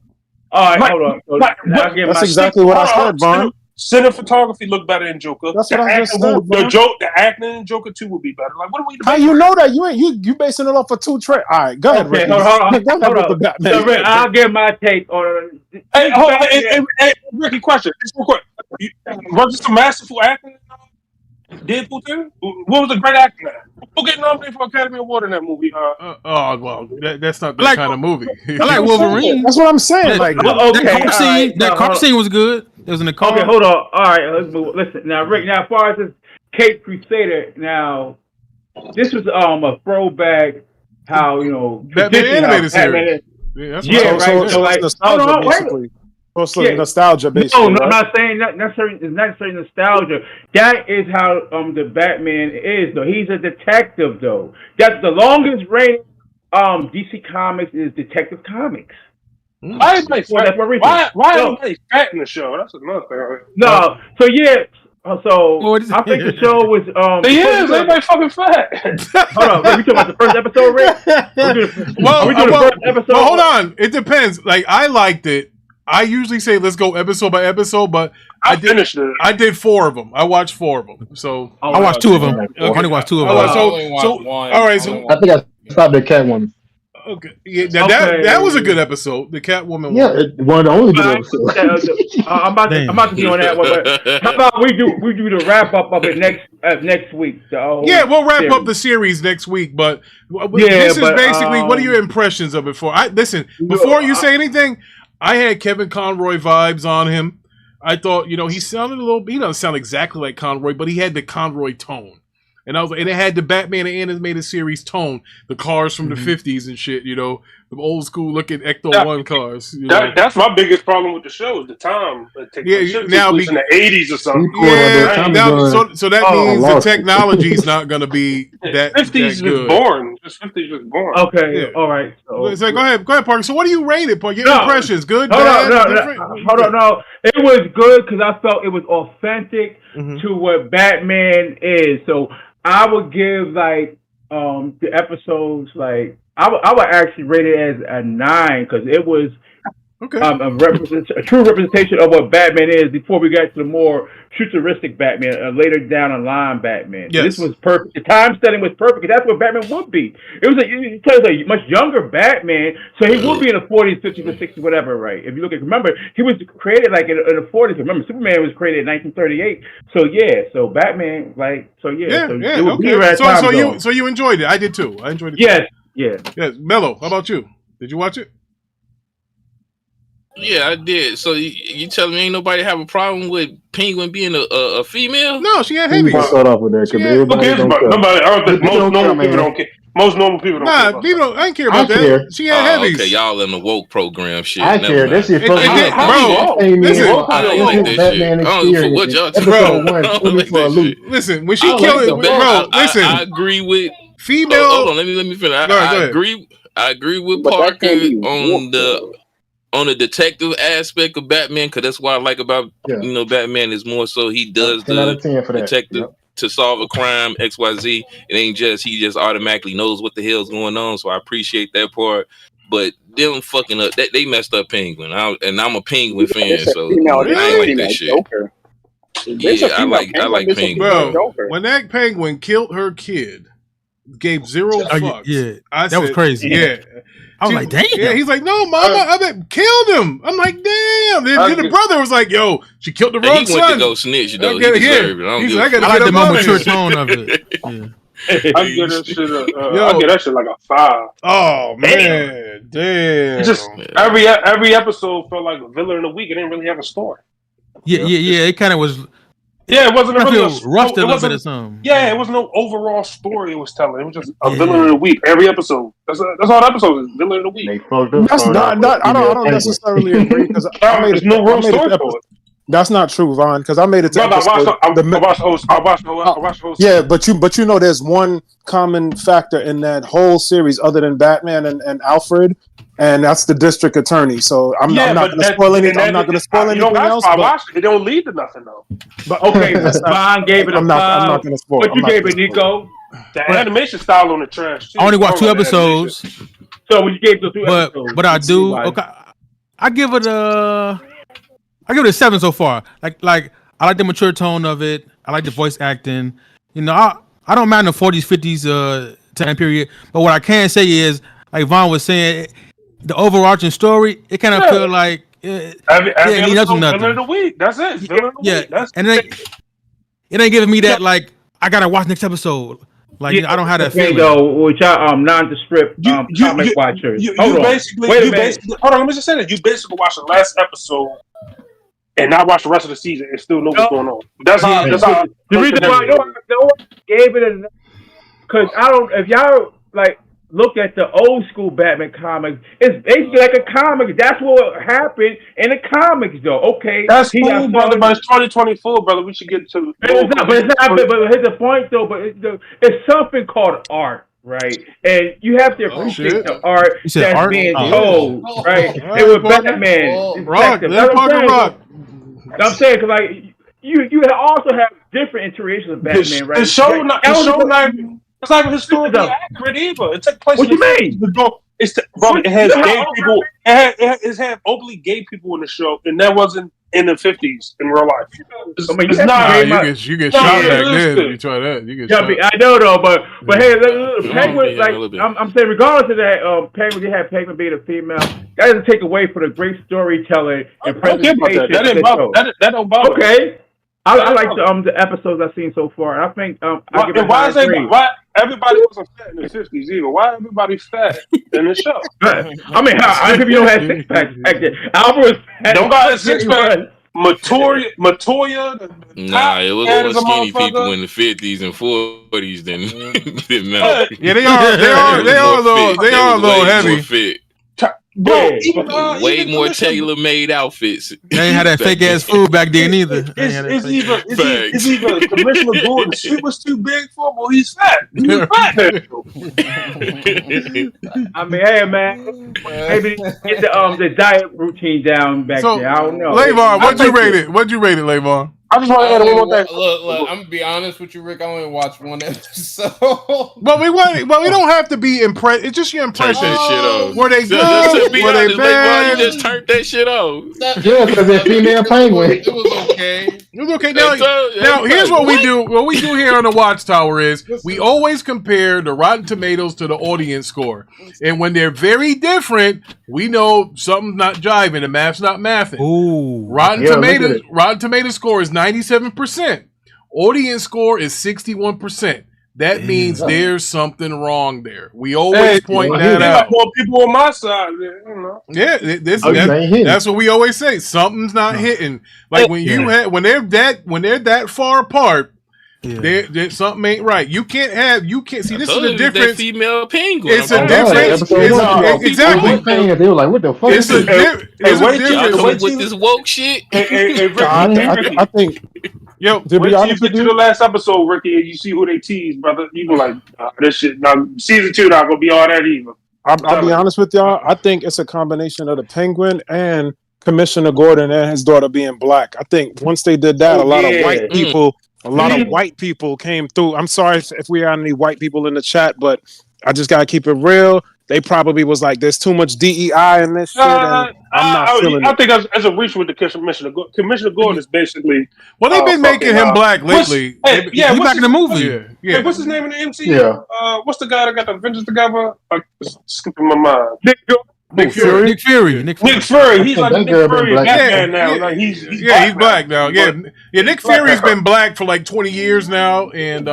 All right, hold on. That's exactly what I said, Vaughn. Cinematography look better in Joker. That's what I just said. The acting in Joker 2 will be better. Like, what are we? How you know that? You basing it off of 2 trailers? All right, go ahead, Ricky. Hold on. I'll give my take on. Hey, Ricky, question. Just real quick. Was this a masterful acting? Deadpool 2? What was the great acting at? Who get nominated for Academy Award in that movie? Well, that's not that kind of movie. I like Wolverine. That's what I'm saying. That car scene was good. It was in the car. Okay, hold on. All right, let's move. Listen, now, Rick. Now, as far as this Caped Crusader, now this was a throwback. How Batman animated series. Right. So like, nostalgia, basically. Also, nostalgia, basically. No, right? I'm not saying that necessarily. It's not necessarily nostalgia. That is how the Batman is, though. He's a detective, though. That's the longest rated DC Comics is Detective Comics. Why everybody fat in the show? That's another thing. No, so yeah. So I think the show was everybody fucking fat. Hold on, Rick, we talking about the first episode, Rick? Well, hold on. It depends. Like, I liked it. I usually say let's go episode by episode, but I finished it. I did 4 of them. I watched 4 of them. So I watched 2 of them. I only watched 2 of them. All right. So I think I stopped at Catwoman. Okay, yeah, that was a good episode. The Catwoman. Yeah, one of the only good episodes. I'm about to be on that one. But how about we do the wrap up of it next week? Yeah, we'll wrap up the series next week. But this is basically what are your impressions of it? Before you say anything, I had Kevin Conroy vibes on him. I thought, he sounded a little. He doesn't sound exactly like Conroy, but he had the Conroy tone. And I was like, and it had the Batman and Animated Series tone, the cars from the 50s and shit, the old school looking Ecto 1 cars. That's my biggest problem with the show, is the time. Now in the 80s or something. Yeah, so that means the technology's not going to be that 50s was born. Just 50s was born. Okay, all right. So, go ahead, Parker. So what do you rate it, Parker? Your impressions, good, hold bad? Hold on, no. It was good because I felt it was authentic to what Batman is. So I would give the episodes I would actually rate it as a 9 because it was a true representation of what Batman is before we got to the more futuristic Batman, later down the line Batman. Yes. This was perfect. The time setting was perfect. That's what Batman would be. It was a much younger Batman, so he would be in the 40s, 50s, or 60s, whatever, right? If you look at, remember, he was created in the 40s. Remember, Superman was created in 1938. So Batman, it would be around time. So you enjoyed it. I did too. I enjoyed it. Yes. Mello, how about you? Did you watch it? Yeah, I did. So you telling me ain't nobody have a problem with Penguin being a female? No, she had heavies. Start off with that because everybody nobody. I don't think most normal people don't care. Most normal people don't care. Nah, people I ain't care about that. She had heavies. Okay, y'all in the woke program shit. I care. That shit bro. I don't like that shit. I don't know what y'all talking about. Listen, when she killed it, bro. Listen, I agree with female. Hold on, let me finish. I agree with Parker on the detective aspect of Batman, because that's what I like about Batman is more so he does the detective to solve a crime XYZ. It ain't just he just automatically knows what the hell's going on. So I appreciate that part. But them fucking up, they messed up Penguin, and I'm a Penguin fan, so I ain't like that shit. Yeah, I like Penguin. Bro, when that Penguin killed her kid, gave zero fucks. That was crazy. Yeah. I was like, damn. Yeah, he's like, no, mama, I killed him. I'm like, damn. Then the brother was like, yo, she killed the wrong son. He went to go snitch, though. He deserved it. I like the more mature tone of it. I give that shit like a 5. Oh man, damn. It just every episode felt like a villain of the week. It didn't really have a story. Yeah. It kind of was. Yeah, it wasn't rushed a little bit or something. Yeah, it wasn't no overall story it was telling. It was just a villain of the week every episode. That's all the episodes is villain of the week. That's not. I don't necessarily agree because there's no real story for it. That's not true, Vaughn, because I made it to I watched the whole yeah, but you know there's one common factor in that whole series other than Batman and Alfred, and that's the district attorney. So I'm not going to spoil anything. I'm not going to spoil anything else. I watched it. It don't lead to nothing though. But okay, Vaughn gave it a 5. I'm not going to spoil. What you gave it, Nico? The animation style on the trash. I only watched 2 episodes. So when you gave the 2 episodes, but I do. Okay, I give it a 7 so far. Like I like the mature tone of it. I like the voice acting. I don't mind the 40s, 50s time period. But what I can say is, like Vaughn was saying, the overarching story, it kind of feel like every episode villain of the week. That's it. Villain of the week. That's and it ain't giving me that like I gotta watch next episode. Like I don't have that feeling. Though, which are nondescript comic watchers. Hold on, let me just say that you basically watched the last episode and not watch the rest of the season and still know what's going on. That's how. The reason why no one gave it because I don't. If y'all like look at the old school Batman comics, it's basically like a comic. That's what happened in the comics, though. Okay, that's cool, brother, but it's 2024, brother. We should get to. But here's the point, though. But it's something called art. Right, and you have to appreciate the art that's being told, right? And with Batman, Rock. I'm saying, because like you also have different iterations of Batman, right? It's not historically accurate either. It took place. What you mean? It has gay people. It had openly gay people in the show, and that wasn't in the 50s in real life. It's not. You get shot back then. You try that. You get shot. I know though, but hey, Penguin, like I'm saying, regardless of that, Penguin, they had Penguin being a female. That doesn't take away from the great storytelling and presentation. That don't bother. Okay. I like the episodes I've seen so far. I think why everybody wasn't fat in the 50s either? Why everybody fat in the show? I mean, how people don't have six packs back then? Albert was fat. Don't got a six pack. Matoya. Nah, it was more skinny people in the 50s and 40s than now. Yeah, they are a little heavy. Fit. Bro, way more tailor-made outfits. They ain't had that fake ass food back then either. It's either Commissioner Gordon's suit was too big for him, or he's fat. He's fat. I mean, hey man, maybe get the diet routine down back there. I don't know. Layvon, what'd you rate it? What'd you rate it, Layvon? I just want to add one more thing. Look, I'm gonna be honest with you, Rick. I only watched one episode. But we don't have to be impressed. It's just your impression. Were they good? Were they bad? You just turned that shit off. Yeah, because they're female penguin. It was okay. It was okay. Now here's what we do. What we do here on the Watchtower is we always compare the Rotten Tomatoes to the audience score, and when they're very different, we know something's not jiving. The math's not mathing. Ooh, Rotten Tomatoes score is 97%. Audience score is 61%. That means there's something wrong there. We always point that out. More people on my side, you know. Yeah, that's what we always say. Something's not hitting. Like when they're that far apart, something ain't right. You can't see. This is the difference. That female penguin. It's a difference. Exactly. They were like, "What the fuck?" It's a difference with this woke shit. I think. Yo, wait till you get to the last episode, Ricky, and you see who they tease, brother. You go like, this shit. Now, season 2 not gonna be all that either. I'll be honest with y'all. I think it's a combination of the Penguin and Commissioner Gordon and his daughter being black. I think once they did that, a lot of white people came through. I'm sorry if we have any white people in the chat, but I just gotta keep it real. They probably was like, "There's too much DEI in this shit." And I'm not feeling it. I think as a reach with the Commissioner Gordon is basically. Well, they've been making him black lately. He's back in the movie. Hey, what's his name in the MCU? Yeah. What's the guy that got the Avengers together? Skipping my mind. Nick Fury. He's like Nick Fury Batman now. Like he's black now. Yeah. Nick Fury's been black for like 20 years now, and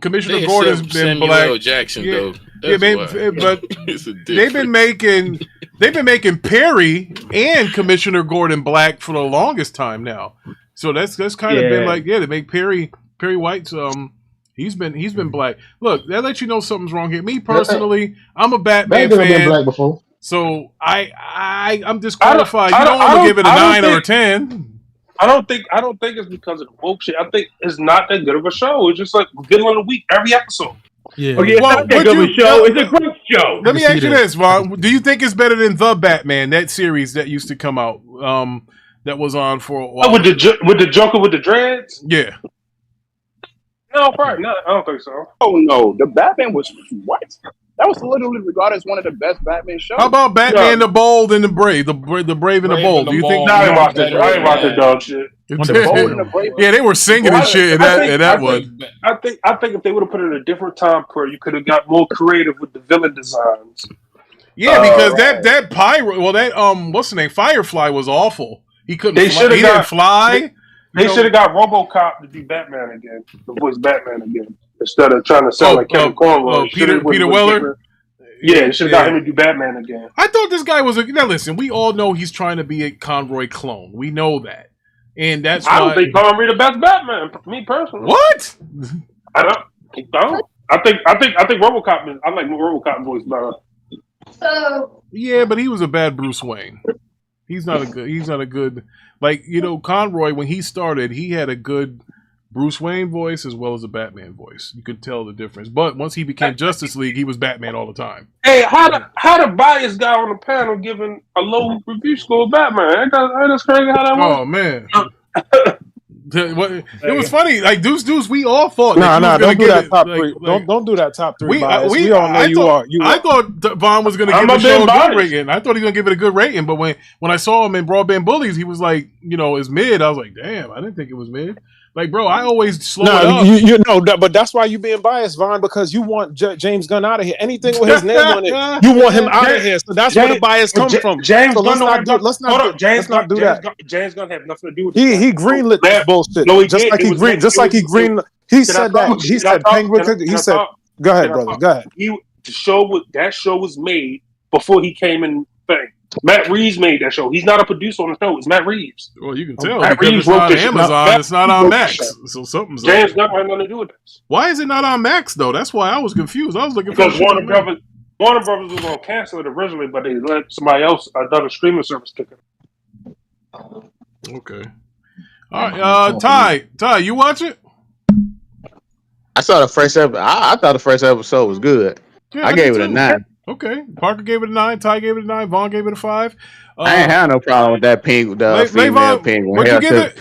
Commissioner Gordon's been black. Samuel L. Jackson though. But they've been making Perry and Commissioner Gordon black for the longest time now. So that's kind of been like, they make Perry White's he's been black. Look, that lets you know something's wrong here. Me personally, I'm a Batman fan. Been black before. So I'm disqualified. You don't want to give it a 9 or a 10. I don't think it's because of the woke shit. I think it's not that good of a show. It's just like villain of the week every episode. Yeah. Okay, it's not that good of a show. It's a great show. Let me ask you this, Vaughn. Do you think it's better than The Batman, that series that used to come out, that was on for a while? Oh, with the Joker with the dreads? Yeah. No, probably not. I don't think so. Oh no, the Batman was what? That was literally regarded as one of the best Batman shows. How about Batman the Bold and the Brave, the Brave and the Bold? Do you think? I ain't watched that dog shit. Yeah, they were singing and shit in that one. I think if they would have put it in a different time period, you could have got more creative with the villain designs. Yeah, because that pirate, what's the name? Firefly was awful. He couldn't. He didn't fly. They should have got RoboCop to be Batman again, the voice Batman again, instead of trying to sound like Kevin Conroy. Peter Weller. Yeah, should have got him to do Batman again. I thought this guy was now listen, we all know he's trying to be a Conroy clone. We know that. And that's why I don't think Conroy the best Batman, me personally. What? I don't. I think RoboCop. I like RoboCop voice better. Yeah, but he was a bad Bruce Wayne. He's not a good like, you know, Conroy, when he started, he had a good Bruce Wayne voice as well as a Batman voice. You could tell the difference. But once he became Justice League, he was Batman all the time. Hey, how the biased guy on the panel giving a low review score of Batman? Ain't that crazy how that works? Oh man. It was funny, like Deuce, we all thought. Don't do that top three. Don't do that top three. We all know I thought Vaughn was going to give the show a good rating. I thought he was going to give it a good rating, but when I saw him in Broadband Bullies, he was like, you know, it's mid. I was like, damn, I didn't think it was mid. Like, bro, I always slow it up. You know, but that's why you being biased, Vaughn, because you want James Gunn out of here. Anything with his name on it, you want him out of here. So that's where the bias comes from. James Gunn, let's not do that. James Gunn had nothing to do with it. He greenlit this bullshit. No, just like he greenlit. He said that. He said Penguin. He said, "Go ahead, brother. Go ahead." That show was made before he came in thing. Matt Reeves made that show. He's not a producer on the show. It's Matt Reeves. Well, you can tell because it's not on Amazon. It's not on Max. So something's James Gunn had nothing to do with this. Why is it not on Max though? That's why I was confused. I was looking because Warner Brothers was going to cancel it originally, but they let somebody else, another streaming service, take it. Okay. All right. Ty, you watch it? I saw the first episode. I thought the first episode was good. Yeah, I gave it a 9. Okay, Parker gave it a 9. Ty gave it a 9. Vaughn gave it a 5. I ain't had no problem with that female penguin. What'd you give it?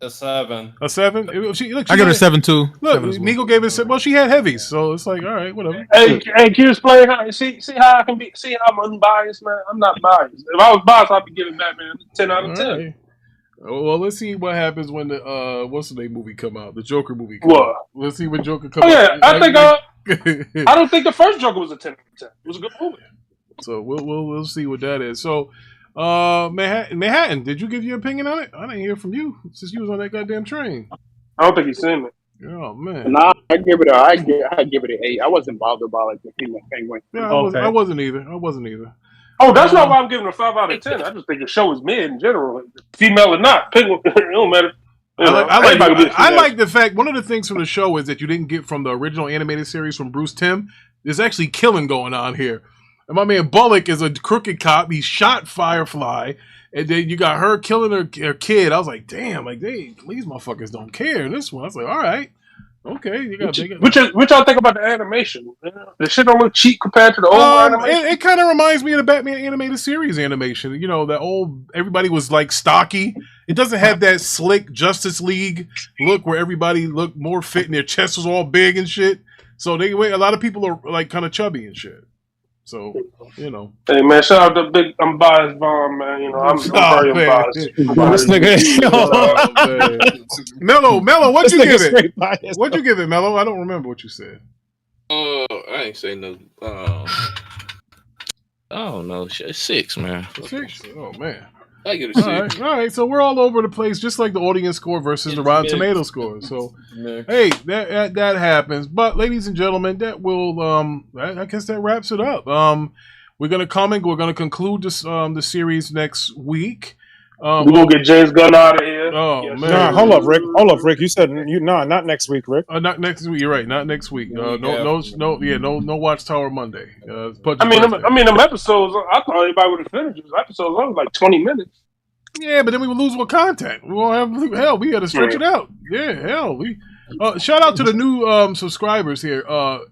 A 7. A 7? I give it a 7 too. Look, Nico gave it a 7. Well, she had heavies, so it's like, all right, whatever. Hey, can you explain how? See how I can be? See how I'm unbiased, man. I'm not biased. If I was biased, I'd be giving Batman 10 out of 10. Right. Well, let's see what happens when the what's the name movie come out? The Joker movie. Let's see when Joker comes out. I think I don't think the first Joker was a 10 out of 10. It was a good movie. So we'll see what that is. So Manhattan, did you give your opinion on it? I didn't hear from you since you was on that goddamn train. I don't think he's seen it. Oh man. Nah, I give it an 8. I wasn't bothered by like the female penguin. Yeah, I wasn't either. Oh, that's not why I'm giving it a 5 out of 10. I just think the show is mid in general, female or not. Penguin, it don't matter. I like the fact, one of the things from the show is that you didn't get from the original animated series from Bruce Timm. There's actually killing going on here. And my man Bullock is a crooked cop. He shot Firefly. And then you got her killing her kid. I was like, damn, like these motherfuckers don't care in this one. I was like, all right. Okay. Which y'all think about the animation? The shit don't look cheap compared to the old animation? It kind of reminds me of the Batman animated series animation. You know, that old, everybody was like stocky. It doesn't have that slick Justice League look where everybody looked more fit and their chest was all big and shit. So a lot of people are like kind of chubby and shit. So, you know. Hey man, shout out to big unbiased Vaughn, man. You know, I'm very unbiased. This nigga, Mello, what'd you give it? What'd you give it, Mello? I don't remember what you said. I ain't say no. I don't know. 6, man. 6? Oh man. I give it a 6. All right. So we're all over the place, just like the audience score versus the Rotten Tomato score. So, hey, that happens. But, ladies and gentlemen, that will I guess that wraps it up. We're gonna conclude this the series next week. We're gonna get James Gunn out of here. Oh man! Nah, hold up, Rick. You said not next week, Rick. Not next week. You're right. Not next week. No Watchtower Monday. I mean, them episodes. I thought everybody would have finished those episodes. That was like 20 minutes. Yeah, but then we would lose what content. We won't have. We had to stretch it out. Yeah, hell. We shout out to the new subscribers here.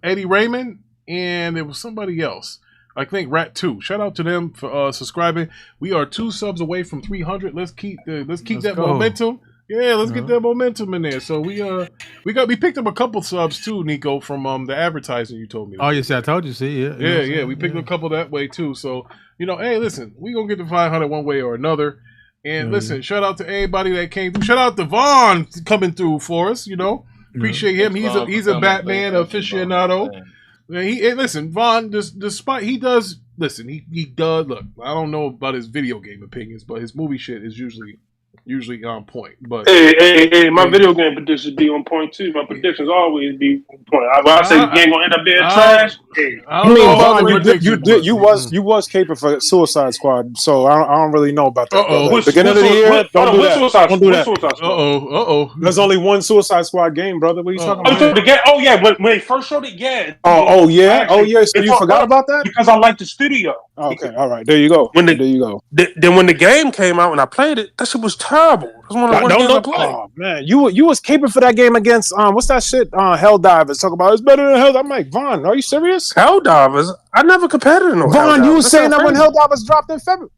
Eddie Raymond, and there was somebody else. I think Rat 2. Shout out to them for subscribing. We are 2 subs away from 300. Let's keep that momentum. Yeah, let's get that momentum in there. So we picked up a couple subs too, Nico, from the advertising you told me. Oh yes, I told you. See, yeah. We picked a couple that way too. So hey, listen, we gonna get to 500 one way or another. And listen, shout out to everybody that came through. Shout out to Vaughn coming through for us. Appreciate him. He's a Batman aficionado. Listen, Vaughn, despite he does look. I don't know about his video game opinions, but his movie shit is usually usually on point. But hey, my video game predictions be on point too. My predictions always be on point. I say the game gonna end up being trash. I mean, Vaughn, you was caping for Suicide Squad, so I don't really know about that. Brother. Beginning of the year, don't do that. Don't do that. There's only one Suicide Squad game, brother. What are you talking about? The game? Oh yeah, when they first showed it, yeah. Oh yeah. So you forgot about that? Because I like the studio. Okay, all right. There you go. There you go. Then when the game came out and I played it, that shit was terrible. It was one of the worst games I played. Oh man, you was caping for that game against what's that shit? Helldivers. Talk about it's better than Hell. I'm like, Vaughn, are you serious? Helldivers? I never compared it to no Vaughn, you was saying that when Helldivers Helldivers dropped in February.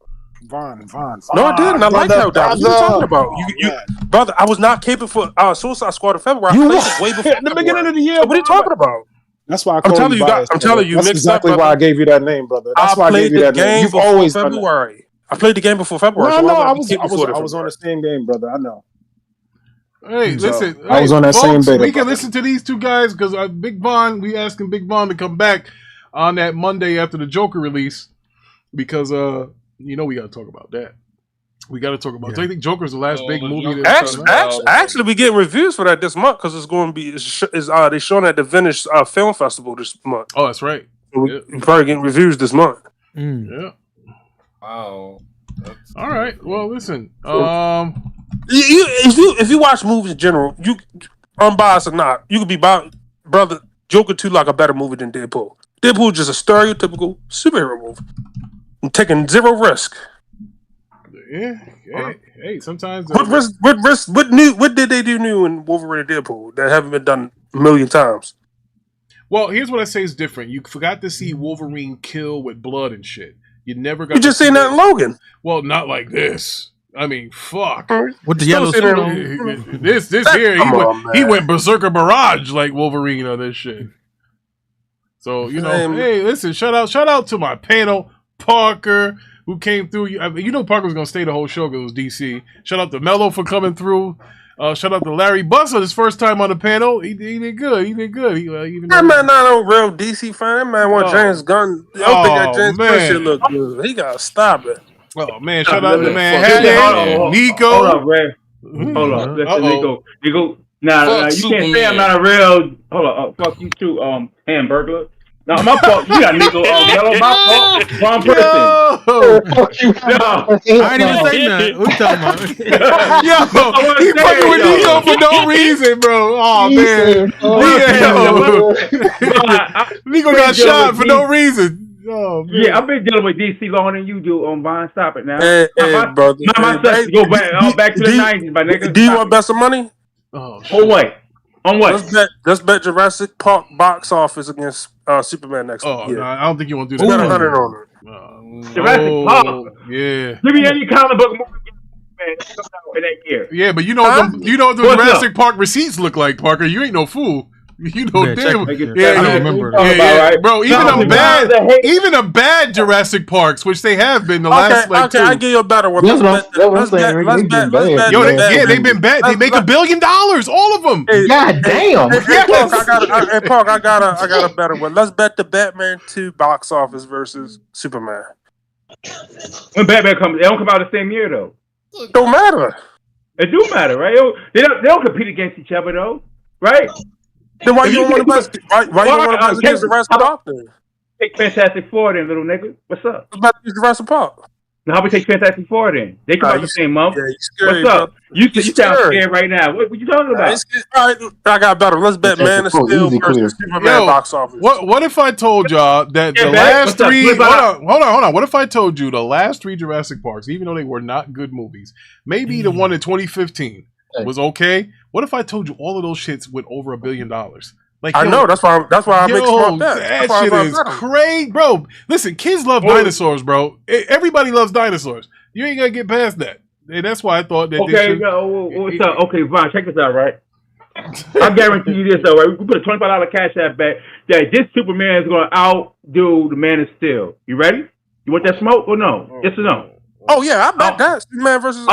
Vaughn. No, I didn't. I like Helldivers. What are you talking about? Brother, I was not caping for Suicide Squad in February. I played it way before at the beginning of the year. So what are you talking about? That's why I'm telling you. That's exactly why I gave you that name, brother. That's why I gave you that name. You've always done February. I played the game before February. No, I was on the same game, brother. I know. Hey, listen. I was on that same beta. We can listen to these two guys because Big Von, we asking Big Von to come back on that Monday after the Joker release because we got to talk about that. We got to talk about. So I think Joker's the last big movie. Actually, we getting reviews for that this month because it's going to be. They're showing at the Venice Film Festival this month. Oh, that's right. We're probably getting reviews this month. Yeah. Wow. All right. Well, listen. If you watch movies in general, you unbiased or not, you could be brother. Joker 2 like a better movie than Deadpool. Deadpool is just a stereotypical superhero movie. I'm taking zero risk. Yeah. Hey, sometimes. What did they do new in Wolverine and Deadpool that haven't been done a million times? Well, here's what I say is different. You forgot to see Wolverine kill with blood and shit. You never got. You just seen that in Logan. Well, not like this. I mean, fuck. With the yellow suit. This here, he went Berserker Barrage like Wolverine on this shit. So hey, listen, shout out to my panel, Parker, who came through. Parker was gonna stay the whole show because it was DC. Shout out to Mello for coming through. Shout out to Larry Busser, his first time on the panel. He did good. That man not a real DC fan. That man want James Gunn. I don't think that James Gunn shit look good. He gotta stop it. Oh man, shout out to man Nico. Hold up, Ray. Hold up. Listen, Nico. Nah, you can't say I'm not a real. Hold up, fuck you too, Hamburglar. No, my fault. You got Nico. Yellow, my fault. Wrong person. Fuck you. No. I ain't even say nothing. What you talking about? Yo, he fucking with Nico for no reason, bro. Oh man. Nico got shot for no reason. Oh, yeah, I've been dealing with DC longer than you do. Vaughn, stop it now. Hey, brother. Go back to the 90s, my nigga. Do you want bet some money? Oh, on what? On what? Let's bet Jurassic Park box office against Superman next week. No, I don't think you want to do that. Bet 100 on it. Jurassic Park. Yeah. Give me any comic book movie, man. That comes out in that year. Yeah, but you know what the Jurassic Park receipts look like, Parker. You ain't no fool. You know, damn. Bro. Even a bad Jurassic Parks, which they have been the last like two. I give you a better one. They've been bad. They make $1 billion, all of them. God damn. Hey, Park, I got a better one. Let's bet the Batman 2 box office versus Superman. When Batman comes, they don't come out the same year though. Don't matter. It do matter, right? They don't compete against each other though, right? Then why you don't want to bet? Why you don't want to bet against Jurassic Park then? Take Fantastic Four then, little nigga. What's up? Let's bet against Jurassic Park. Now how we take Fantastic Four then? They come out the same month. Yeah, you scary, what's up? Bro. You sound scared right now. What you talking about? All right, I got better. Let's bet Man of Steel versus Superman box office. What if I told y'all that the last three? Hold on. What if I told you the last 3 Jurassic Parks, even though they were not good movies, maybe the one in 2015 was okay. What if I told you all of those shits went over $1 billion? Like, I know that's why I make smart bets. That shit is crazy, bro. Listen, kids love dinosaurs, bro. Everybody loves dinosaurs. You ain't gonna get past that, and that's why I thought that. Okay, what's up? Okay, Vaughn, check this out, right? I guarantee you this, though, right? We put a $25 cash app bet that this Superman is gonna outdo the Man of Steel. You ready? You want that smoke or no? Yes or no? Oh yeah, I bet that Superman versus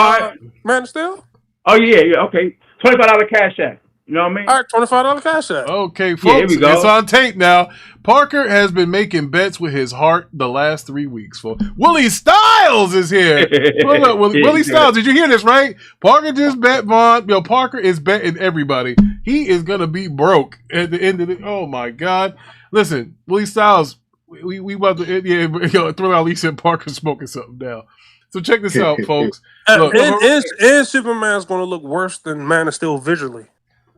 Man of Steel. Oh yeah, okay. $25 cash app. You know what I mean? All right, $25 cash out. Okay, folks, here we go. it's on tape now. Parker has been making bets with his heart the last 3 weeks. Willie Styles is here. Willie Styles, did you hear this, right? Parker just bet Vaughn. Parker is betting everybody. He is going to be broke at the end of it. Oh, my God. Listen, Willie Styles, we about to, Thriller Ali said Parker's smoking something now. So check this out, folks. Look, and Superman's going to look worse than Man of Steel visually.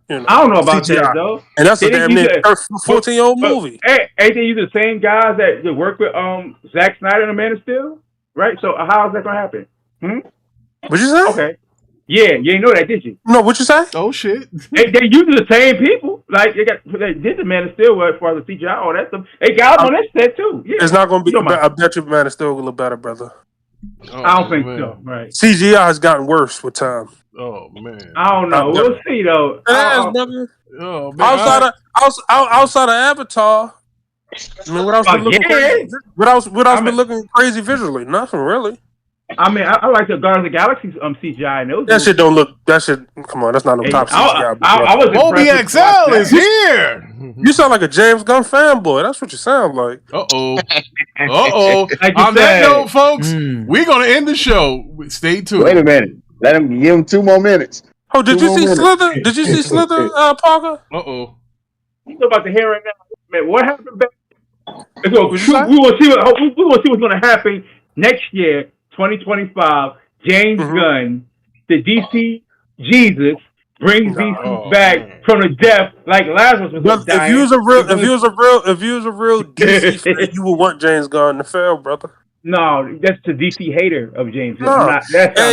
You know, I don't know about that though, and that's a damn near 14-year-old movie. Hey, ain't they the same guys that work with Zack Snyder and the Man of Steel, right? So how is that gonna happen? What'd you say? Okay, yeah, you ain't know that, did you? No, what you say? Oh shit, they using the same people. Like they did the Man of Steel as far as the CGI, all that stuff. They got them on that set too. Yeah. It's not gonna be. I bet you Man of Steel will look better, brother. I don't think so. Right? CGI has gotten worse with time. Oh man, I don't know. We'll see though. Oh, man. Outside of Avatar, I mean, what else been looking crazy? What else been looking crazy visually? Nothing really. I mean, I like the Guardians of the Galaxy CGI. And those that shit don't look. That shit. Come on, that's not no top CGI. I was Moby XL is here. You sound like a James Gunn fanboy. That's what you sound like. Uh-oh. On that note, folks, we're gonna end the show. Stay tuned. Wait a minute. Let him give him 2 more minutes. Oh, did you see Slither? Did you see Slither, Parker? Uh-oh. You know about to hear right now, man. What happened back? So, we will see what's going to happen next year, 2025. James Gunn, the DC Jesus, brings DC back from the death like Lazarus was dying. If you was a real DC fan, you would want James Gunn to fail, brother. No, that's the DC hater of James. No.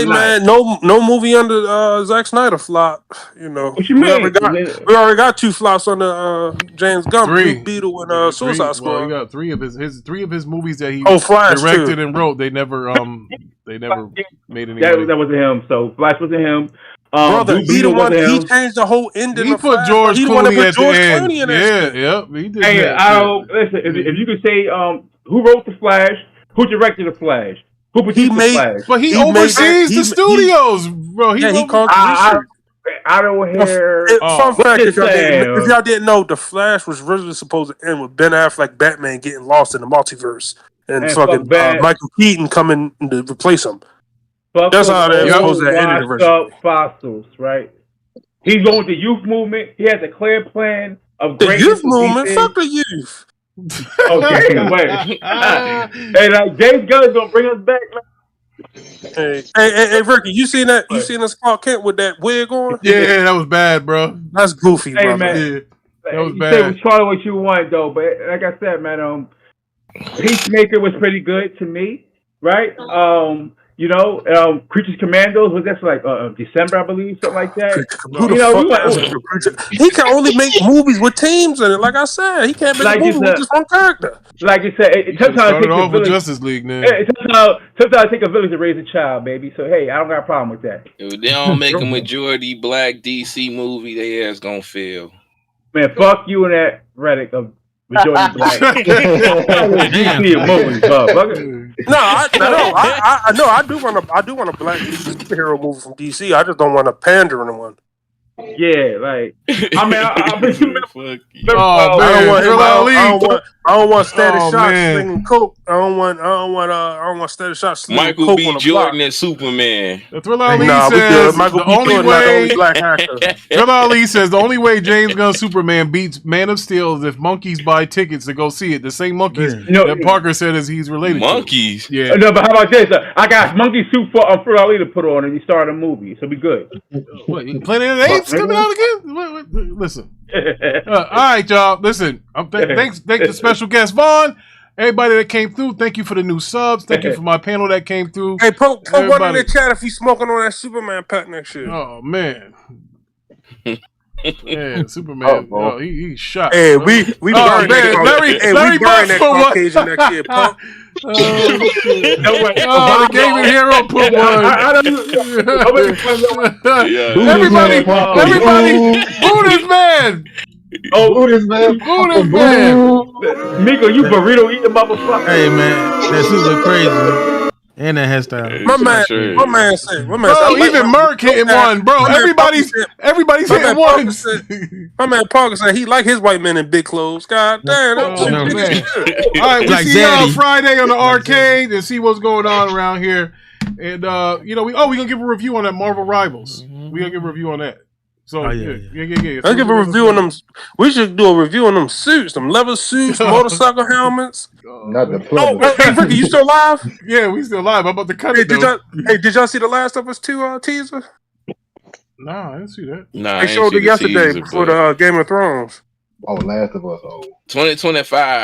Man, no movie under Zack Snyder flop. You know, what you mean? We already got 2 flops under James Gunn, 3. Blue Beetle, and Suicide Squad. Well, he got 3 of his movies that he Flash directed too. And wrote. They never made any. That wasn't him. So Flash wasn't him. Brother, he changed the whole ending. He put George Clooney at the end. He did. Hey, listen. If you could say who wrote the Flash. Who directed the Flash? Who produced the Flash? But he oversees the studios, bro. He called the research. I don't hear. Fun fact: if y'all didn't know, the Flash was originally supposed to end with Ben Affleck, Batman getting lost in the multiverse, and fucking Michael Keaton coming to replace him. That's how they're supposed to end the fossils, right? He's going with the youth movement. He has a clear plan of the youth movement. Fuck the youth. Okay, wait. Hey, like James Gunn is gonna bring us back, man. Hey, Ricky, you seen that? You seen us Clark Kent with that wig on? Yeah, that was bad, bro. That's goofy, hey, bro. Man, yeah, that was you bad. say try what you want, though, but like I said, man, Peacemaker was pretty good to me, right? Creatures Commandos was that like December, I believe, something like that. He can only make movies with teams in it. Like I said, he can't make a movie with just one character. Like you said, sometimes it takes a village. Justice League, man. Sometimes it takes a village to raise a child, baby. So hey, I don't got a problem with that. If they don't make a majority black DC movie, they ass gonna fail. Man, fuck you and that Reddick of majority black. DC movies, motherfucker. I do want a black superhero movie from DC. I just don't want a pandering one. Yeah, like I mean, I don't want Static Shock slinging coke. I don't want Static Shock slinging Michael coke B. on the Jordan block. as Superman. Thriller Ali says Michael the B. only Jordan way black actor. Thriller Ali says the only way James Gunn Superman beats Man of Steel is if monkeys buy tickets to go see it. The same monkeys that Parker said is he's related monkeys. to. Yeah. No, but how about this? I got monkey suit for Thriller Ali to put on, and he started a movie, so be good. What, Planet of the Apes coming out again? Listen. All right, y'all. Listen. Thanks to special guest Vaughn. Everybody that came through, thank you for the new subs. Thank you for my panel that came through. Hey, put one in the chat if he's smoking on that Superman pack next year. Oh man. Yeah, Superman. Oh, he's shot. Hey, we burn that Caucasian next year, punk. The gaming hero put one. Everybody, Buddha's man. Buddha's man. Miko, you burrito eating motherfucker. Hey man, that shit look crazy. And that hairstyle. My man said, bro, even Merc hitting one, bro. Everybody's hitting ones. My man Parker said he like his white men in big clothes. God damn, man. All right, we see y'all Friday on the arcade and see what's going on around here. And we gonna give a review on that Marvel Rivals. We gonna give a review on that. So yeah. Let's give a review on them. We should do a review on them suits, them leather suits, motorcycle helmets. Not the plug. Hey Ricky, you still live? Yeah, we still live. I'm about to cut it. Did y'all see the Last of Us 2 teaser? No, I didn't see that. Nah, they showed it yesterday before the Game of Thrones. Oh, Last of Us. 2025.